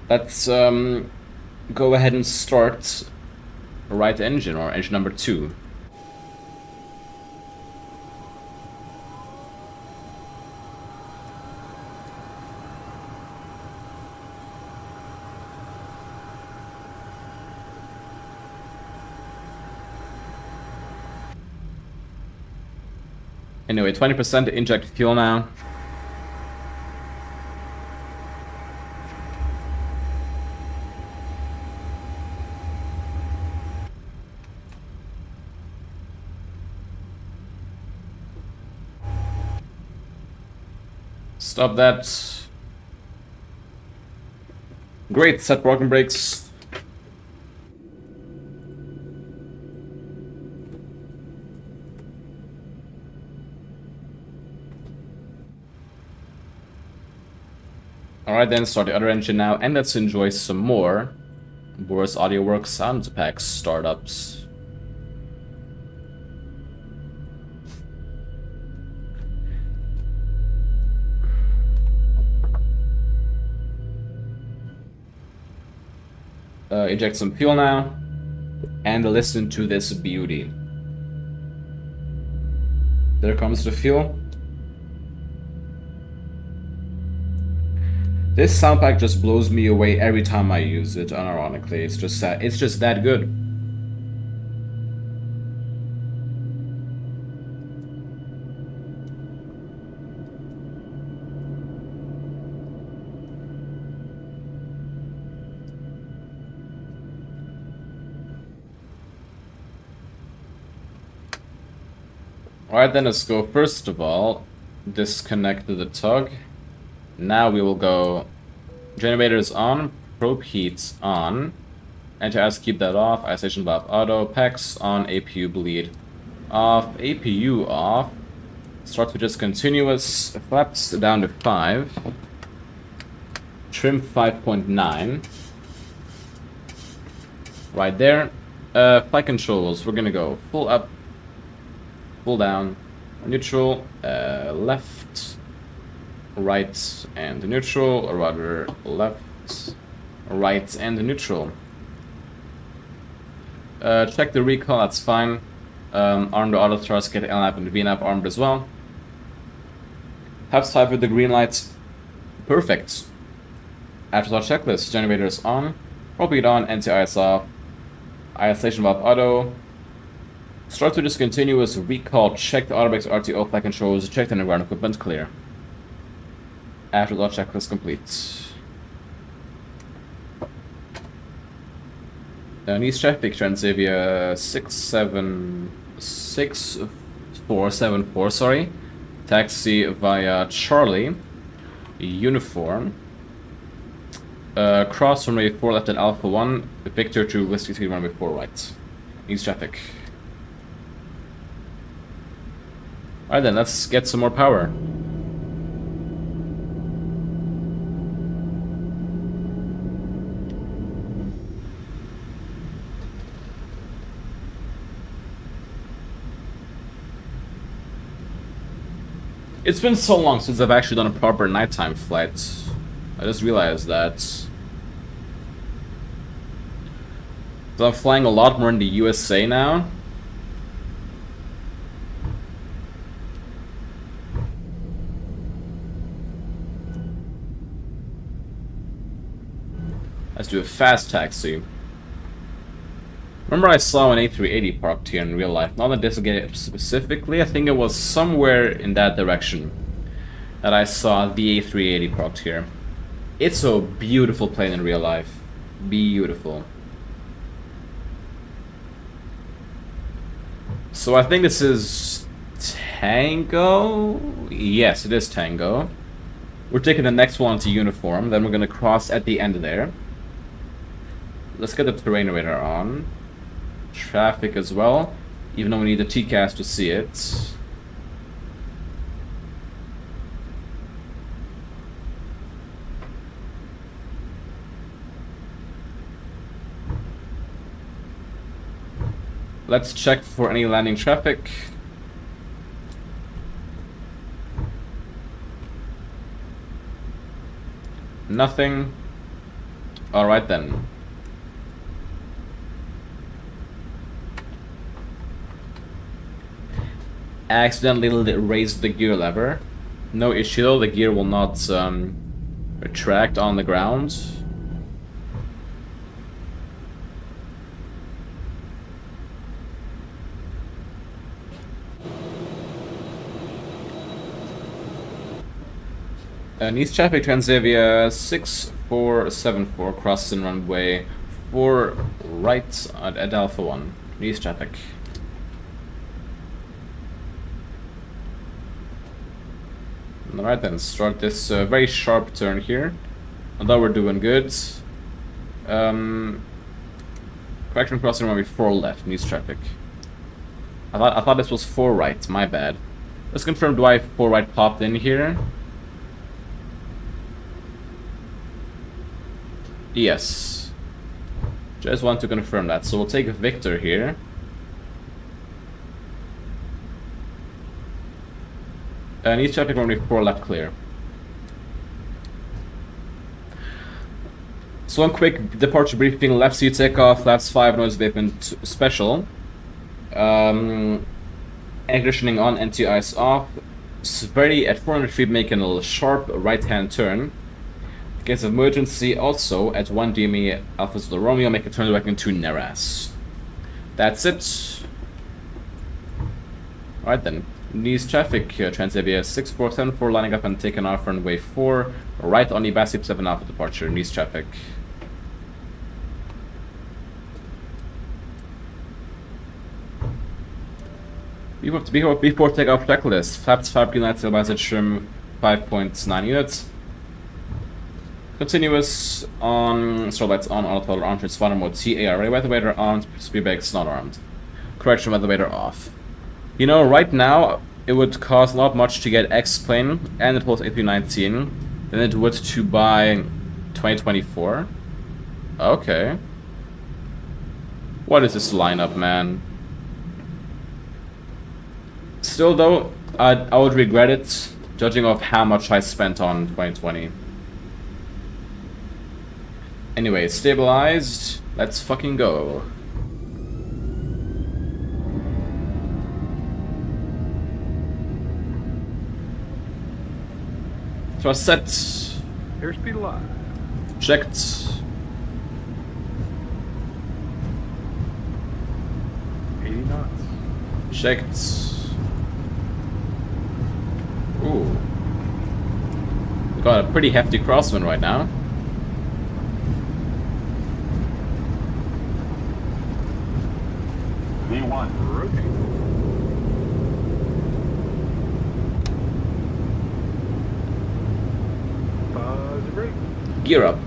Let's go ahead and start right engine, or engine number 2. Anyway, 20% to inject fuel now. Stop that. Great, set parking brakes. Alright then, start the other engine now, and let's enjoy some more Boris Audioworks soundpack startups. Inject some fuel now, and listen to this beauty. There comes the fuel. This soundpack just blows me away every time I use it, unironically. It's just that good. Alright then, let's go. First of all, disconnect the tug. Now we will go generators on, probe heats on, anti-ice keep that off, isolation valve auto, packs on, APU bleed off, APU off, start with just continuous, flaps down to 5, trim 5.9, right there. Flight controls, we're gonna go full up, full down, neutral, left, right and neutral, or rather left, right and neutral. Check the recall, that's fine. Arm the auto thrust, get LNAV and VNAV armed as well. Flaps 5 with the green lights. Perfect. Afterthought checklist, generators on, roll on, NCE is off, ionization valve auto. Start to discontinuous recall, check the autobrakes, RTO, flight controls, check the underground equipment, clear. Afterthought checklist complete. East traffic, Transavia 67474, sorry. Taxi via Charlie, uniform. Cross runway 4 left at Alpha 1, Victor to Whiskey 3 runway 4 right. East traffic. Alright then, let's get some more power. It's been so long since I've actually done a proper nighttime flight. I just realized that. So I'm flying a lot more in the USA now. Let's do a fast taxi. Remember I saw an A380 parked here in real life. Not in this game specifically, I think it was somewhere in that direction that I saw the A380 parked here. It's a beautiful plane in real life. Beautiful. So I think this is Tango? Yes, it is Tango. We're taking the next one to uniform, then we're gonna cross at the end there. Let's get the terrain radar on. Traffic as well, even though we need the TCAS to see it. Let's check for any landing traffic. Nothing. Alright then. Accidentally raised the gear lever. No issue though, the gear will not retract on the ground. East traffic, Transavia 6474, crossing runway 4 right at Alpha 1. East traffic. Alright then, start this very sharp turn here. Although we're doing good. Correction crossing runway 4 left, East traffic. I thought this was 4 right, my bad. Let's confirm, do I have 4 right popped in here? Yes. Just want to confirm that. So we'll take Victor here. And East traffic runway 4 left clear. So one quick departure briefing. Left seat takeoff, flaps 5 noise abatement special. Air conditioning on, NCE is off. Severity at 400 feet, making a sharp right hand turn. In case of emergency, also at 1 DME Alpha Zulu Romeo, make a turn back into Neras. That's it. Alright then. East traffic, Transavia 6474 lining up and taking off runway 4 right on the B737 Alpha departure. East traffic. Before takeoff checklist, flaps 5 green lights, stabilizer trim 5.9 units. Continuous on, strobe lights on, autothrottle on, transponder mode TARA, weather radar on, speed brakes not armed. Correction, weather radar off. You know, right now, it would cost not much to get X-Plane and it was A319 than it would to buy 2024. Okay. What is this lineup, man? Still though, I would regret it judging off how much I spent on 2020. Anyway, stabilized. Let's fucking go. Thrust set. Airspeed alive. Checked. 80 knots. Checked. Ooh. We got a pretty hefty crosswind right now. V1. Rotate. Pause the brake. Gear up.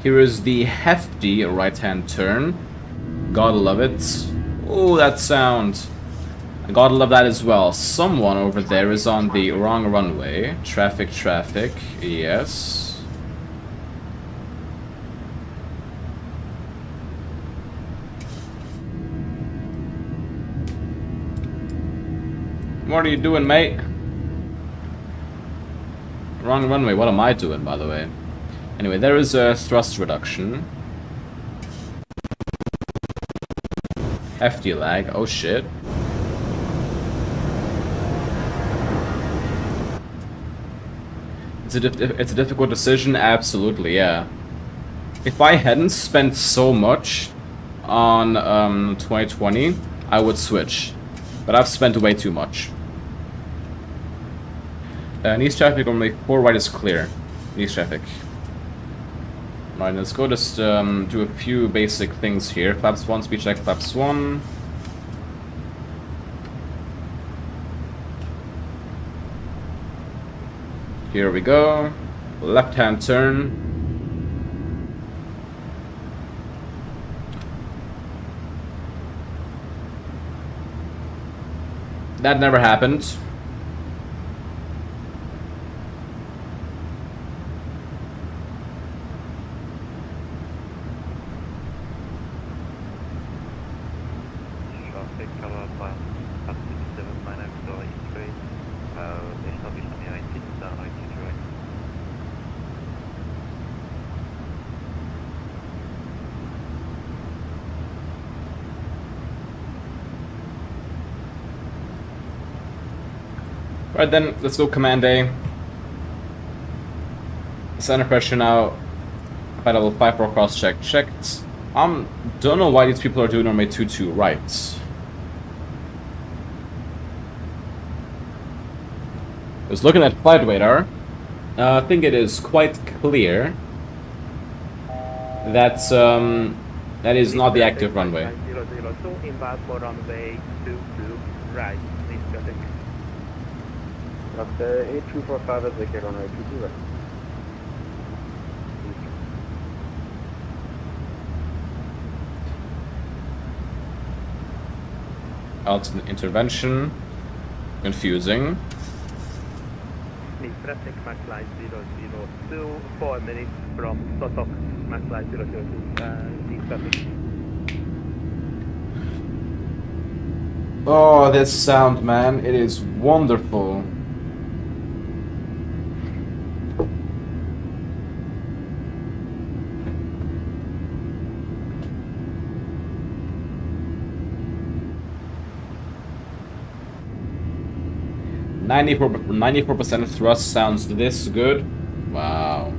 Here is the hefty right-hand turn. Gotta love it. Oh, that sound. I gotta love that as well. Someone over there is on the wrong runway. Traffic, traffic. Yes. What are you doing, mate? Wrong runway. What am I doing, by the way? Anyway, there is a thrust reduction. Hefty lag. Oh shit. It's a difficult decision. Absolutely, yeah. If I hadn't spent so much on 2020, I would switch. But I've spent way too much. East traffic only 4 right is clear. East traffic. Right, let's go just do a few basic things here. Flaps 1, speed check, flaps 1. Here we go. Left-hand turn. That never happened. Right then, let's go command A. Center pressure now. Flight level 5 for cross check checked. Don't know why these people are doing runway 22 right. I was looking at flight radar. I think it is quite clear that that is not the active runway. 002 inbound for runway 22 right. Please traffic. After 8245 is like on right 22 right. Alternate intervention. Confusing. Please traffic max line 002, 4 minutes from Stotok, max line 002, please traffic. Oh, this sound, man. It is wonderful. .94% of thrust sounds this good. Wow.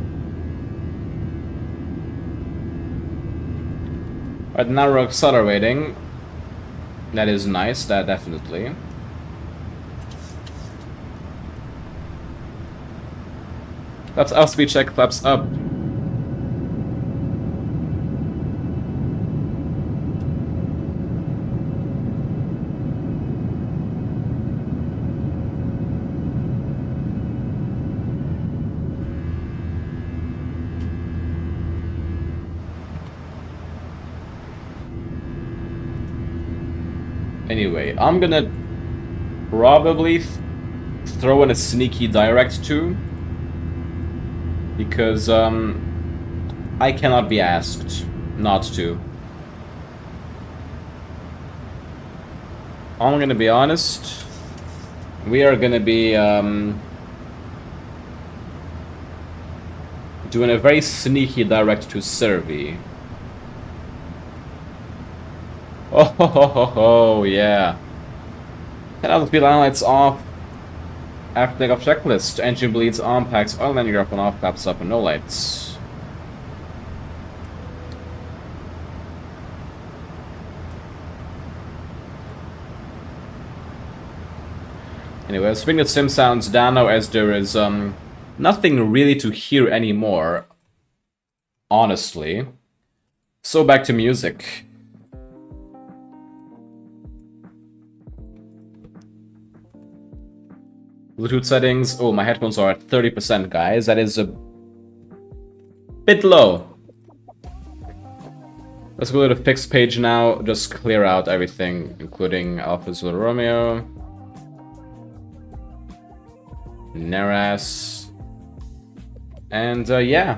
Alright, now we're accelerating. That is nice, that definitely. Flaps up, speed check, flaps up. Anyway, I'm gonna probably throw in a sneaky direct too, because I cannot be asked not to. I'm gonna be honest. We are gonna be doing a very sneaky direct to Servi. Oh, yeah. 10,000 speed line lights off. After takeoff checklist. Engine bleeds on, packs oil, landing gear up and off, claps up and no lights. Anyway, let's bring the sim sounds down now, as there is nothing really to hear anymore, honestly. So back to music. Bluetooth settings. Oh, my headphones are at 30%, guys. That is a bit low. Let's go to the fixed page now. Just clear out everything, including Alpha Zulu Romeo, Neras, and yeah.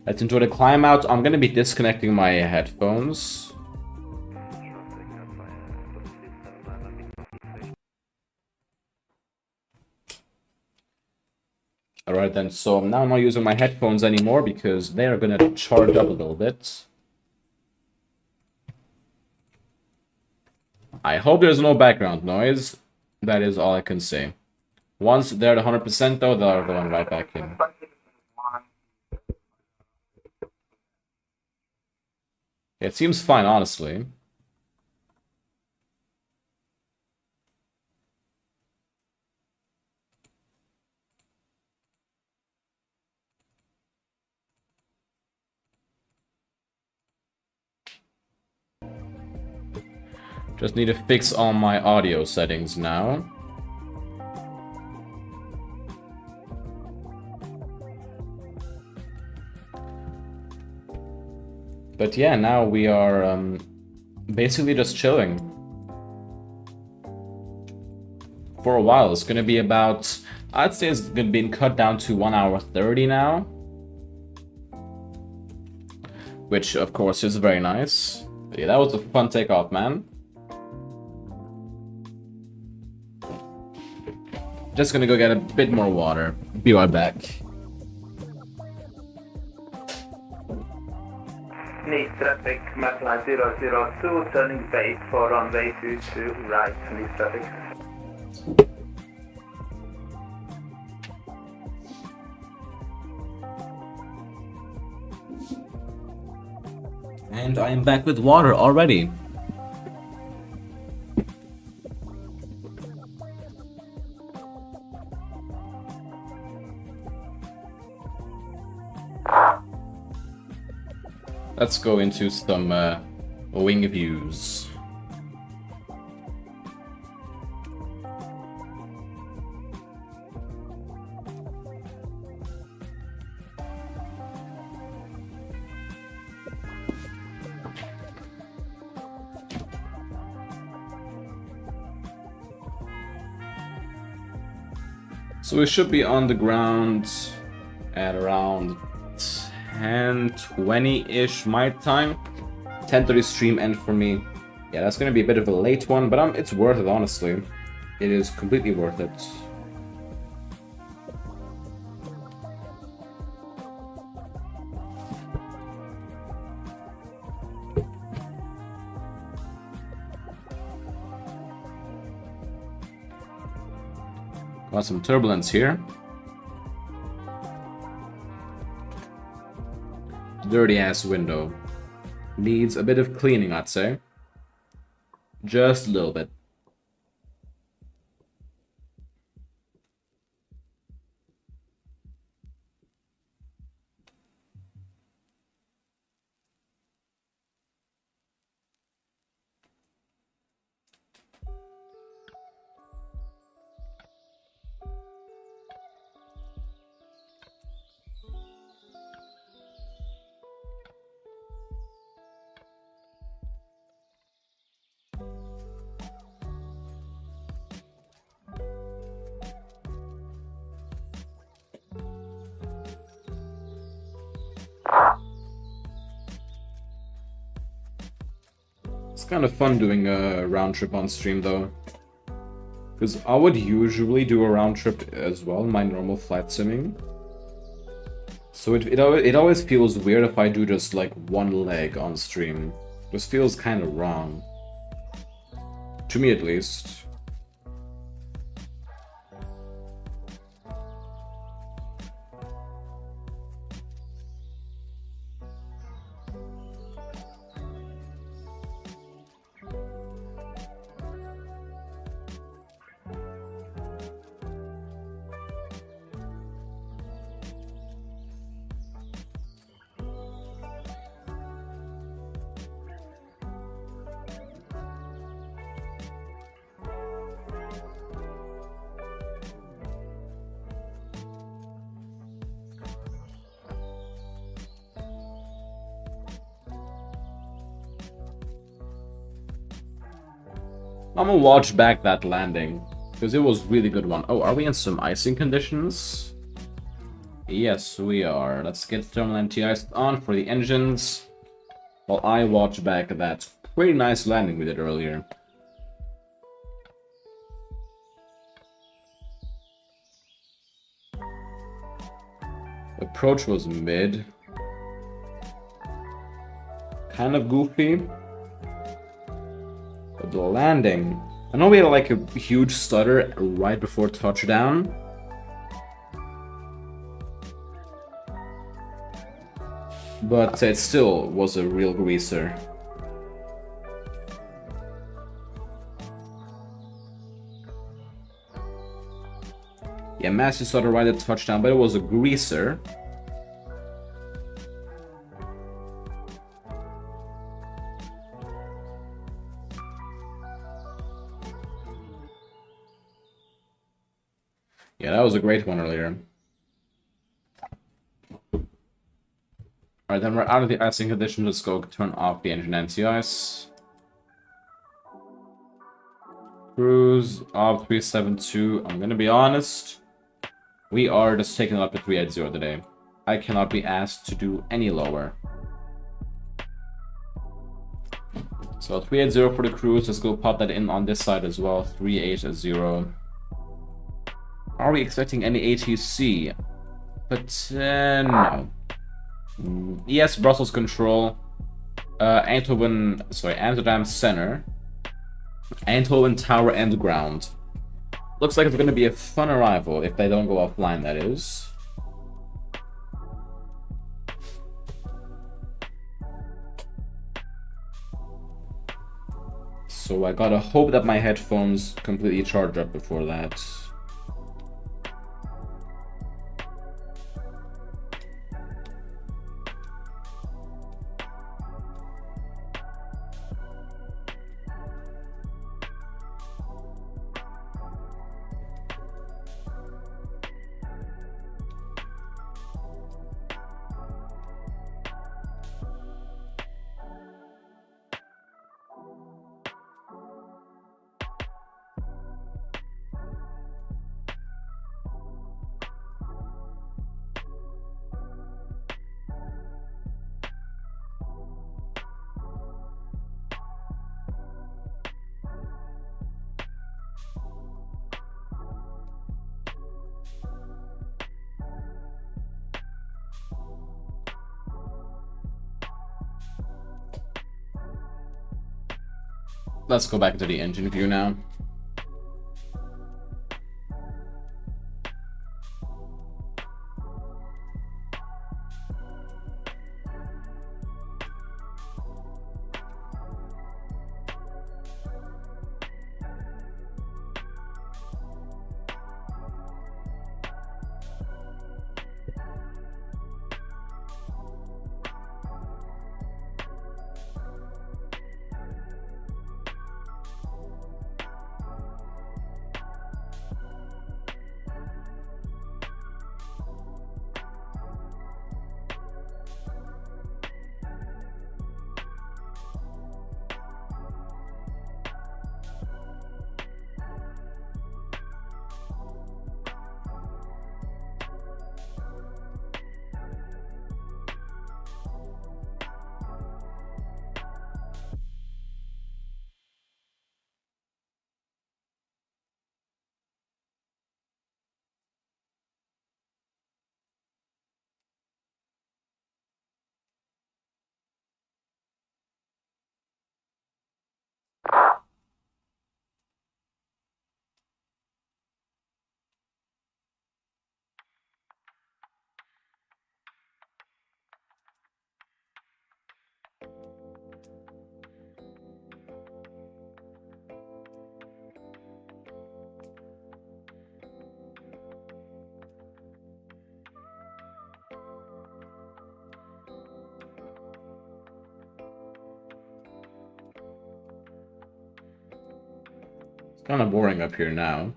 Let's enjoy the climb out. I'm gonna be disconnecting my headphones. Alright then, so now I'm not using my headphones anymore because they are gonna charge up a little bit. I hope there's no background noise. That is all I can say. Once they're at 100% though, they're going right back in. It seems fine, honestly. Just need to fix all my audio settings now. But yeah, now we are basically just chilling. For a while, it's gonna be about, I'd say it's gonna be cut down to 1 hour 30 now. Which, of course, is very nice. But yeah, that was a fun takeoff, man. Just gonna go get a bit more water. Be right back. Need traffic, McLine 002, turning base for runway 22, right, need traffic. And I am back with water already. Let's go into some wing views. So we should be on the ground at around 10:20-ish my time. 10:30 stream end for me. Yeah, that's gonna be a bit of a late one, but it's worth it, honestly. It is completely worth it. Got some turbulence here. Dirty ass window. Needs a bit of cleaning, I'd say. Just a little bit. It's kind of fun doing a round trip on stream though. Because I would usually do a round trip as well in my normal flight simming. So it always feels weird if I do just like one leg on stream. It just feels kind of wrong. To me at least. I'm gonna watch back that landing, because it was a really good one. Oh, are we in some icing conditions? Yes, we are. Let's get thermal anti-ice on for the engines, while I watch back that pretty nice landing we did earlier. Approach was mid. Kind of goofy. But the landing... I know we had like a huge stutter right before touchdown. But it still was a real greaser. Yeah, massive stutter right at touchdown, but it was a greaser. Yeah, that was a great one earlier. Alright, then we're out of the icing condition. Let's go turn off the engine anti-ice. Cruise op 372. I'm gonna be honest. We are just taking it up to 380 today. I cannot be asked to do any lower. So 380 for the cruise. Let's go pop that in on this side as well. 380. Are we expecting any ATC? But no. Yes, Brussels control. Eindhoven, sorry, Amsterdam center. Eindhoven tower and ground. Looks like it's going to be a fun arrival if they don't go offline, that is. So I gotta hope that my headphones completely charge up before that. Let's go back into the engine view now. Kind of boring up here now.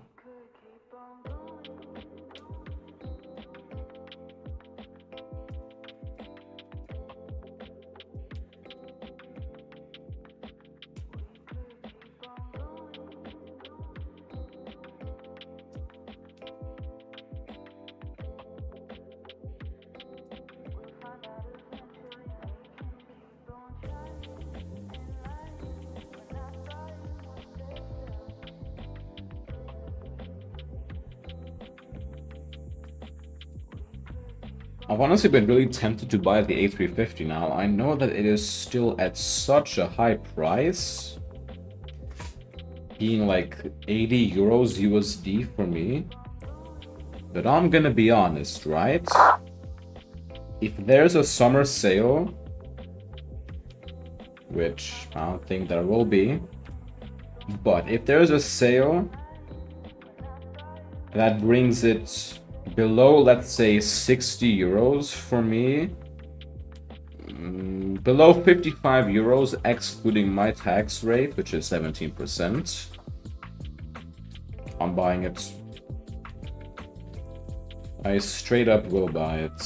I've honestly been really tempted to buy the A350 now. I know that it is still at such a high price, being like 80 euros USD for me. But I'm gonna be honest, right? If there's a summer sale, which I don't think there will be, but if there's a sale that brings it below, let's say, 60 euros for me, below 55 euros excluding my tax rate, which is 17%, I'm buying it. I straight up will buy it.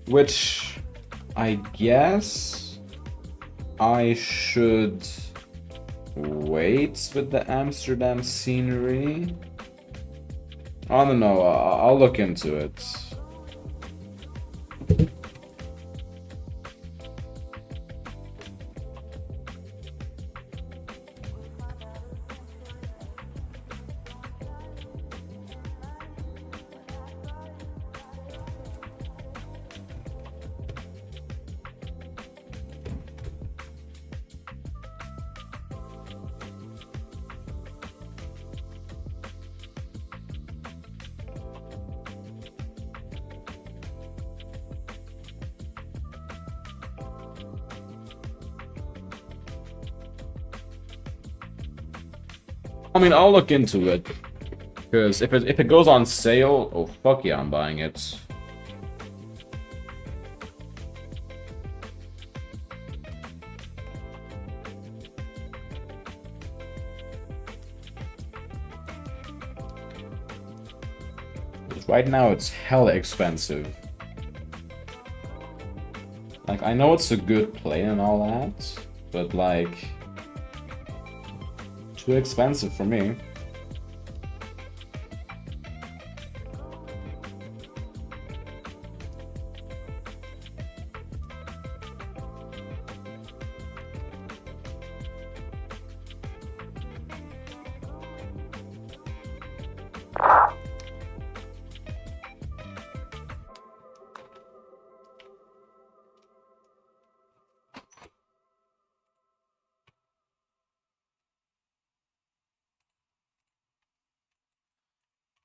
Which I guess I should wait with the Amsterdam scenery. I don't know, I'll look into it. I mean, I'll look into it, because if it goes on sale, oh fuck yeah, I'm buying it. Right now it's hella expensive. Like, I know it's a good plane and all that, but like, too expensive for me.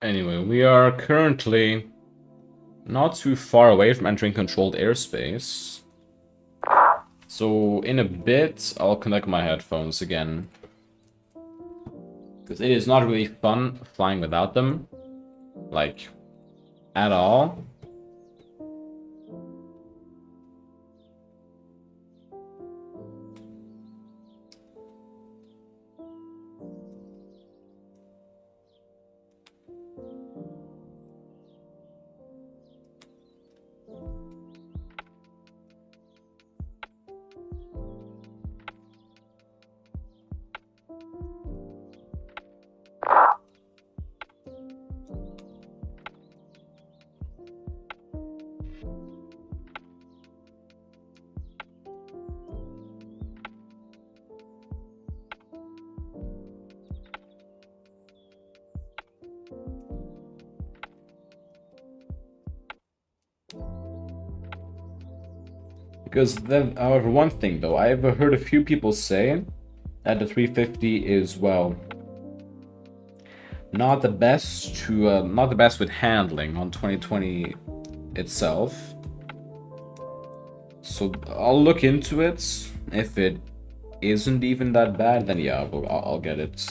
Anyway, we are currently not too far away from entering controlled airspace. So in a bit, I'll connect my headphones again, because it is not really fun flying without them, like, at all. Because then, however, one thing though, I've heard a few people say that the 350 is, well, not the best with handling on 2020 itself. So I'll look into it. If it isn't even that bad, then yeah, I'll get it.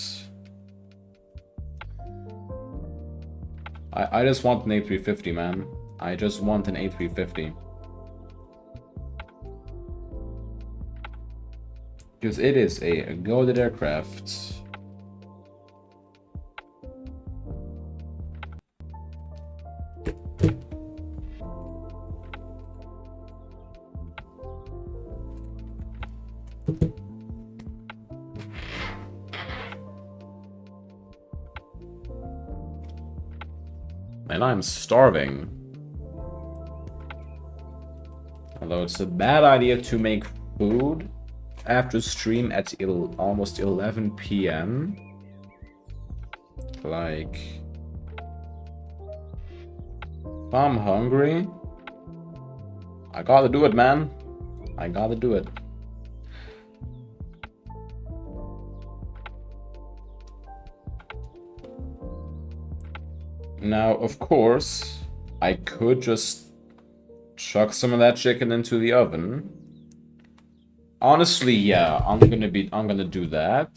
I just want an A350, man. I just want an A350. Because it is a goated aircraft. And I'm starving. Although it's a bad idea to make food after stream at almost 11 p.m. Like, if I'm hungry, I gotta do it, man. I gotta do it. Now, of course, I could just chuck some of that chicken into the oven. Honestly, yeah, I'm gonna do that.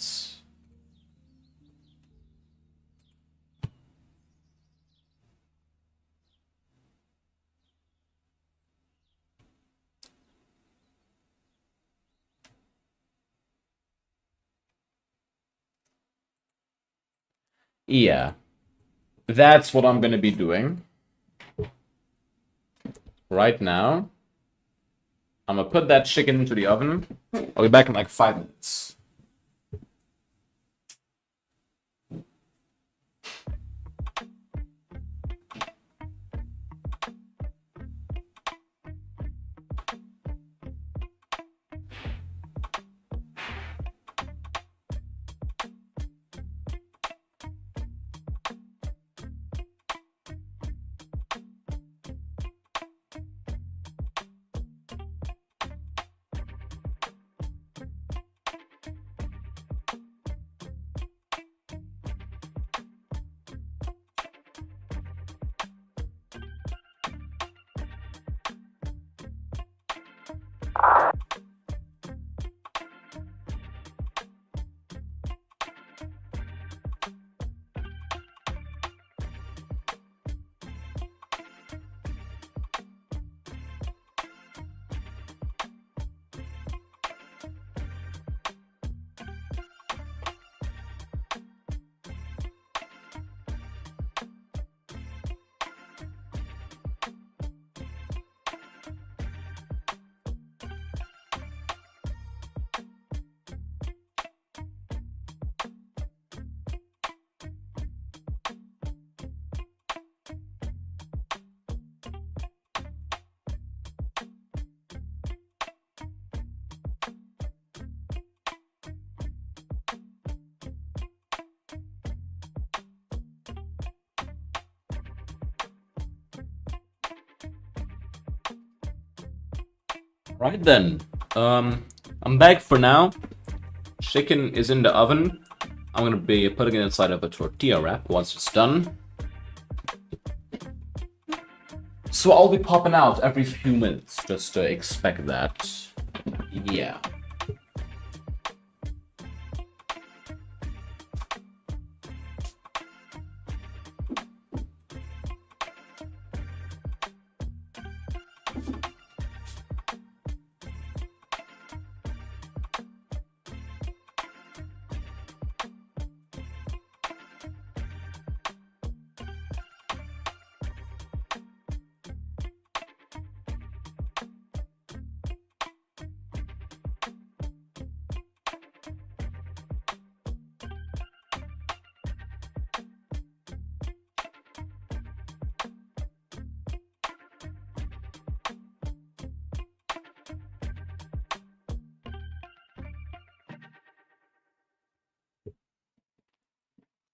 Yeah. That's what I'm gonna be doing. Right now. I'm gonna put that chicken into the oven. I'll be back in like 5 minutes. Right then, I'm back for now. Chicken is in the oven. I'm gonna be putting it inside of a tortilla wrap once it's done. So I'll be popping out every few minutes, just to expect that. Yeah.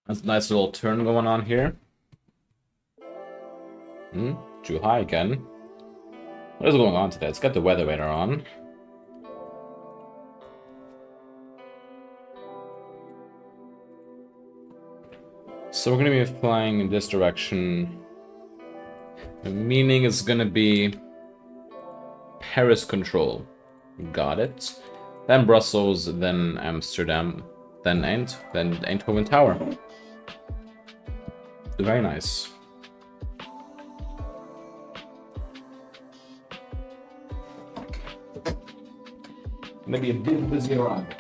That's a nice little turn going on here. Too high again. What is going on today? Let's get the weather radar on. So we're going to be flying in this direction. Meaning it's going to be Paris Control. Got it. Then Brussels, then Amsterdam, then Eindhoven Tower. Very nice. Maybe a bit busy around.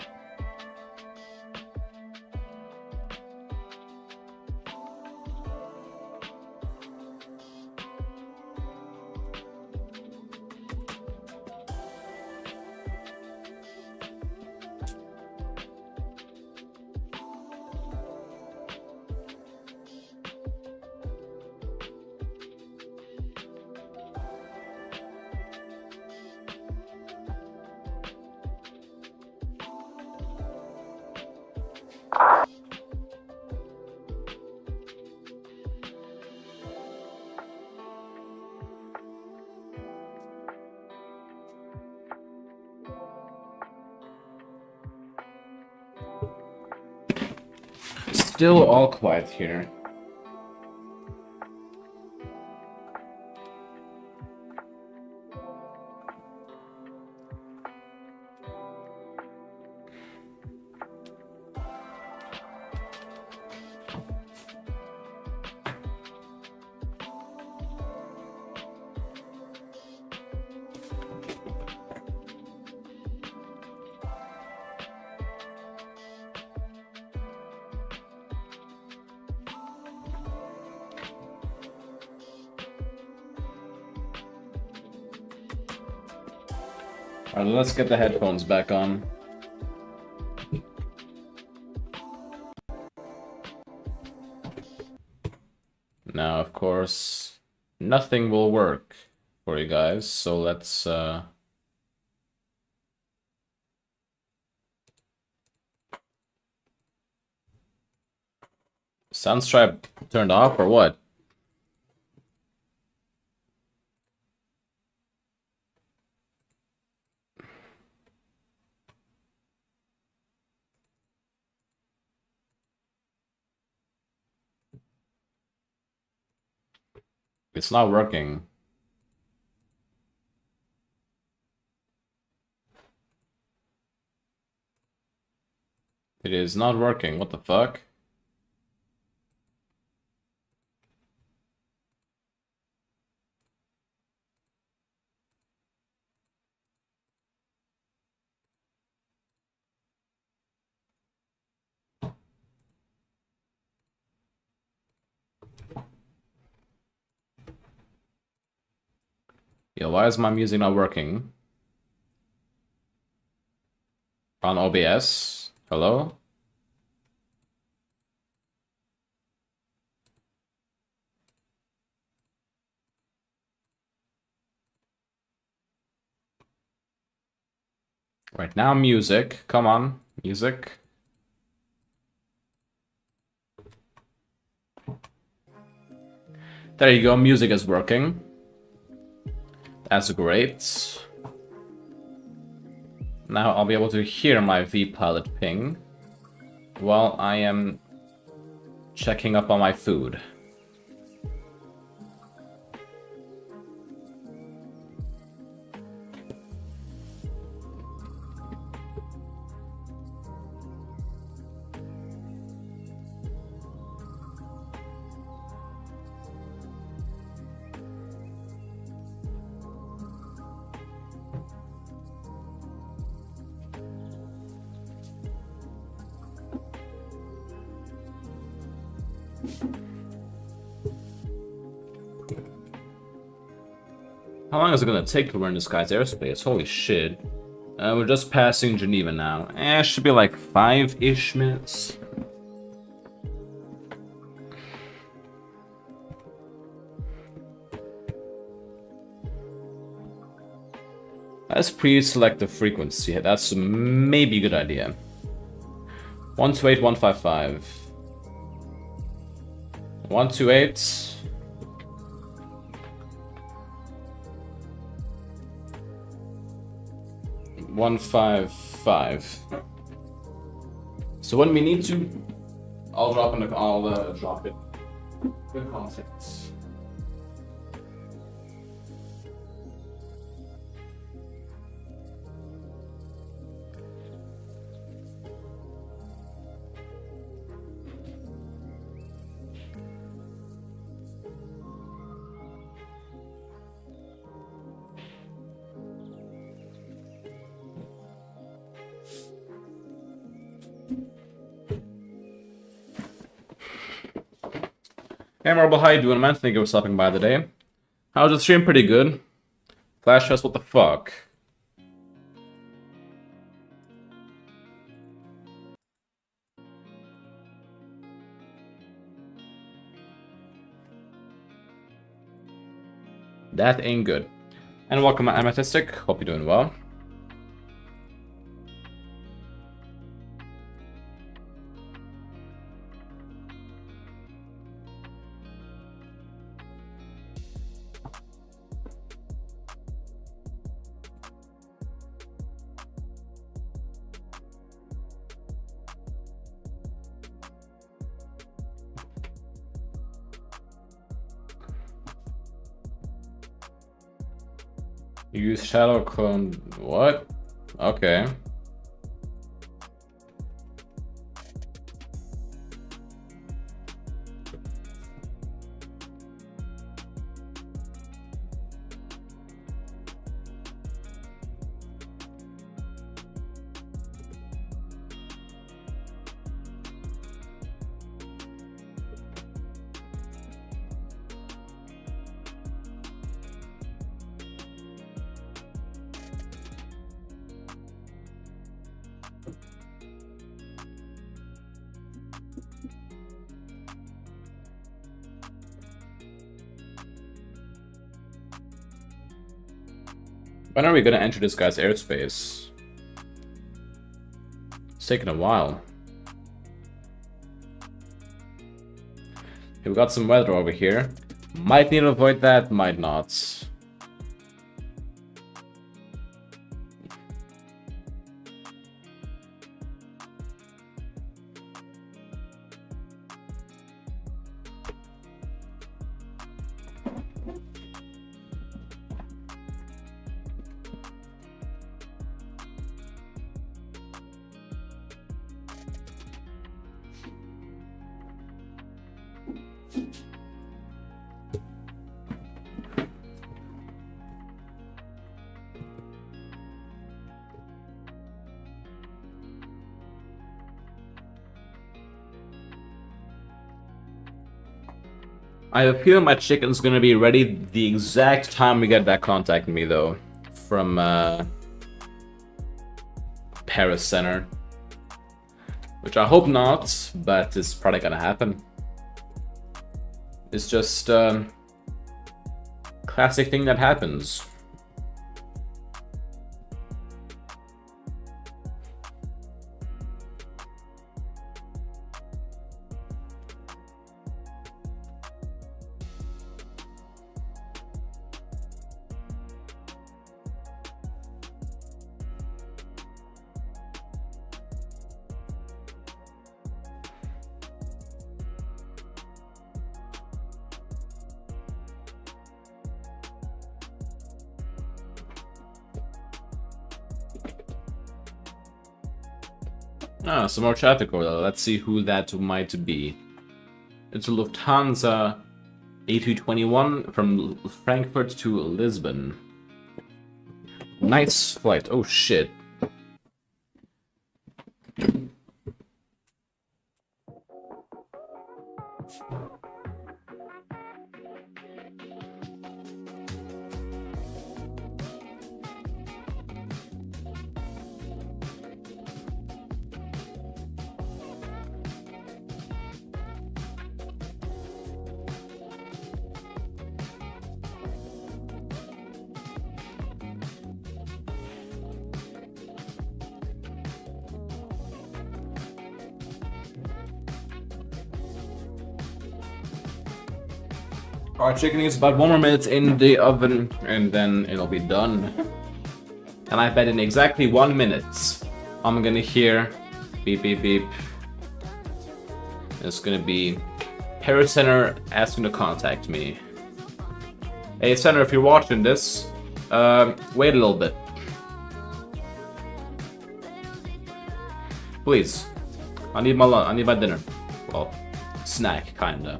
Still all quiet here. Alright, let's get the headphones back on. Now, of course, nothing will work for you guys, so let's Soundstripe turned off or what? It's not working. It is not working. What the fuck? Yo, why is my music not working? On OBS? Hello? Right now, music. Come on, music. There you go, music is working. That's great. Now I'll be able to hear my vPilot ping while I am checking up on my food. How long is it gonna take to learn this guy's airspace? Holy shit. We're just passing Geneva now. It should be like 5-ish minutes. Let's pre-select the frequency. That's maybe a good idea. 128.155. 128. 155. So when we need to, I'll drop it. Good context. Hey Marble, how you doing, man? Thank you for stopping by today. How's the stream? Pretty good. Flash test, what the fuck? That ain't good. And welcome, Amethystick. Hope you're doing well. Use shadow clone. What? Okay. When are we gonna enter this guy's airspace? It's taking a while. Okay, we got some weather over here. Might need to avoid that, might not. I have a feeling my chicken's gonna be ready the exact time we get that contacting me, though, from Paris Center. Which I hope not, but it's probably gonna happen. It's just classic thing that happens. Ah, some more traffic over there. Let's see who that might be. It's a Lufthansa A321 from Frankfurt to Lisbon. Nice flight. Oh shit. Our chicken is about 1 more minute in the oven and then it'll be done. And I bet in exactly 1 minute I'm gonna hear beep beep beep. It's gonna be Paris Center asking to contact me. Hey Center, if you're watching this, wait a little bit. Please. I need my dinner. Well, snack kinda.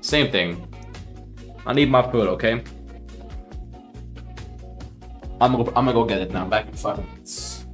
Same thing. I need my food, okay? I'm gonna go get it now. Back in 5 minutes.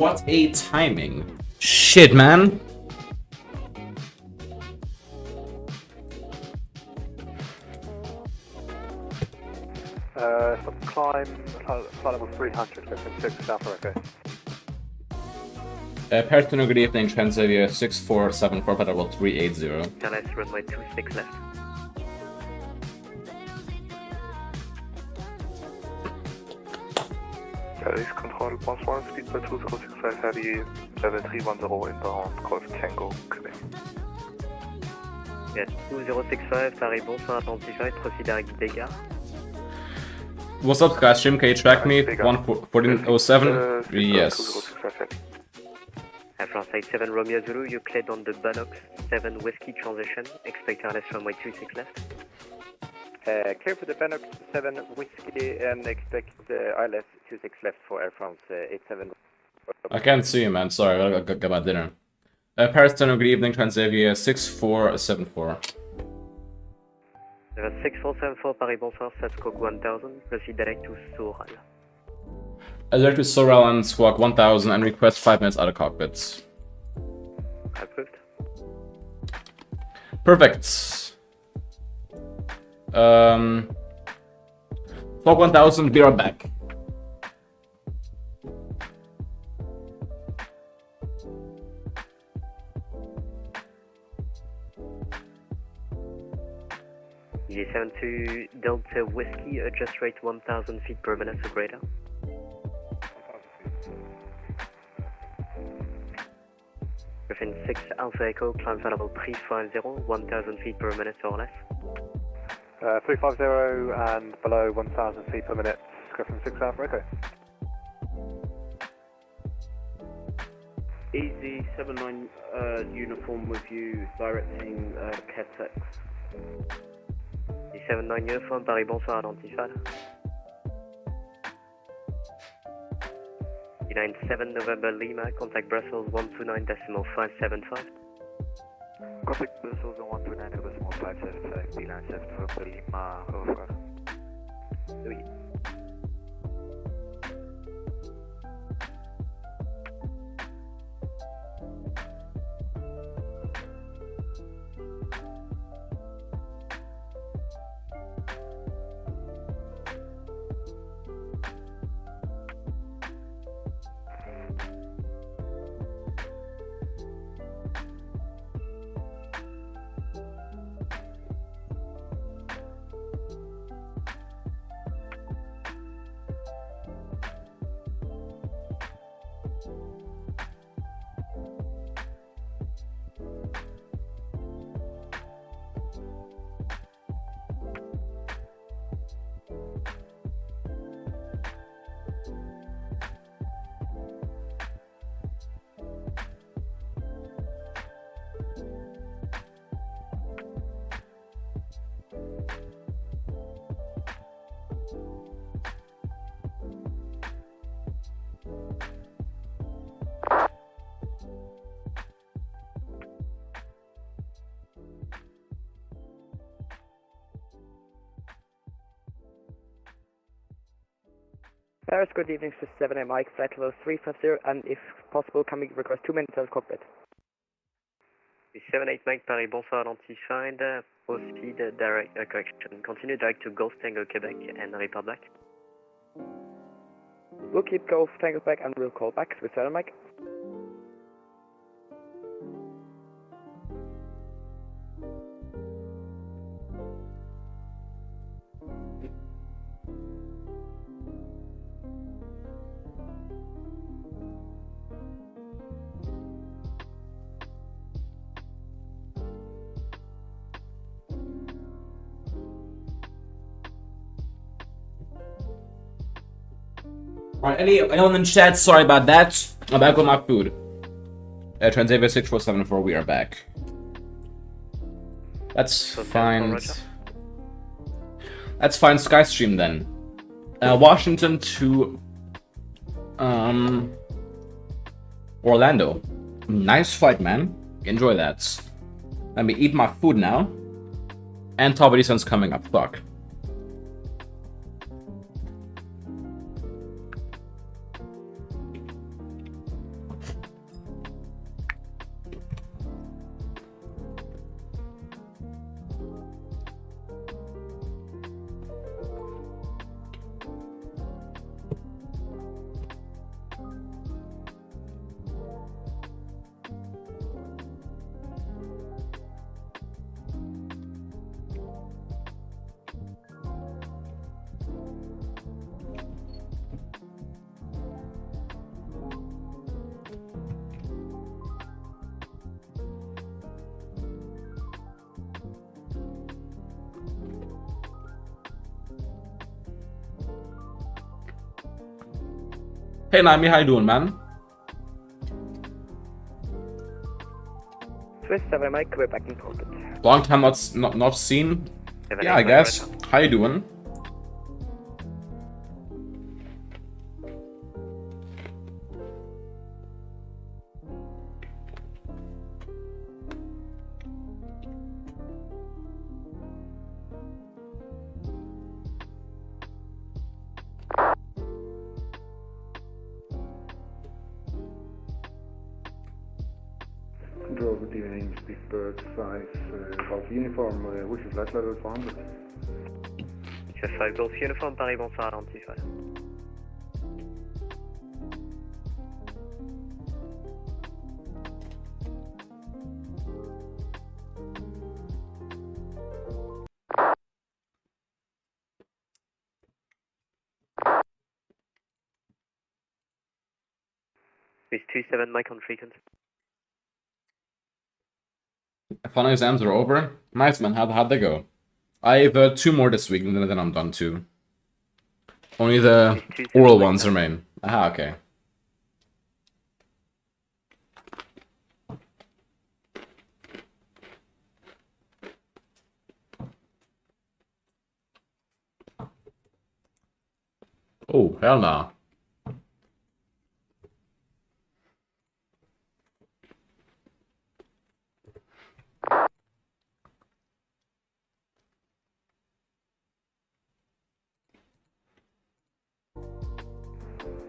What a timing. Shit, man. Stop climb, flight level 300, Griffin 6, South America. Paris, good evening, Transavia 6474, flight level 380. Dallas, runway 26 left. Paris Control, bonsoir, speed by 2065 Heavy, level 310 inbound, Golf Tango, Quebec. Yeah, 2065, Paris, bonsoir, identified, proceed direct dégâts. What's up, Skystream? Can you track me? 1407? Yes. Air France 87 Romeo Zulu, you cleared on the Bannock 7 Whiskey transition. Expect RLS runway 26 left. Clear for the Bannock 7 Whiskey and expect ILS 26 left for Air France 87. I can't see you, man. Sorry, I gotta get my dinner. Paris, good evening, Transavia 6474. 6474 Paris, bonsoir, Sasquatch 1000, proceed direct to Soral. Alert to Soral and Squawk 1000 and request 5 minutes out of cockpits. Approved. Perfect. Squawk 1000, be right back. G72 Delta Whiskey, adjust rate 1000 feet per minute or greater. Griffin 6 Alpha Echo, climb flight level 350, 1000 feet per minute or less. 350 and below 1000 feet per minute, Griffin 6 Alpha Echo. Easy 79 uniform with you, directing Ketex. 79 uniform, Paris, bonsoir, identified. 97 November Lima, contact Brussels 129.575. Contact Brussels 129.575, B9 November Lima, over. Oui. Paris, good evening, for 7 Mike, flight level 350, and if possible, can we request 2 minutes out of cockpit? 78 Mike, Paris, bonsoir, identified, proceed direct, correction, continue direct to Golf Tango, Quebec, and report back. We'll keep Golf Tango back and we'll call back with 7 Mike. Alright, anyone in chat, sorry about that. I'm back with my food. Transavia 6474, we are back. That's fine. That's fine, Skystream then. Washington to Orlando. Nice flight, man. Enjoy that. Let me eat my food now. And Top Edison's coming up. Fuck. Hey Naomi, how you doing, man? Swiss 7 Mike, we're back in orbit. Long time not seen. Yeah, I guess. How you doing? Control, good evening, Speedbird 5 Golf Uniform, with your flight level 400. Just 5 Golf Uniform, Paris, bonsoir, identify. With 27 Mike on frequency. Final exams are over. Nice, man. How'd they go? I have 2 more this week, and then I'm done too. Only the oral ones remain. Aha, okay. Oh, hell no.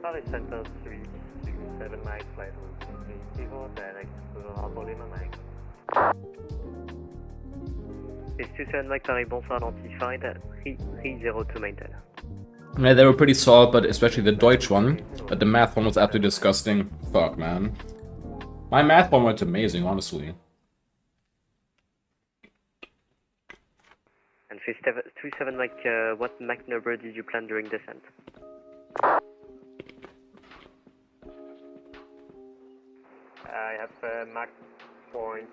Paris Center 327 Mike, flight route 30, direct to the Asobo Mike. It's 27 Mike, Paris, bonsoir, identified, 302 maintain. Yeah, they were pretty solid, but especially the Deutsch one. But the math one was absolutely disgusting. Fuck, man. My math one went amazing, honestly. And 27 Mike, what Mach number did you plan during descent? I have Mach 0.79.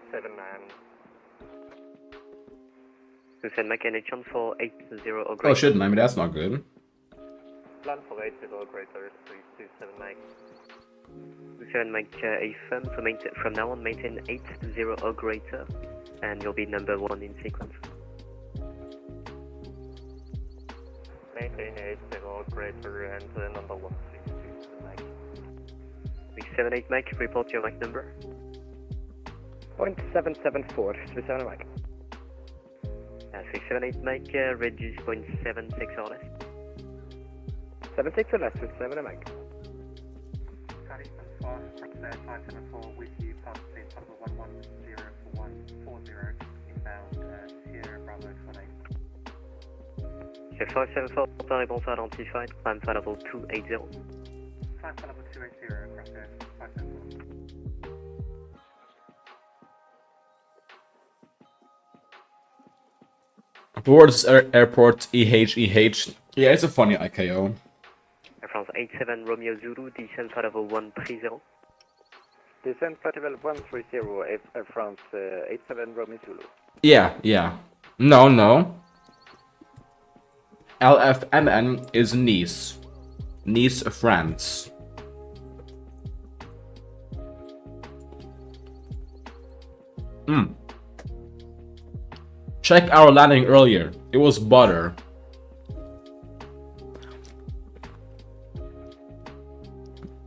To send Mach any chance for 80 or greater. Oh shit, I mean that's not good. Plan for 80 or greater, 327 Mach. 27 Mach AFM, so maintain, from now on maintain 80 or greater, and you'll be number 1 in sequence. Maintain 80 or greater and number 1, 327 Mach. 678 Mach, report your Mach number. 0.774, 37 Mike. 678 Mach, reduce 0.76 or less. 76 or less, 37 Mike. 574 with you, past the possible 1104140 inbound, Sierra Bravo 28. 574, Paris, bonsoir, identified, climb flight level 280. Climb flight level 280 across there, 574. Towards airport, EHEH. Yeah, it's a funny IKO. Air France 87 Romeo Zulu, descent flight level 130. Descent flight level 130, Air France 87 Romeo Zulu. Yeah. No. LFMN is Nice. Nice, France. Check our landing earlier. It was butter.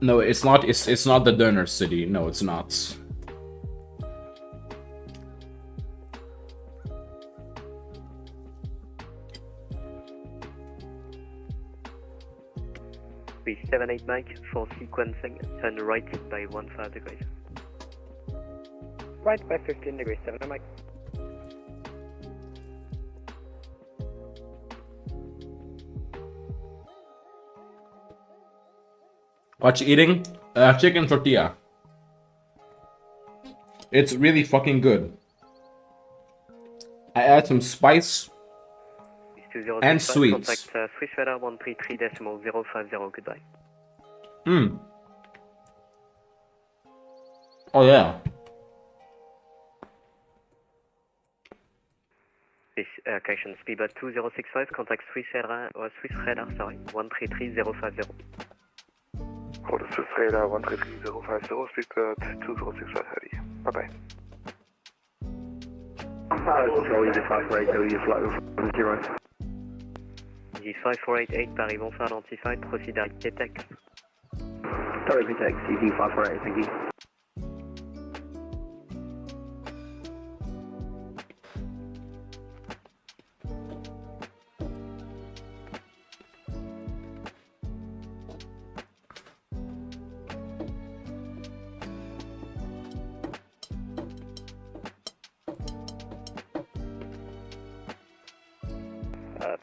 No, it's not. It's not the donor city. No, it's not. With 78 Mach for sequencing, turn right by 15 degrees. Right by 15 degrees, 7 Mike. What you eating? Chicken tortilla. It's really fucking good. I add some spice and sweets. Contact Swiss Radar 133.050, goodbye. Oh yeah. This correction, speedbird 2065, contact Swiss Radar, sorry, 133.050. For the Swiss radar 133050, speed bird 2065 heavy. Bye bye. Control Easy 548, you fly over 0. Easy 5488, Paris, bonsoir, identified, proceed à Québec. Sorry, Québec, Easy 548, thank you.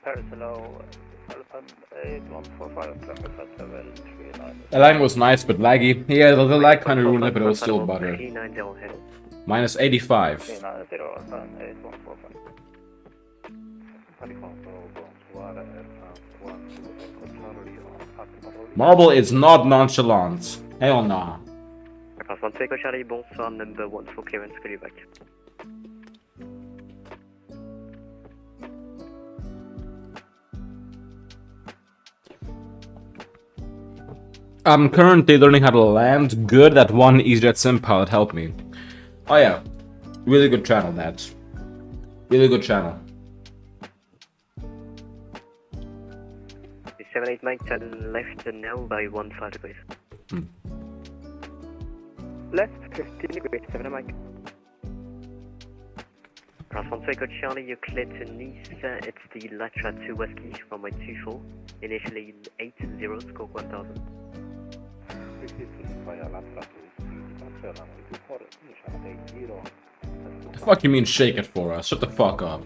Paris, hello. LFMN 8145, The line was nice but laggy. Yeah, the lag kind of ruined it, but it was still better. Minus 85. Marble is not nonchalant. Hell nah. Charlie, bonsoir, number 1 for clearance, call you back. I'm currently learning how to land. Good that one EasyJet sim pilot helped me. Oh yeah, really good channel, that. Really good channel. 78 Mike, turn left now by 15 degrees. Left 15 degrees, 7 Mike. France Echo Charlie, you're clear to Nice. It's the Latra 2 Whiskey, runway 24. Initially 80, score 1000. The fuck you mean shake it for us? Shut the fuck up.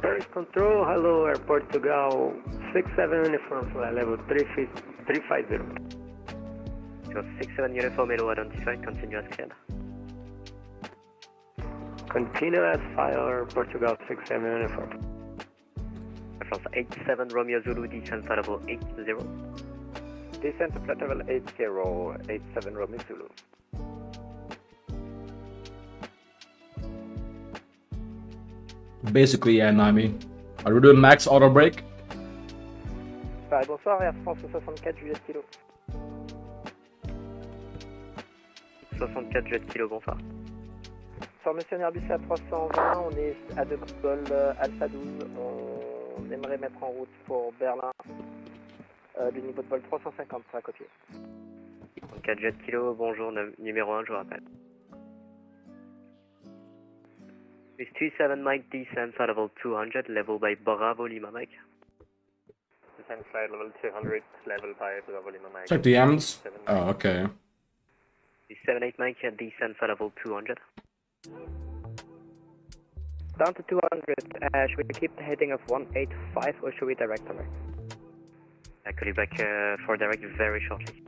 Paris Control, hello, Air Portugal 67 uniform flight level 350. So 67 uniform Elo identified, continue as cleared. Continue as fire, Portugal 67 uniform. France 87 Romeo Zulu, descent flight level 80. Descent to flight level 80, 87 Romeo Zulu. Basically, yeah, Nami. Are we doing max auto brake? Paris, bonsoir, Air France 64 Juliette Kilo. 64 Juliette Kilo, bonsoir. Formation Airbus A320, on est à De Gaulle, Alpha 12, on aimerait mettre en route pour Berlin, du niveau de vol 350, ça à copier. 4 Jet Kilo, bonjour, numéro 1, je vous rappelle. With 27 Mike, descent flight level 200, level by Bravo Lima Mike. Descent flight level 200, level by Bravo Lima Mike. Check the M's. Oh, okay. With 78 Mike, descent flight level 200. Down to 200, should we keep the heading of 185 or should we direct on it? I'll call you back for direct very shortly.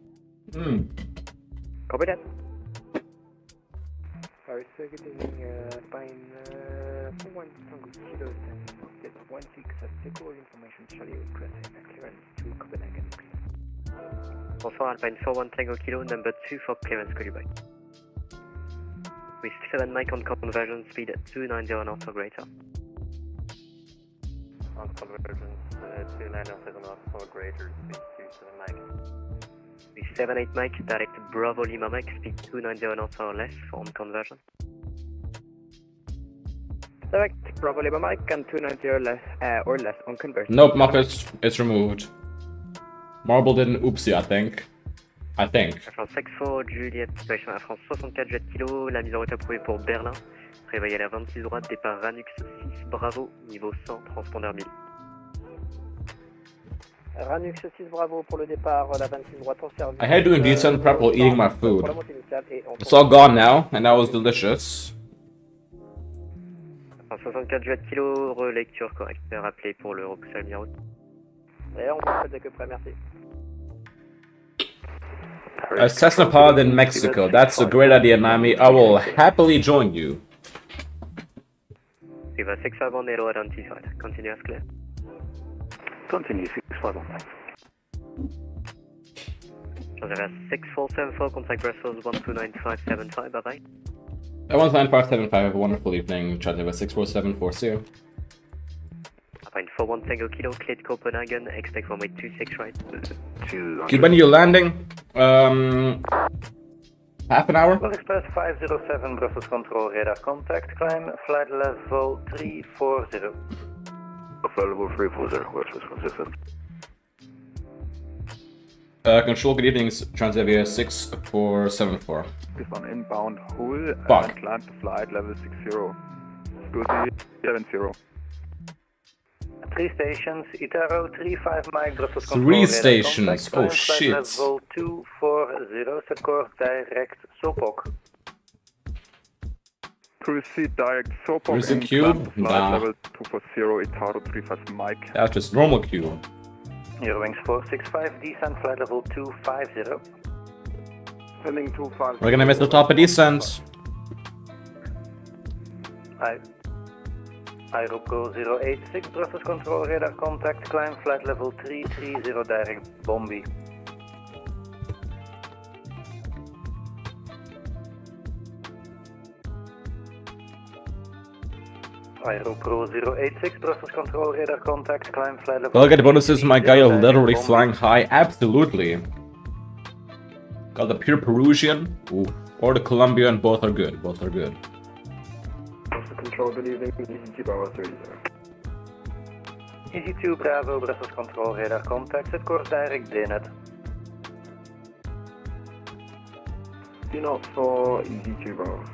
Copy that. Paris, good evening, Pine 41 Tango Kilo, 16 at all information, Charlie requesting a clearance to Copenhagen. Bonsoir, Alpine 41 Tango Kilo, number 2 for clearance, call you back. With 7 Mike on conversion speed at 290 knots or greater. On conversion 290 knots or greater, speed 27 Mike. With 78 Mike, direct Bravo Lima Mike, speed 290 knots or less on conversion. Direct Bravo Lima Mike and 290 or less on conversion. Nope, Muppet, it's removed. Marble did an oopsie, I think. France 64, Juliette, situation à France 64 Jet Kilo, la mise en route approuvée pour Berlin. Prévoyez à la 26 droite, départ Ranux 6, Bravo, niveau 100, transpondeur 1000. Ranux 6 Bravo pour le départ, la 26 droite en service. I had doing decent prep while eating my food. It's all gone now, and that was delicious. France 64 Jet Kilo, relecture correcte, rappelé pour le repoussage numéro. Et on va faire que près, merci. A Cessna pod in Mexico. That's a great idea, Nami. I will happily join you. Riva 651 Nero identified. Continue as clear. Continue 651. Transavia 6474, contact Brussels 129575, bye bye. 19575, have a wonderful evening. Transavia 64740. Fine, 41 Tango Kilo, clear to Copenhagen, expect runway 26 right. Okay, when you're landing, half an hour? Well, Express 507, Brussels Control, radar contact, climb, flight level 340. Flight level 340, Brussels consistent. Control, good evening, Transavia 6474. This one inbound, Hull, Fuck. and land to flight level 60. Scusi 70. 3 stations, Itaro 35 Mike, Brussels Control, 3 radar stations, contact, oh climb, shit. Flight level 240, set course direct, Sopok. Proceed direct, Sopok. Where's the and cube? climb to flight Nah. level 240, Itaro 35 Mike. That's just normal queue. Eurowings 465, descent, flight level 250. Sending 25. We're gonna miss the top of descent. Aeroco 086, Brussels Control, radar contact, climb, flight level 330, direct, Bombi. Aeropro 086, Brussels Control, radar contact, climb, flight level. Will I get bonuses? My guy are direct, literally Bombi. flying high. Absolutely. Got the pure Peruvian, ooh, or the Colombian. Both are good. Both are good. Brussels Control, good evening, ECG Power 30. EG2 Bravo, Brussels Control, radar contact, set course direct, DNet. D0 for EG2 Power.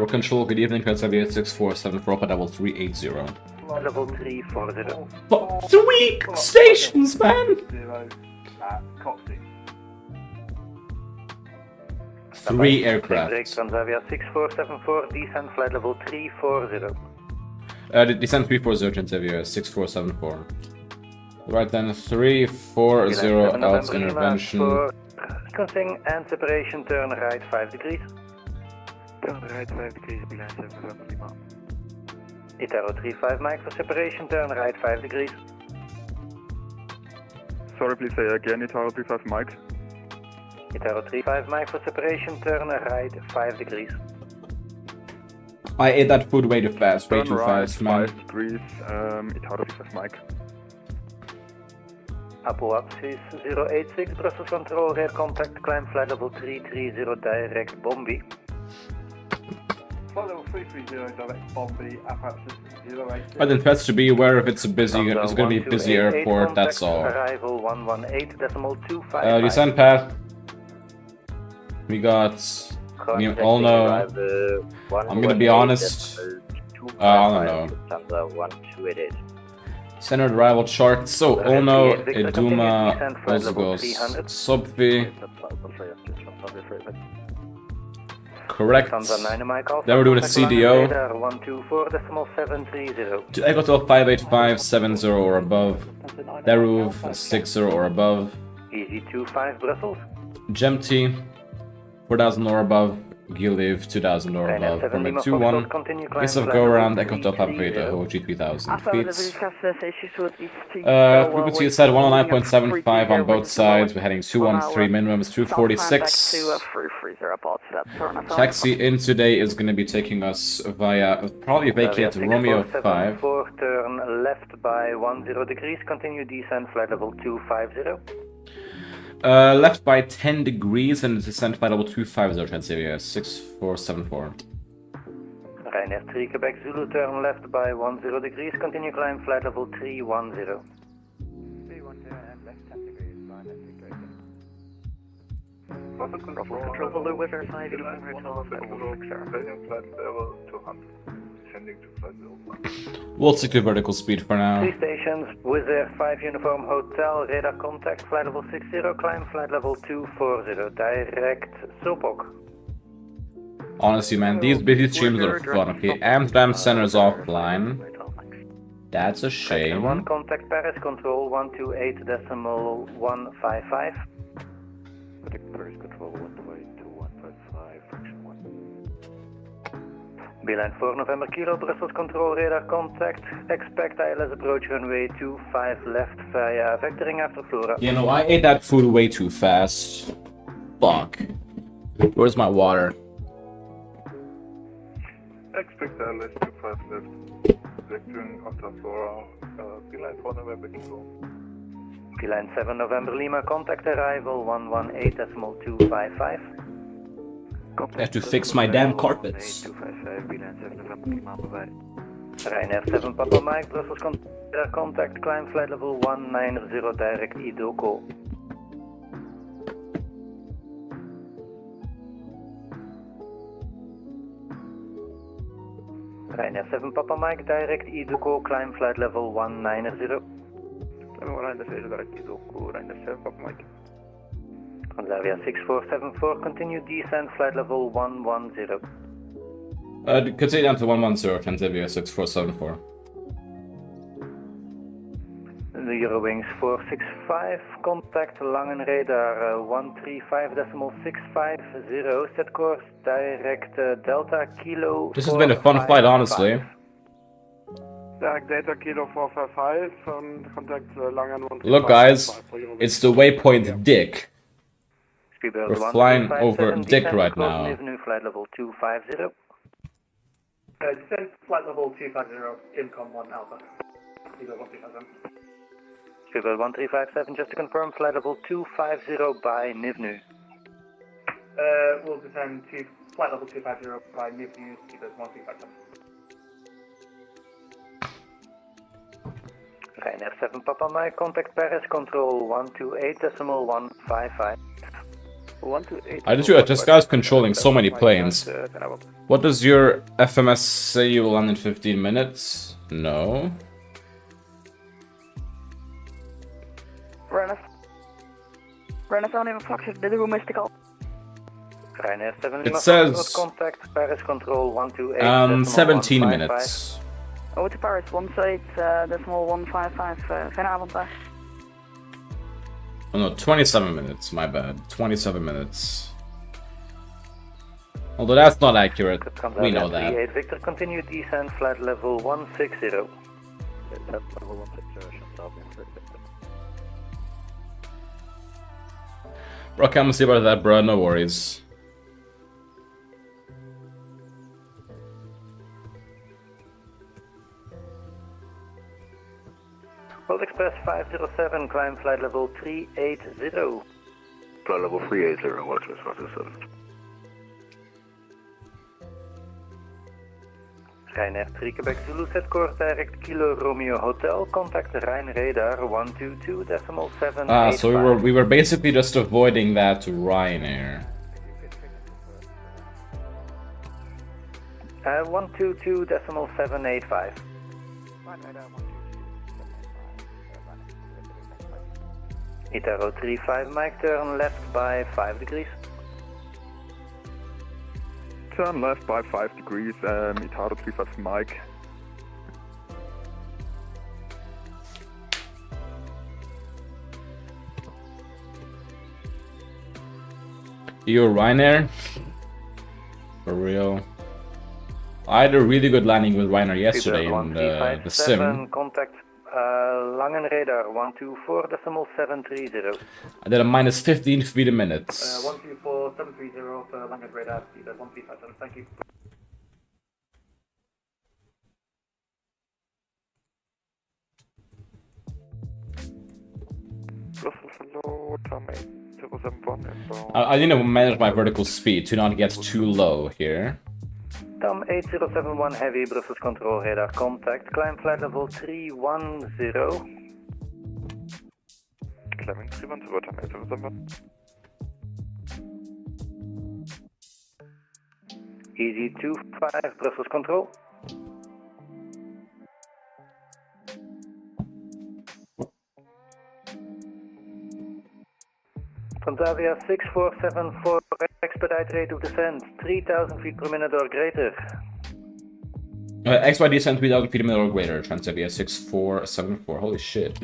Control, good evening, Transavia 6474, but level 380. Level 340. Oh, 3 stations, man! 0 at Coxie. 3 aircraft. Transavia 6474, descent, flight level 340. Descent 340, Transavia 6474. Right then, 340 else intervention. Sequencing and separation, turn right 5 degrees. Turn right 5 degrees, behind 7 Lima. Itaro 35 Mike for separation, turn right 5 degrees. Sorry, please say again, Itaro 35 Mike. Itaro 35 Mike for separation, turn right 5 degrees. I ate that food way too fast, way Turn too right fast, man. 5 degrees, Itaro 35 Mike. Apo Apsis 086, Brussels Control, radar contact, climb, flight level 330, direct, Bombi. Flight level 330, direct Bombi, Apapsis 086. I think that's to be aware if it's a busy, it's gonna be a busy airport, that's all. Arrival 118.25. Descent path. We got, we all know, I'm gonna be honest, I don't know. Standard arrival chart, so Ono, Eduma, Osgos, Sobvi. Correct. Then we're doing a CDO. To Echo 58570 or above. Daruv 60 or above. Easy 25 Brussels. Gemty 4000 or above. Giliv 2000 or above. Permit 21. Case of go around Echo Top Upgrade Ho-G 3000 feet. Frequency is set 109.75 on both sides. We're heading 213, minimum is 246. Taxi in today is going to be taking us via probably vacate Romeo 5. Turn left by 10 degrees, continue descent, flight level 250. Left by 10 degrees and descent flight level 250, Transavia 6474. Ryanair 3 Quebec Zulu, turn left by 10 degrees, continue climb, flight level 310. 310 and left 10 degrees, Ryanair 3 Quebec. Control below with our 5 Uniform Hotel, flight level 200. Descending to flight level 1. We'll stick to vertical speed for now. 3 stations, Wizz Air 5 Uniform Hotel, radar contact, flight level 60, climb, flight level 240, direct, Sopok. Honestly, man, these busy streams are fun. Okay, Amsterdam Center's offline. That's a shame. 1 contact Paris, control 128.155. Contact Paris, control 128.155, fraction 1. Beeline 4 November Kilo, Brussels control radar contact. Expect ILS approach runway 25 left via vectoring after Flora. You know, I ate that food way too fast. Fuck. Where's my water? Expect LS 25 left. Vectoring Octaflora, P-Line 4 November Eagle. P-Line 7 November Lima, contact arrival 118.255. I have to fix my damn carpets. 255, P-Line 7 November Lima, bye-bye. Ryanair 7 Papa Mike, Brussels contact, climb flight level 190 direct Idoko. Ryanair 7 Papa Mike, direct Idoko, climb flight level 190. Ryanair 7 direct Idoko, Ryanair 7 Papa Mike. Transavia 6474, continue descent, flight level 110. Continue down to 110, Transavia 6474. The Eurowings 465, contact Langen radar 135.650, set course direct Delta Kilo. This has been a fun flight, honestly. Direct Delta Kilo 455, contact Langen 135. Look, guys, it's the waypoint Dick. We're flying over Dick right now. Flight level 250. Descent flight level 250, Incom 1 Alpha. Speedbird 1357. Speedbird 1357, just to confirm, flight level 250 by Nivnu. We'll descend to flight level 250 by Nivnu, Speedbird 1357. Ryanair 7 Papa Mike, contact Paris control 128.155. I just guys controlling so many planes. What does your FMS say you will land in 15 minutes? No. Ryanair 7 It says contact Paris control 128. 17 minutes. Over to Paris, 18.155, fijne avond daar. Oh no, 27 minutes, my bad. 27 minutes. Although that's not accurate, we know that. Victor, continue descent, flight level 160. Level 160, Bro, come see about that, bro, no worries. World Express 507, climb flight level 380. Flight level 380, World Express 507. Ryanair 3 Quebec Zulu, set course direct Kilo Romeo Hotel, contact Rhine radar 122.785. Ah, so we were basically just avoiding that Ryanair. 122.785. Itaro 35 Mike, turn left by 5 degrees. Turn left by 5 degrees, Itaro 35 Mike. You're Ryanair? For real? I had a really good landing with Ryanair yesterday in the sim. Contact Langen radar 124.730. I did a minus 15 feet a minute. 124.730 for Langen radar, Speedbird 1357, thank you. I need to manage my vertical speed to not get too low here. Tom 8071 heavy, Brussels control radar contact, climb flight level 310. Climbing 310, Tom 8071. Easy 25, Brussels control. Transavia 6474, expedite rate of descent, 3000 feet per minute or greater. Expedite descent 3000 feet per minute or greater, Transavia 6474, holy shit.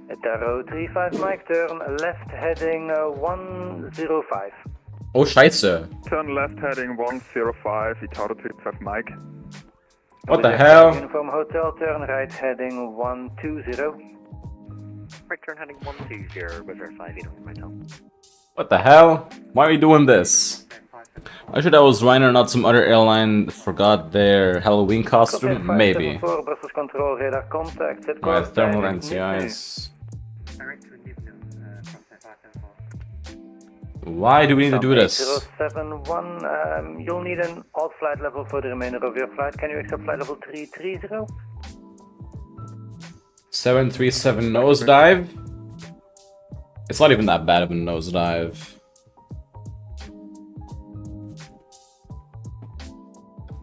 Itaro 35 Mike, turn left heading 105. Oh, scheiße. Turn left heading 105, Itaro 35 Mike. What the hell? Uniform Hotel, turn right heading 120. Right turn heading 120, Reserve 5 Eindhoven, right now. What the hell? Why are we doing this? Actually, that was Ryanair, not some other airline forgot their Halloween costume? Maybe. Brussels Control Radar contact. My thermal NCIs. Why do we need to do this? 071, you'll need an alt flight level for the remainder of your flight. Can you accept flight level 330? 737 nosedive? It's not even that bad of a nosedive.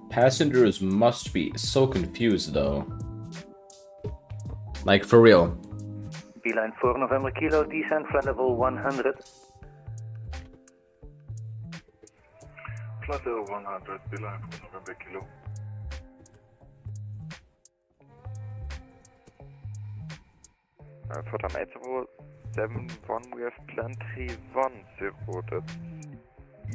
Passengers must be so confused though. Like for real. Beeline 4 November Kilo, descent flight level 100. Flight level 100, Beeline 4 November Kilo. For the Asobo 71, we have planned 310, that's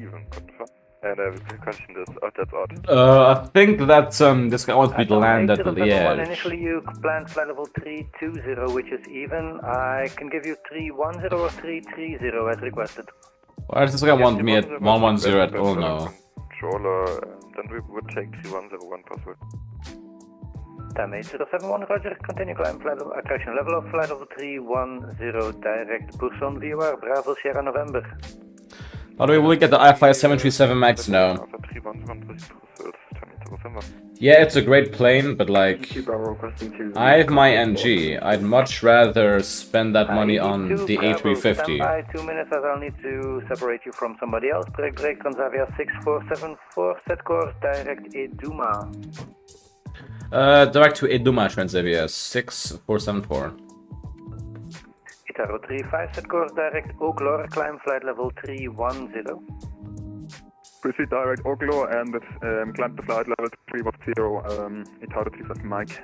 even confirmed. And we can question this, that's odd. I think that this guy wants me to land at the edge. Initially you planned flight level 320, which is even. I can give you 310 or 330 as requested. Why does this guy want me at 110 at all now? Controller, then we would take 3101 possible. Time 8071, roger, continue climb flight level, correction, level of flight level 310, direct Bourson Viewer, Bravo Sierra November. How do we get the I-Fly 737 MAX now? Yeah, it's a great plane, but like, I have my NG. I'd much rather spend that money on the A350. Stand by 2 minutes as I'll need to separate you from somebody else. Break, Transavia 6474, set course, direct Eduma. Direct to Eduma, Transavia 6474. Itaro 35, set course, direct Oaklore, climb flight level 310. Proceed direct Oaklore and climb to flight level 310, Itaro 37 Mike.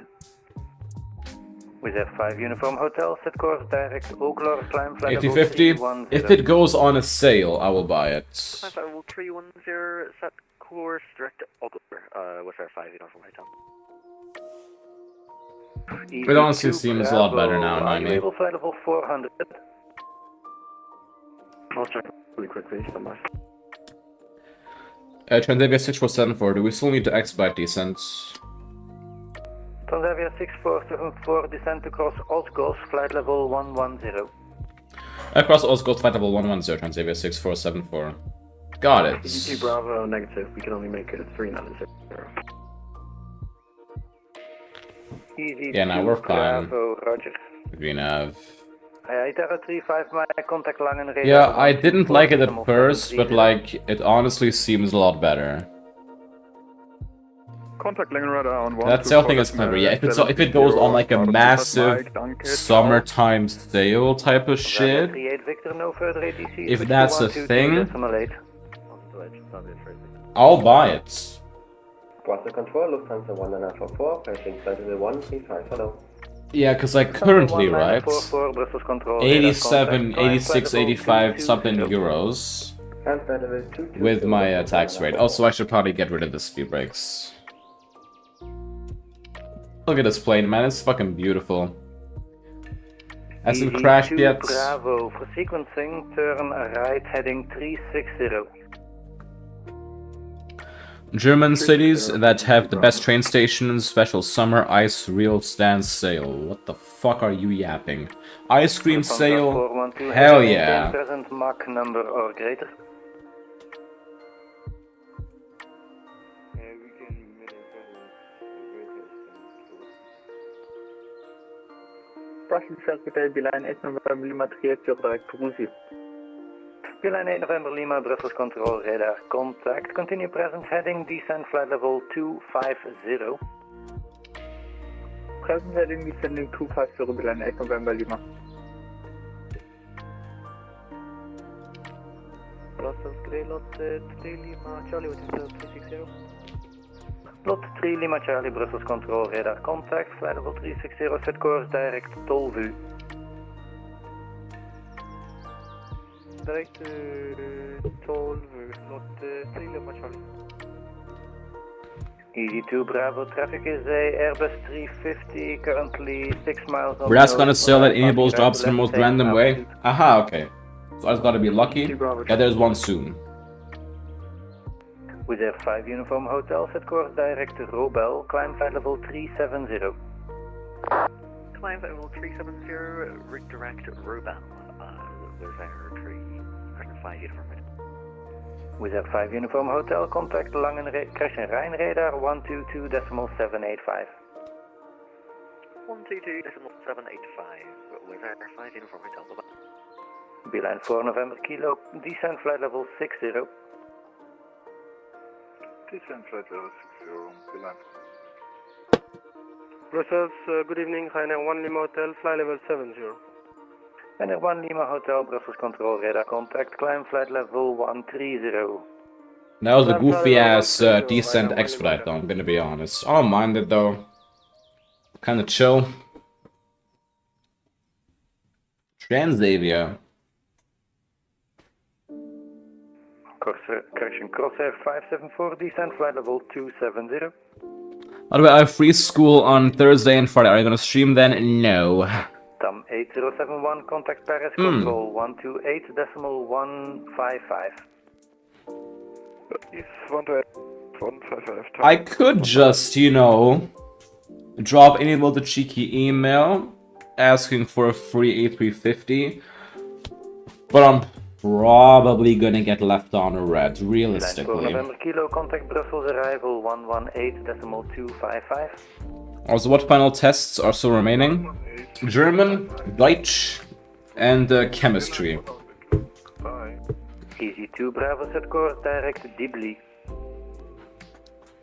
With F5 Uniform Hotel, set course, direct Oaklore, climb flight level 350. 310. If it goes on a sale, I will buy it. Flight level 310, set course, direct Oaklore, with F5 Uniform Hotel. It honestly seems a lot better now, I mean. Flight level 400. I'll check really quickly, so much. Transavia 6474, do we still need to expedite descent? Transavia 6474, descent across Osgos, flight level 110. Across Osgos, flight level 110, Transavia 6474. Got it. PDG Bravo, negative, we can only make it 390. Yeah, now we're fine. Bravo, roger. Green Ave. Itaro 35, my contact Langen radar. Yeah, I didn't like it at first, but like, it honestly seems a lot better. Contact Langen radar on 1. That sale thing is clever, yeah. If it goes on like a massive summertime sale type of shit, if that's a thing, I'll buy it. Bravo Control, Lufthansa 1944, approaching flight level 135, hello. Yeah, because like currently, right, 87, 86, 85 something euros with my tax rate. Also, I should probably get rid of the speed brakes. Look at this plane, man, it's fucking beautiful. Hasn't crashed yet. Bravo, for sequencing, turn right heading 360. German cities that have the best train stations, special summer ice real stand sale. What the fuck are you yapping? Ice cream sale? Hell yeah. Present Mach number or greater. Russian Secretary Beeline 8 November Lima 38 direct Perusi. Beeline 8 November Lima, Brussels Control Radar contact. Continue present heading, descent flight level 250. Present heading, descending 250, Beeline 8 November Lima. Brussels Grey Lot 3 Lima Charlie, what is 360? Lot 3 Lima Charlie, Brussels Control Radar contact. Flight level 360, set course direct Tolvu. Direct Tolvu, Lot 3 Lima Charlie. Easy 2 Bravo, traffic is a Airbus 350, currently 6 miles on We're just gonna sell that enables drops in the most random way. Aha, okay. So I just gotta be lucky. Yeah, there's one soon. With Air 5 Uniform Hotel, set course direct to Robel, climb flight level 370. Climb level 370, redirect Robel. Was Air 305 Uniform Hotel. With Air 5 Uniform Hotel, contact Crash and Rijn radar 122.785. 122.785. Was Air 5 Uniform Hotel. Beeline 4 November Kilo, descent flight level 60. Descent flight level 60, Beeline. Brussels, good evening, Ryanair 1 Lima Hotel, flight level 70. Ryanair 1 Lima Hotel, Brussels control radar contact, climb flight level 130. That was a goofy ass descent expedite though, I'm gonna be honest. I don't mind it though. Kinda chill. Transavia. Correction, Crossair 574, descent flight level 270. By the way, I have free school on Thursday and Friday. Are you gonna stream then? No. TAM 8071, contact Paris control 128.155. I could just, you know, drop anyone the cheeky email asking for a free A350, but I'm probably gonna get left on a red, realistically. November Kilo, contact Brussels arrival 118.255. Also, what final tests are still remaining? German, Deutsch, and chemistry. Easy 2 Bravo, set course direct Dibli.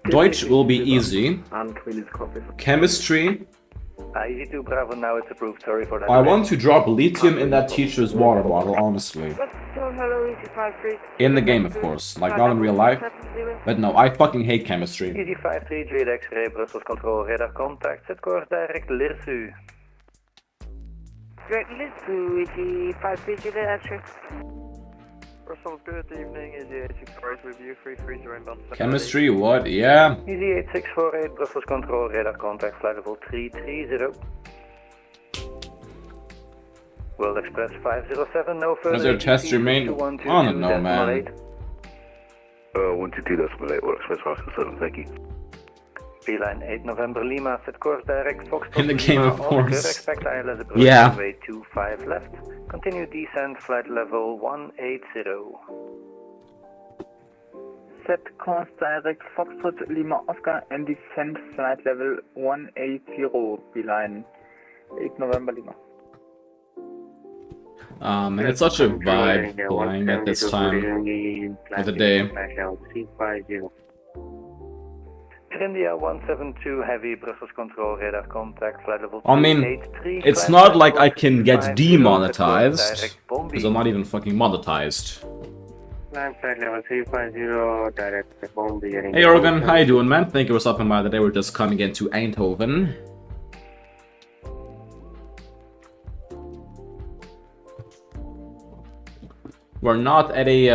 Deutsch will be easy. Chemistry. Easy 2 Bravo, now it's approved, sorry for that. I want to drop lithium in that teacher's water bottle, honestly. In the game, of course. Like, not in real life. But no, I fucking hate chemistry. Easy 53 Jade X-ray, Brussels control radar contact, set course direct Lirsu. Direct Lirsu, Easy 53 Jade X-ray. Brussels, good evening, Easy 8648 review, 330 inbound. Chemistry, what? Yeah. Easy 8648, Brussels control radar contact, flight level 330. World Express 507, no further. Does their test remain? I don't know, man. 122.8, World Express 507, thank you. Beeline 8 November Lima, set course direct Foxtrot in the game, Lima, of course. Expect ILS approach Yeah. runway 25 left. Continue descent flight level 180. Set course direct Foxtrot Lima Oscar and descent flight level 180, Beeline 8 November Lima. And it's such a vibe flying at this time of the day. India 172 heavy, Brussels control radar contact, flight level I mean, 383, it's not like I can get demonetized, because I'm not even fucking monetized. Hey Organ, how you doing, man? Thank you for stopping by today. We're just coming into Eindhoven. We're not at a,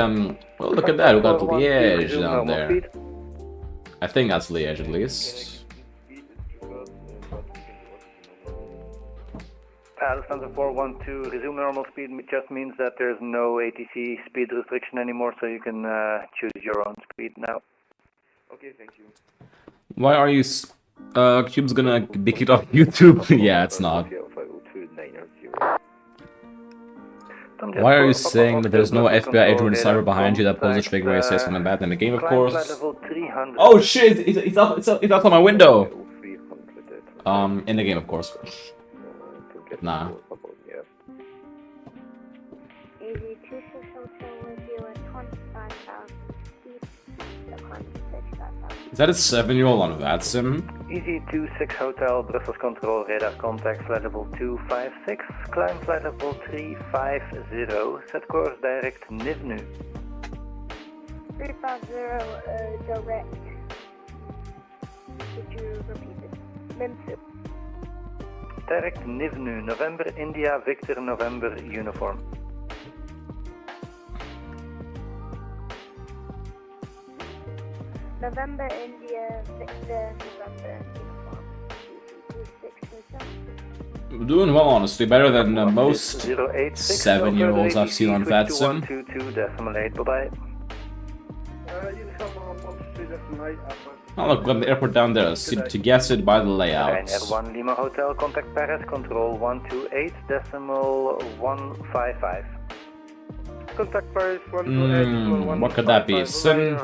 well, look at that, we got Liège down there. I think that's Liège, at least. Lufthansa 412, resume normal speed just means that there's no ATC speed restriction anymore, so you can choose your own speed now. Okay, thank you. Why are you... Cube's gonna be kicked off YouTube? Yeah, it's not. Why are you saying that there's no FBI agent in cyber behind you that pulls the trigger and says something bad in the game, of course? Oh shit, it's up on my window! In the game, of course. Nah. Easy 26 Hotel with you at 25,000 feet. Is that a 7-year-old on VATSIM? Easy 26 Hotel, Brussels control radar contact, flight level 256, climb flight level 350, set course direct Nivnu. 350 direct. Could you repeat it? Memphis. Direct Nivnu, November India Victor November uniform. November India Victor November uniform. 26 We're doing well, honestly. Better than most 7-year-olds I've seen on VATSIM. 2.8, bye-bye. Oh look, we got the airport down there. See, to guess it by the layout. R1 Lima Hotel, contact Paris, control 128.155. Contact Paris 128.155. What could that be? Sun?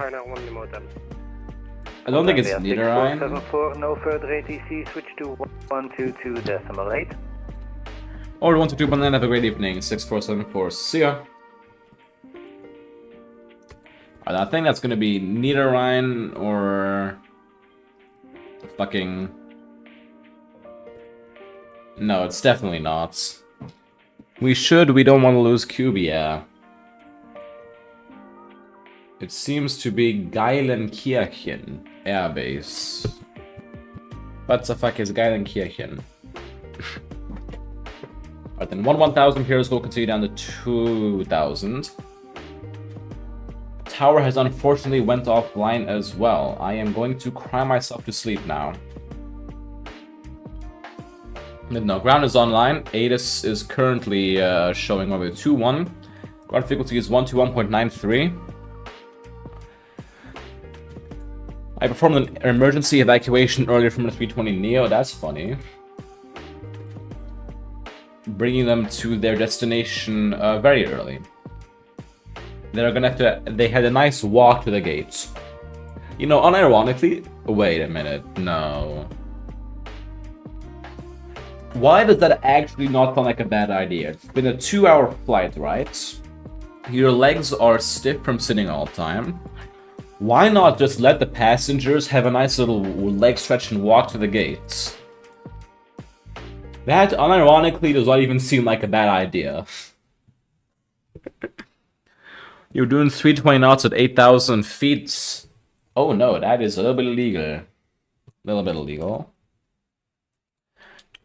I don't think it's Niederrhein. 6474, no further ATC, switch to 122.8. Or 122.9, have a great evening. 6474, see ya. I think that's gonna be Niederrhein or fucking... No, it's definitely not. We don't want to lose Cubia. It seems to be Geilenkirchen Airbase. What the fuck is Geilenkirchen? Alright then, 1000 here, we'll continue down to 2000. Tower has unfortunately went offline as well. I am going to cry myself to sleep now. No, ground is online. ATIS is currently showing over 2-1. Ground frequency is 121.93. I performed an emergency evacuation earlier from the 320neo. That's funny. Bringing them to their destination very early. They're gonna have to. They had a nice walk to the gates. You know, unironically. Wait a minute. No. Why does that actually not sound like a bad idea? It's been a 2-hour flight, right? Your legs are stiff from sitting all the time. Why not just let the passengers have a nice little leg stretch and walk to the gates? That, unironically, does not even seem like a bad idea. You're doing 320 knots at 8,000 feet. Oh no, that is a little bit illegal. A little bit illegal.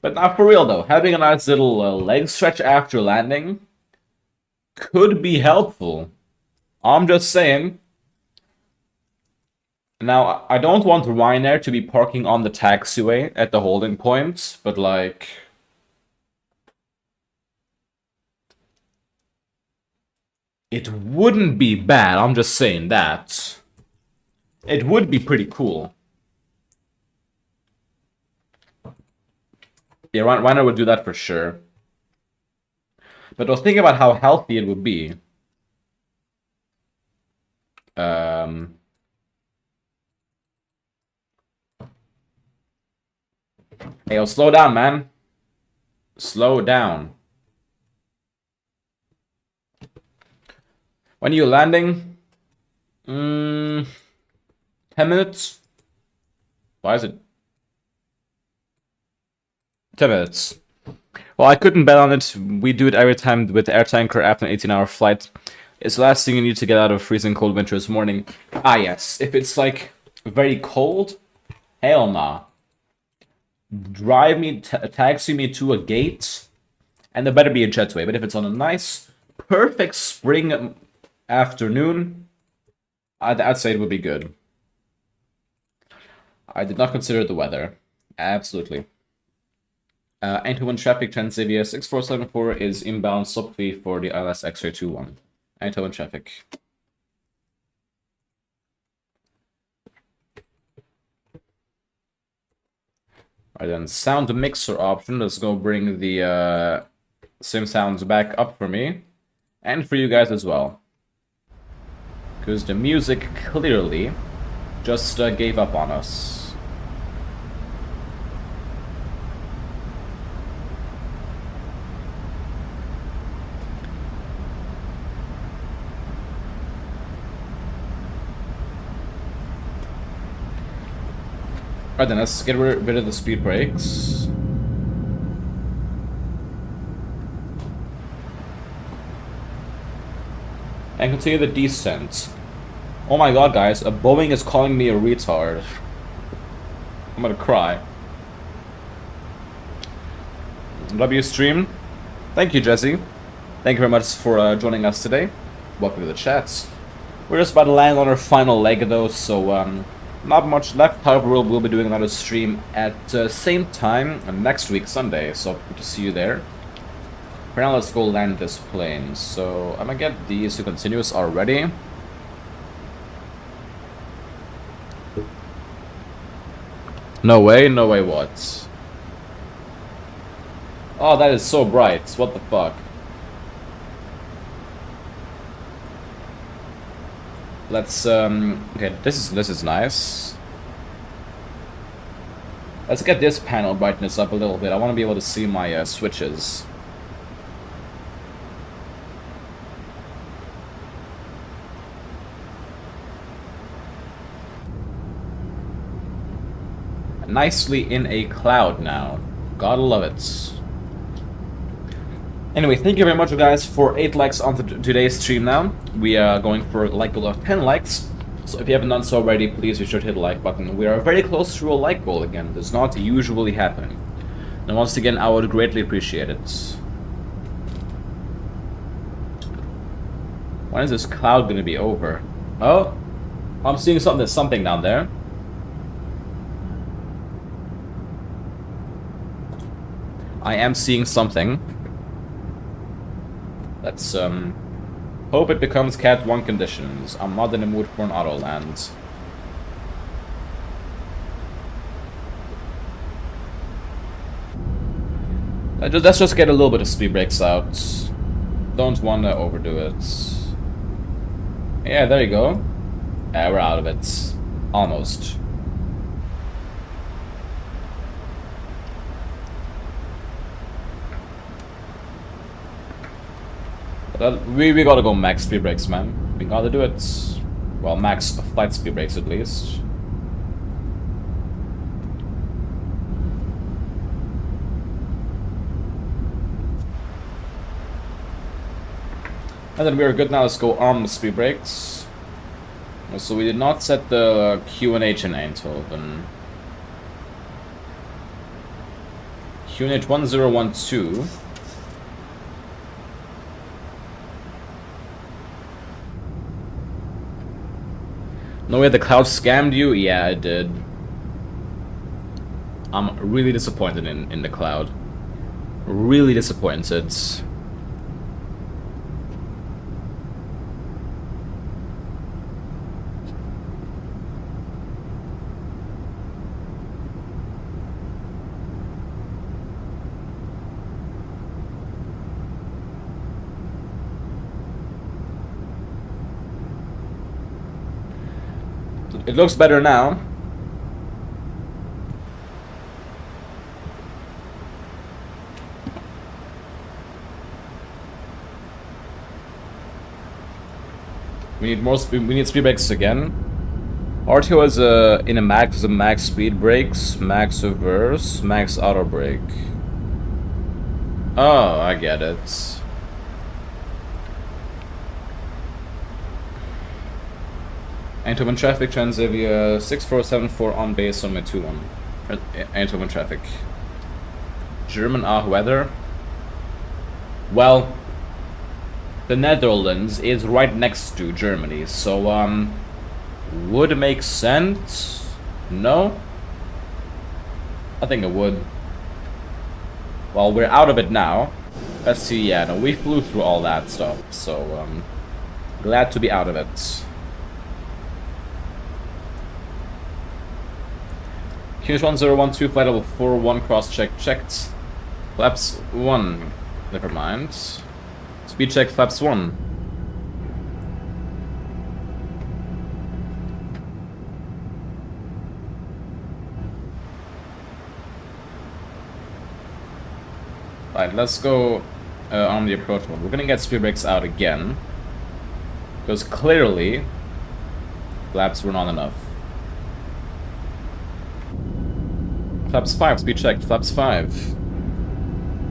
But not for real though, having a nice little leg stretch after landing could be helpful. I'm just saying. Now, I don't want Ryanair to be parking on the taxiway at the holding point, but like... It wouldn't be bad, I'm just saying that. It would be pretty cool. Yeah, Ryanair would do that for sure. But I was thinking about how healthy it would be. Hey, yo, slow down, man. Slow down. When are you landing? 10 minutes? Why is it? 10 minutes. Well, I couldn't bet on it. We do it every time with air tanker after an 18-hour flight. It's the last thing you need to get out of freezing cold winter's morning. Ah, yes. If it's, like, very cold, hell nah. Drive me, taxi me to a gate, and there better be a jetway. But if it's on a nice, perfect spring afternoon, I'd say it would be good. I did not consider the weather. Absolutely. Eindhoven traffic, Transavia 6474 is inbound sub-fee for the ILS X-ray 21. Eindhoven traffic. Alright then, sound mixer option. Let's go bring the sim sounds back up for me. And for you guys as well. Because the music clearly just gave up on us. Alright then, let's get rid of the speed brakes. And continue the descent. Oh my god, guys, a Boeing is calling me a retard. I'm gonna cry. W stream. Thank you, Jesse. Thank you very much for joining us today. Welcome to the chats. We're just about to land on our final leg though, so not much left. However, we'll be doing another stream at same time next week, Sunday. So good to see you there. For now, let's go land this plane. So I'm gonna get these to continuous already. No way what? Oh, that is so bright. What the fuck? Let's okay, this is nice. Let's get this panel brightness up a little bit. I want to be able to see my switches. Nicely in a cloud now. Gotta love it. Anyway, thank you very much, guys, for 8 likes on today's stream now. We are going for a like goal of 10 likes. So if you haven't done so already, please be sure to hit the like button. We are very close to a like goal again. It does not usually happen. And once again, I would greatly appreciate it. When is this cloud going to be over? Oh, I'm seeing something down there. I am seeing something. Let's hope it becomes Cat 1 conditions. I'm not in the mood for an auto land. Let's just get a little bit of speed brakes out. Don't want to overdo it. Yeah, there you go. Yeah, we're out of it. Almost. We gotta go max speed brakes, man. We gotta do it. Well, max flight speed brakes at least. And then we're good now. Let's go arm the speed brakes. So we did not set the QNH in Eindhoven. QNH 1012. No way the cloud scammed you? Yeah, it did. I'm really disappointed in the cloud. Really disappointed. It looks better now. We need more speed. We need speed brakes again. RTO is in a max speed brakes, max reverse, max auto brake. Oh, I get it. Eindhoven traffic, Transavia 6474 on base on my 2-1. Eindhoven traffic. German weather. Well, the Netherlands is right next to Germany, so would it make sense? No? I think it would. Well, we're out of it now. Let's see, yeah, no, we flew through all that stuff, so glad to be out of it. QNH 1012, flight level 41, cross check checked. Flaps 1, never mind. Speed check, flaps 1. Right, let's go on the approach mode. We're gonna get speed brakes out again. Because clearly, flaps were not enough. Flaps 5, speed checked, flaps 5.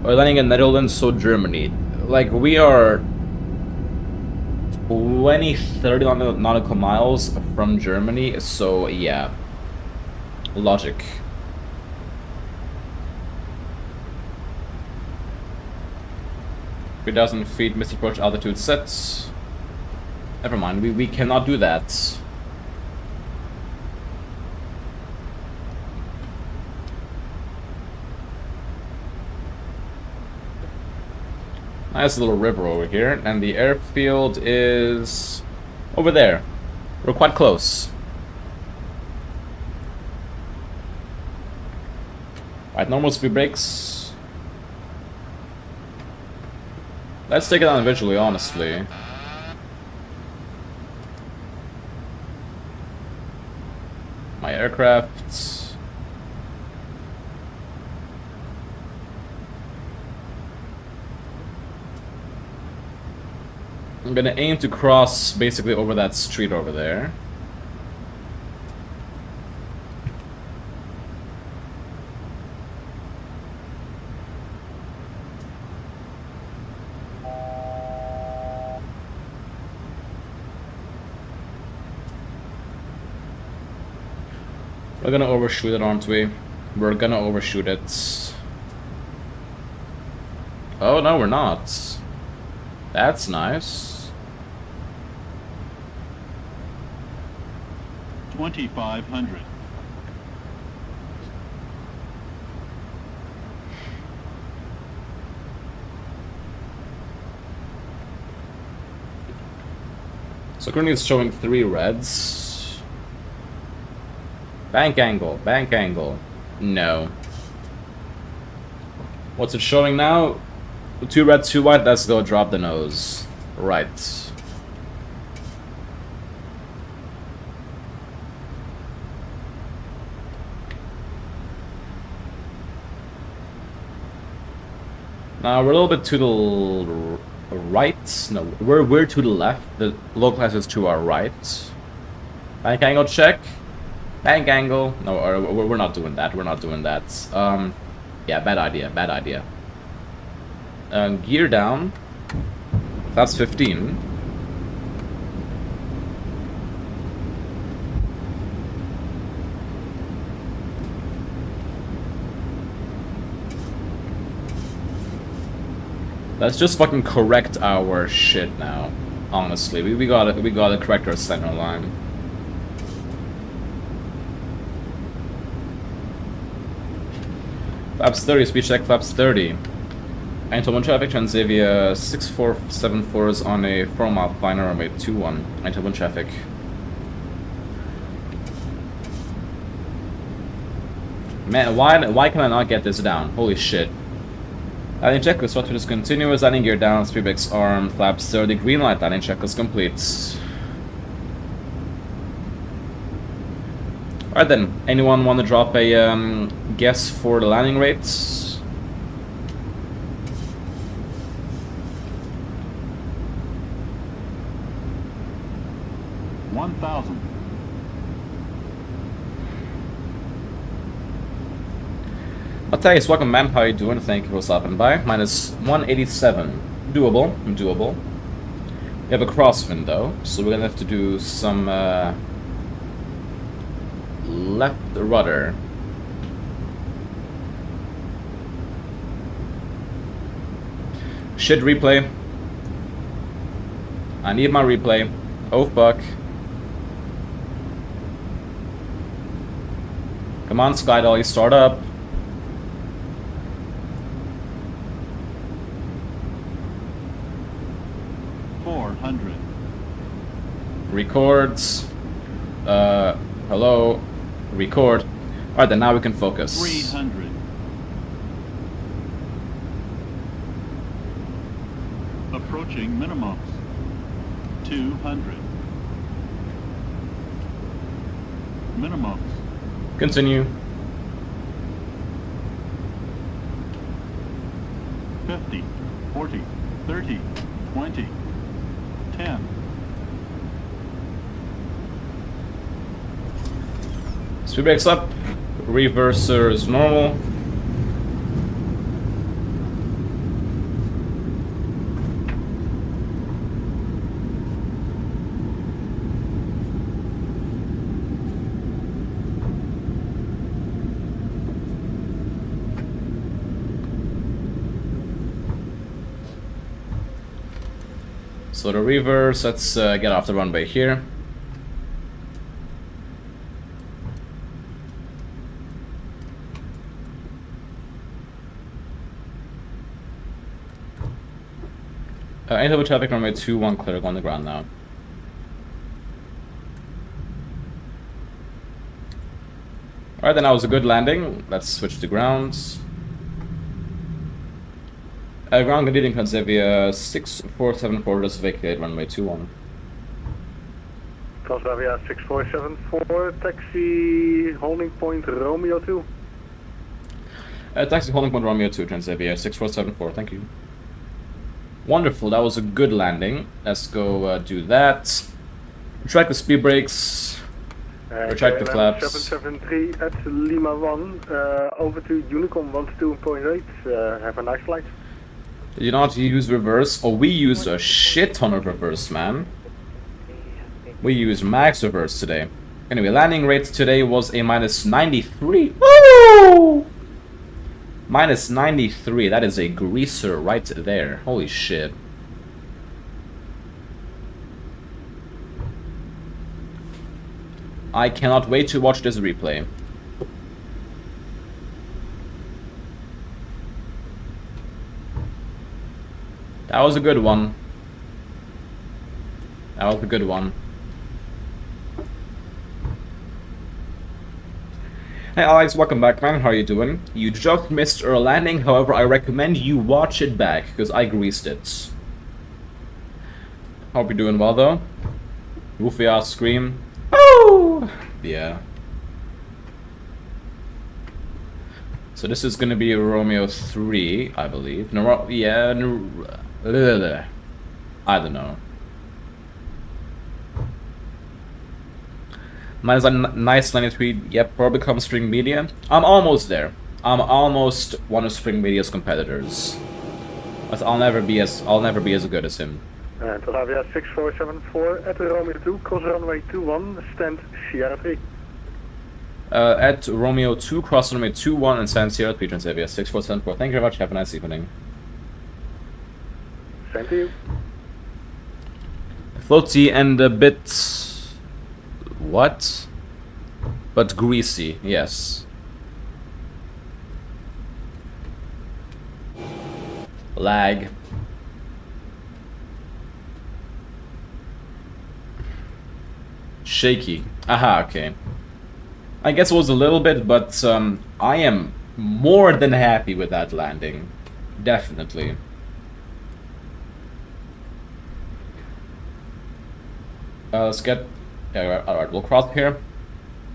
We're landing in Netherlands, so Germany. Like, we are 20-30 nautical miles from Germany, so yeah. Logic. $3,000 feet, missed approach altitude set. Never mind, we cannot do that. Nice little river over here, and the airfield is over there. We're quite close. Alright, normal speed brakes. Let's take it down visually, honestly. My aircraft. I'm gonna aim to cross basically over that street over there. We're gonna overshoot it, aren't we? We're gonna overshoot it. Oh, no, we're not. That's nice. 2,500. So currently it's showing 3 reds. Bank angle, bank angle. No. What's it showing now? 2 red, 2 white, let's go drop the nose. Right. Now we're a little bit to the right. No, we're to the left. The localizer is to our right. Bank angle check. Bank angle. No, we're not doing that. We're not doing that. Yeah, bad idea. Bad idea. Gear down. That's 15. Let's just fucking correct our shit now. Honestly, we gotta correct our center line. Flaps 30, speed check, flaps 30. Eindhoven traffic, Transavia 6474 is on a 4-mile flying runway 21. Eindhoven traffic. Man, why can I not get this down? Holy shit. Landing check is throttle is continuous, landing gear down, speed brakes arm, flaps 30, green light, landing check is complete. Alright then, anyone want to drop a guess for the landing rates? $1,000. I'll tell you, welcome man, how you doing? Thank you for stopping by. Minus 187. Doable, doable. We have a crosswind though, so we're gonna have to do some left rudder. Shit, replay. I need my replay. Oh fuck. Come on, Skydolly, start up. Records. Hello. Record. Alright, then now we can focus. 300. Approaching minimums. 200. Minimums. Continue. 50, 40, 30, 20, 10. Speed brakes up. Reverser is normal. So the reverse, let's get off the runway here. Eindhoven traffic runway 21 clear, on the ground now. Alright, then that was a good landing. Let's switch to grounds. Ground leading Transavia 6474, just vacate runway 21. Transavia 6474, taxi holding point Romeo 2. Taxi holding point Romeo 2, Transavia 6474, thank you. Wonderful, that was a good landing. Let's go do that. Retract the speed brakes. Retract the flaps. 773 at Lima 1, over to Unicom 122.8, have a nice flight. Did you not use reverse? Oh, we used a shit ton of reverse, man. We used max reverse today. Anyway, landing rate today was a minus 93. Woo! Minus 93, that is a greaser right there. Holy shit. I cannot wait to watch this replay. That was a good one. That was a good one. Hey Alex, welcome back, man. How are you doing? You just missed our landing, however, I recommend you watch it back, because I greased it. Hope you're doing well, though. Goofy ass scream. Oh! Yeah. So this is gonna be a Romeo 3, I believe. No, yeah, no, I don't know. Minus a nice 93, yep, probably come Spring Media. I'm almost there. I'm almost one of Spring Media's competitors. But I'll never be as good as him. Transavia 6474 at Romeo 2, cross runway 21, stand Sierra 3. At Romeo 2, cross runway 21 and stand Sierra 3, Transavia 6474. Thank you very much, have a nice evening. Same to you. Floaty and a bit... what? But greasy, yes. Lag. Shaky. Aha, okay. I guess it was a little bit, but I am more than happy with that landing. Definitely. Let's get... alright, we'll cross here.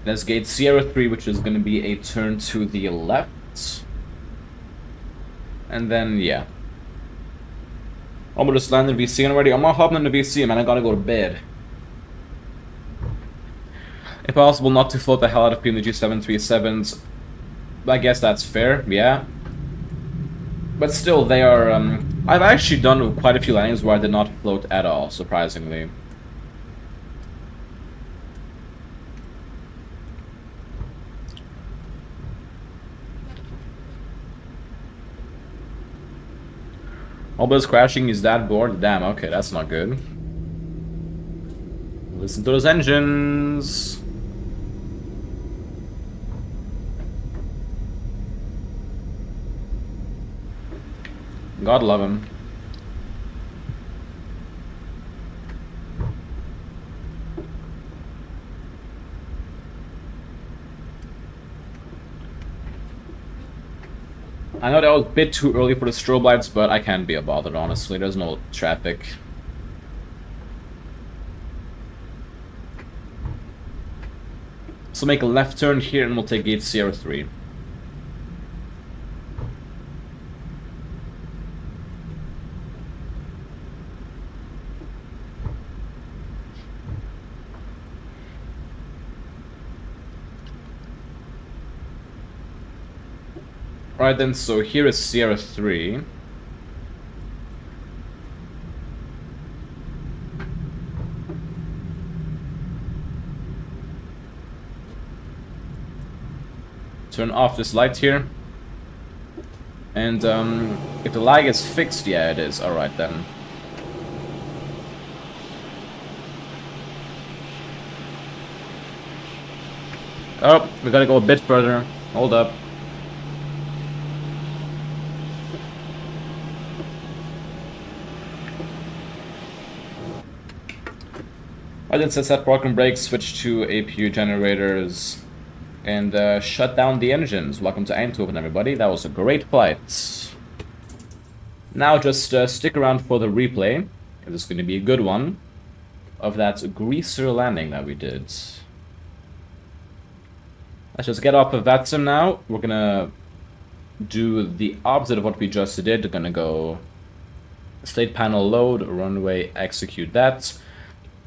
Let's gate Sierra 3, which is going to be a turn to the left. And then, yeah. I'm gonna just land in VC already. I'm not hopping in the VC, man. I gotta go to bed. If possible, not to float the hell out of PMDG 737s. I guess that's fair, yeah. But still, they are... I've actually done quite a few landings where I did not float at all, surprisingly. Almost crashing, is that bored? Damn, okay, that's not good. Listen to those engines. God love him. I know that was a bit too early for the strobe lights, but I can't be bothered, honestly. There's no traffic. So make a left turn here and we'll take gate Sierra 3. Alright then, so here is Sierra 3. Turn off this light here. And if the lag is fixed, yeah it is. Alright then. Oh, we gotta go a bit further. Hold up. I did set parking brakes, switch to APU generators. and shut down the engines. Welcome to Eindhoven, everybody. That was a great flight. Now just stick around for the replay. This is going to be a good one of that greaser landing that we did. Let's just get off of flightsim now. We're going to do the opposite of what we just did. We're going to go slate panel load, runway, execute that.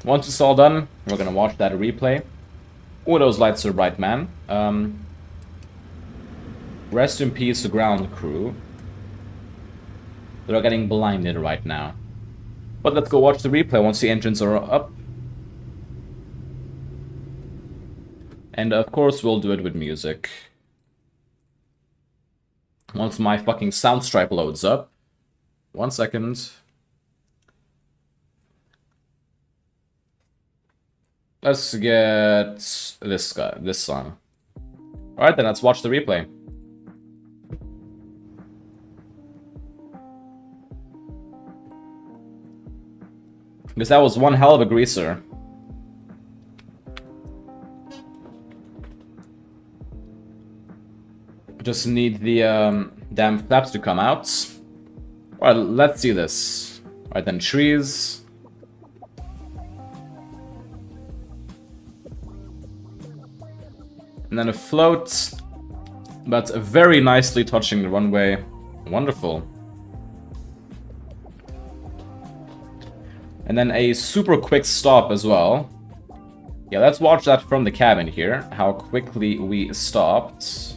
Once it's all done, we're going to watch that replay. Oh, those lights are bright, man. Rest in peace, the ground crew. They're getting blinded right now. But let's go watch the replay once the engines are up. And of course, we'll do it with music. Once my fucking sound stripe loads up. 1 second. Let's get this song. Alright then, let's watch the replay. Because that was one hell of a greaser. Just need the damn flaps to come out. Alright, let's see this. Alright then, trees. And then a float, but very nicely touching the runway. Wonderful. And then a super quick stop as well. Yeah, let's watch that from the cabin here, how quickly we stopped.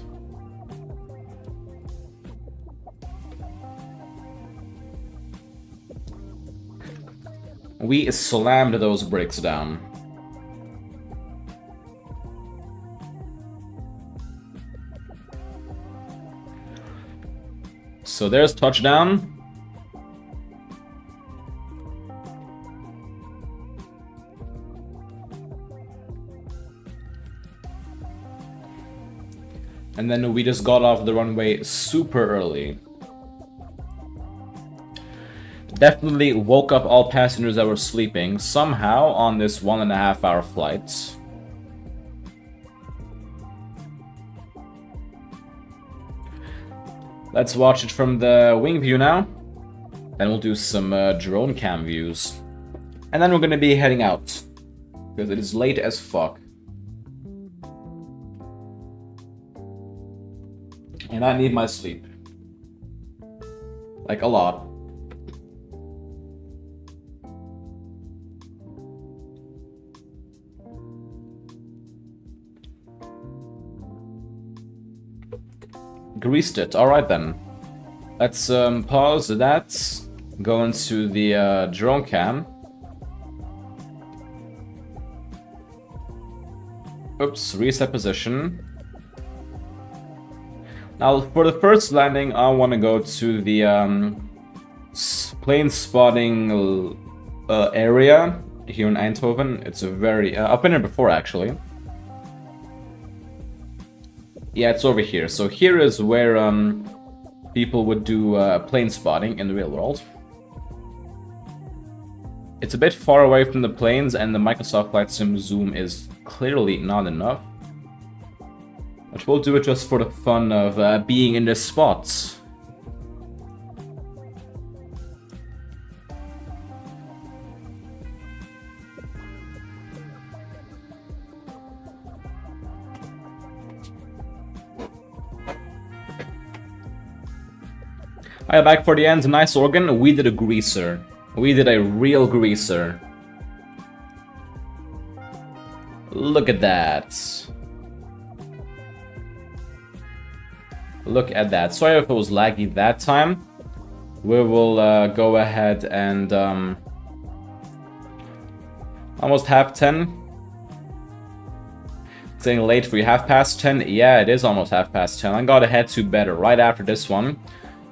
We slammed those brakes down. So there's touchdown. And then we just got off the runway super early. Definitely woke up all passengers that were sleeping somehow on this 1.5 hour flight. Let's watch it from the wing view now. Then we'll do some drone cam views. And then we're gonna be heading out. Because it is late as fuck. And I need my sleep. Like a lot. Greased it. Alright then. Let's pause that. Go into the drone cam. Oops, reset position. Now for the first landing, I want to go to the plane spotting area here in Eindhoven. It's a very... I've been here before actually. Yeah, it's over here. So here is where people would do plane spotting in the real world. It's a bit far away from the planes and the Microsoft Flight Sim zoom is clearly not enough. But we'll do it just for the fun of being in this spot. Alright, back for the end. Nice organ. We did a greaser. We did a real greaser. Look at that. Look at that. Sorry if it was laggy that time. We will go ahead and... almost 10:30. It's getting late for you. 10:30? Yeah, it is almost 10:30. I gotta head to bed right after this one.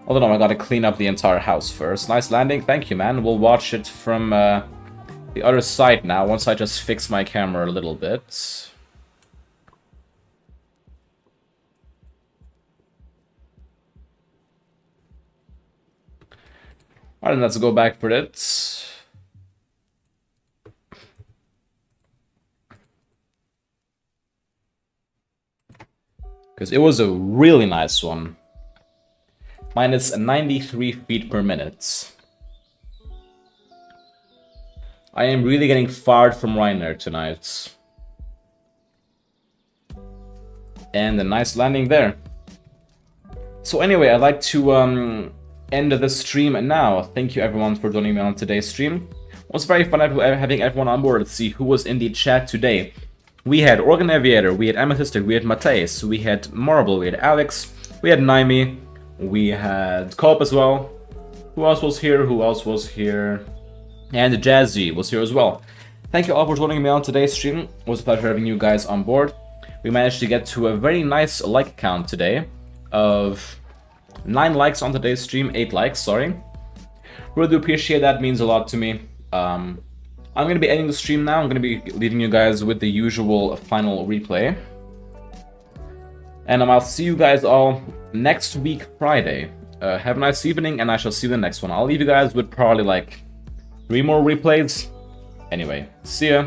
Although no, I gotta clean up the entire house first. Nice landing. Thank you, man. We'll watch it from the other side now, once I just fix my camera a little bit. Alright, let's go back for it. because it was a really nice one. Minus 93 feet per minute. I am really getting fired from Ryanair tonight. And a nice landing there. So anyway, I'd like to end the stream now. Thank you everyone for joining me on today's stream. It was very fun having everyone on board. Let's see who was in the chat today. We had Organ Aviator, we had Amethyst, we had Mateus, we had Marble, we had Alex, we had Naimi, we had Cope as well. Who else was here? Who else was here? And Jazzy was here as well. Thank you all for joining me on today's stream. It was a pleasure having you guys on board. We managed to get to a very nice like count today of 9 likes on today's stream, 8 likes, sorry. Really do appreciate that, means a lot to me. I'm going to be ending the stream now. I'm going to be leaving you guys with the usual final replay. And I'll see you guys all next week, Friday. Have a nice evening, and I shall see you in the next one. I'll leave you guys with probably like 3 more replays. Anyway, see ya.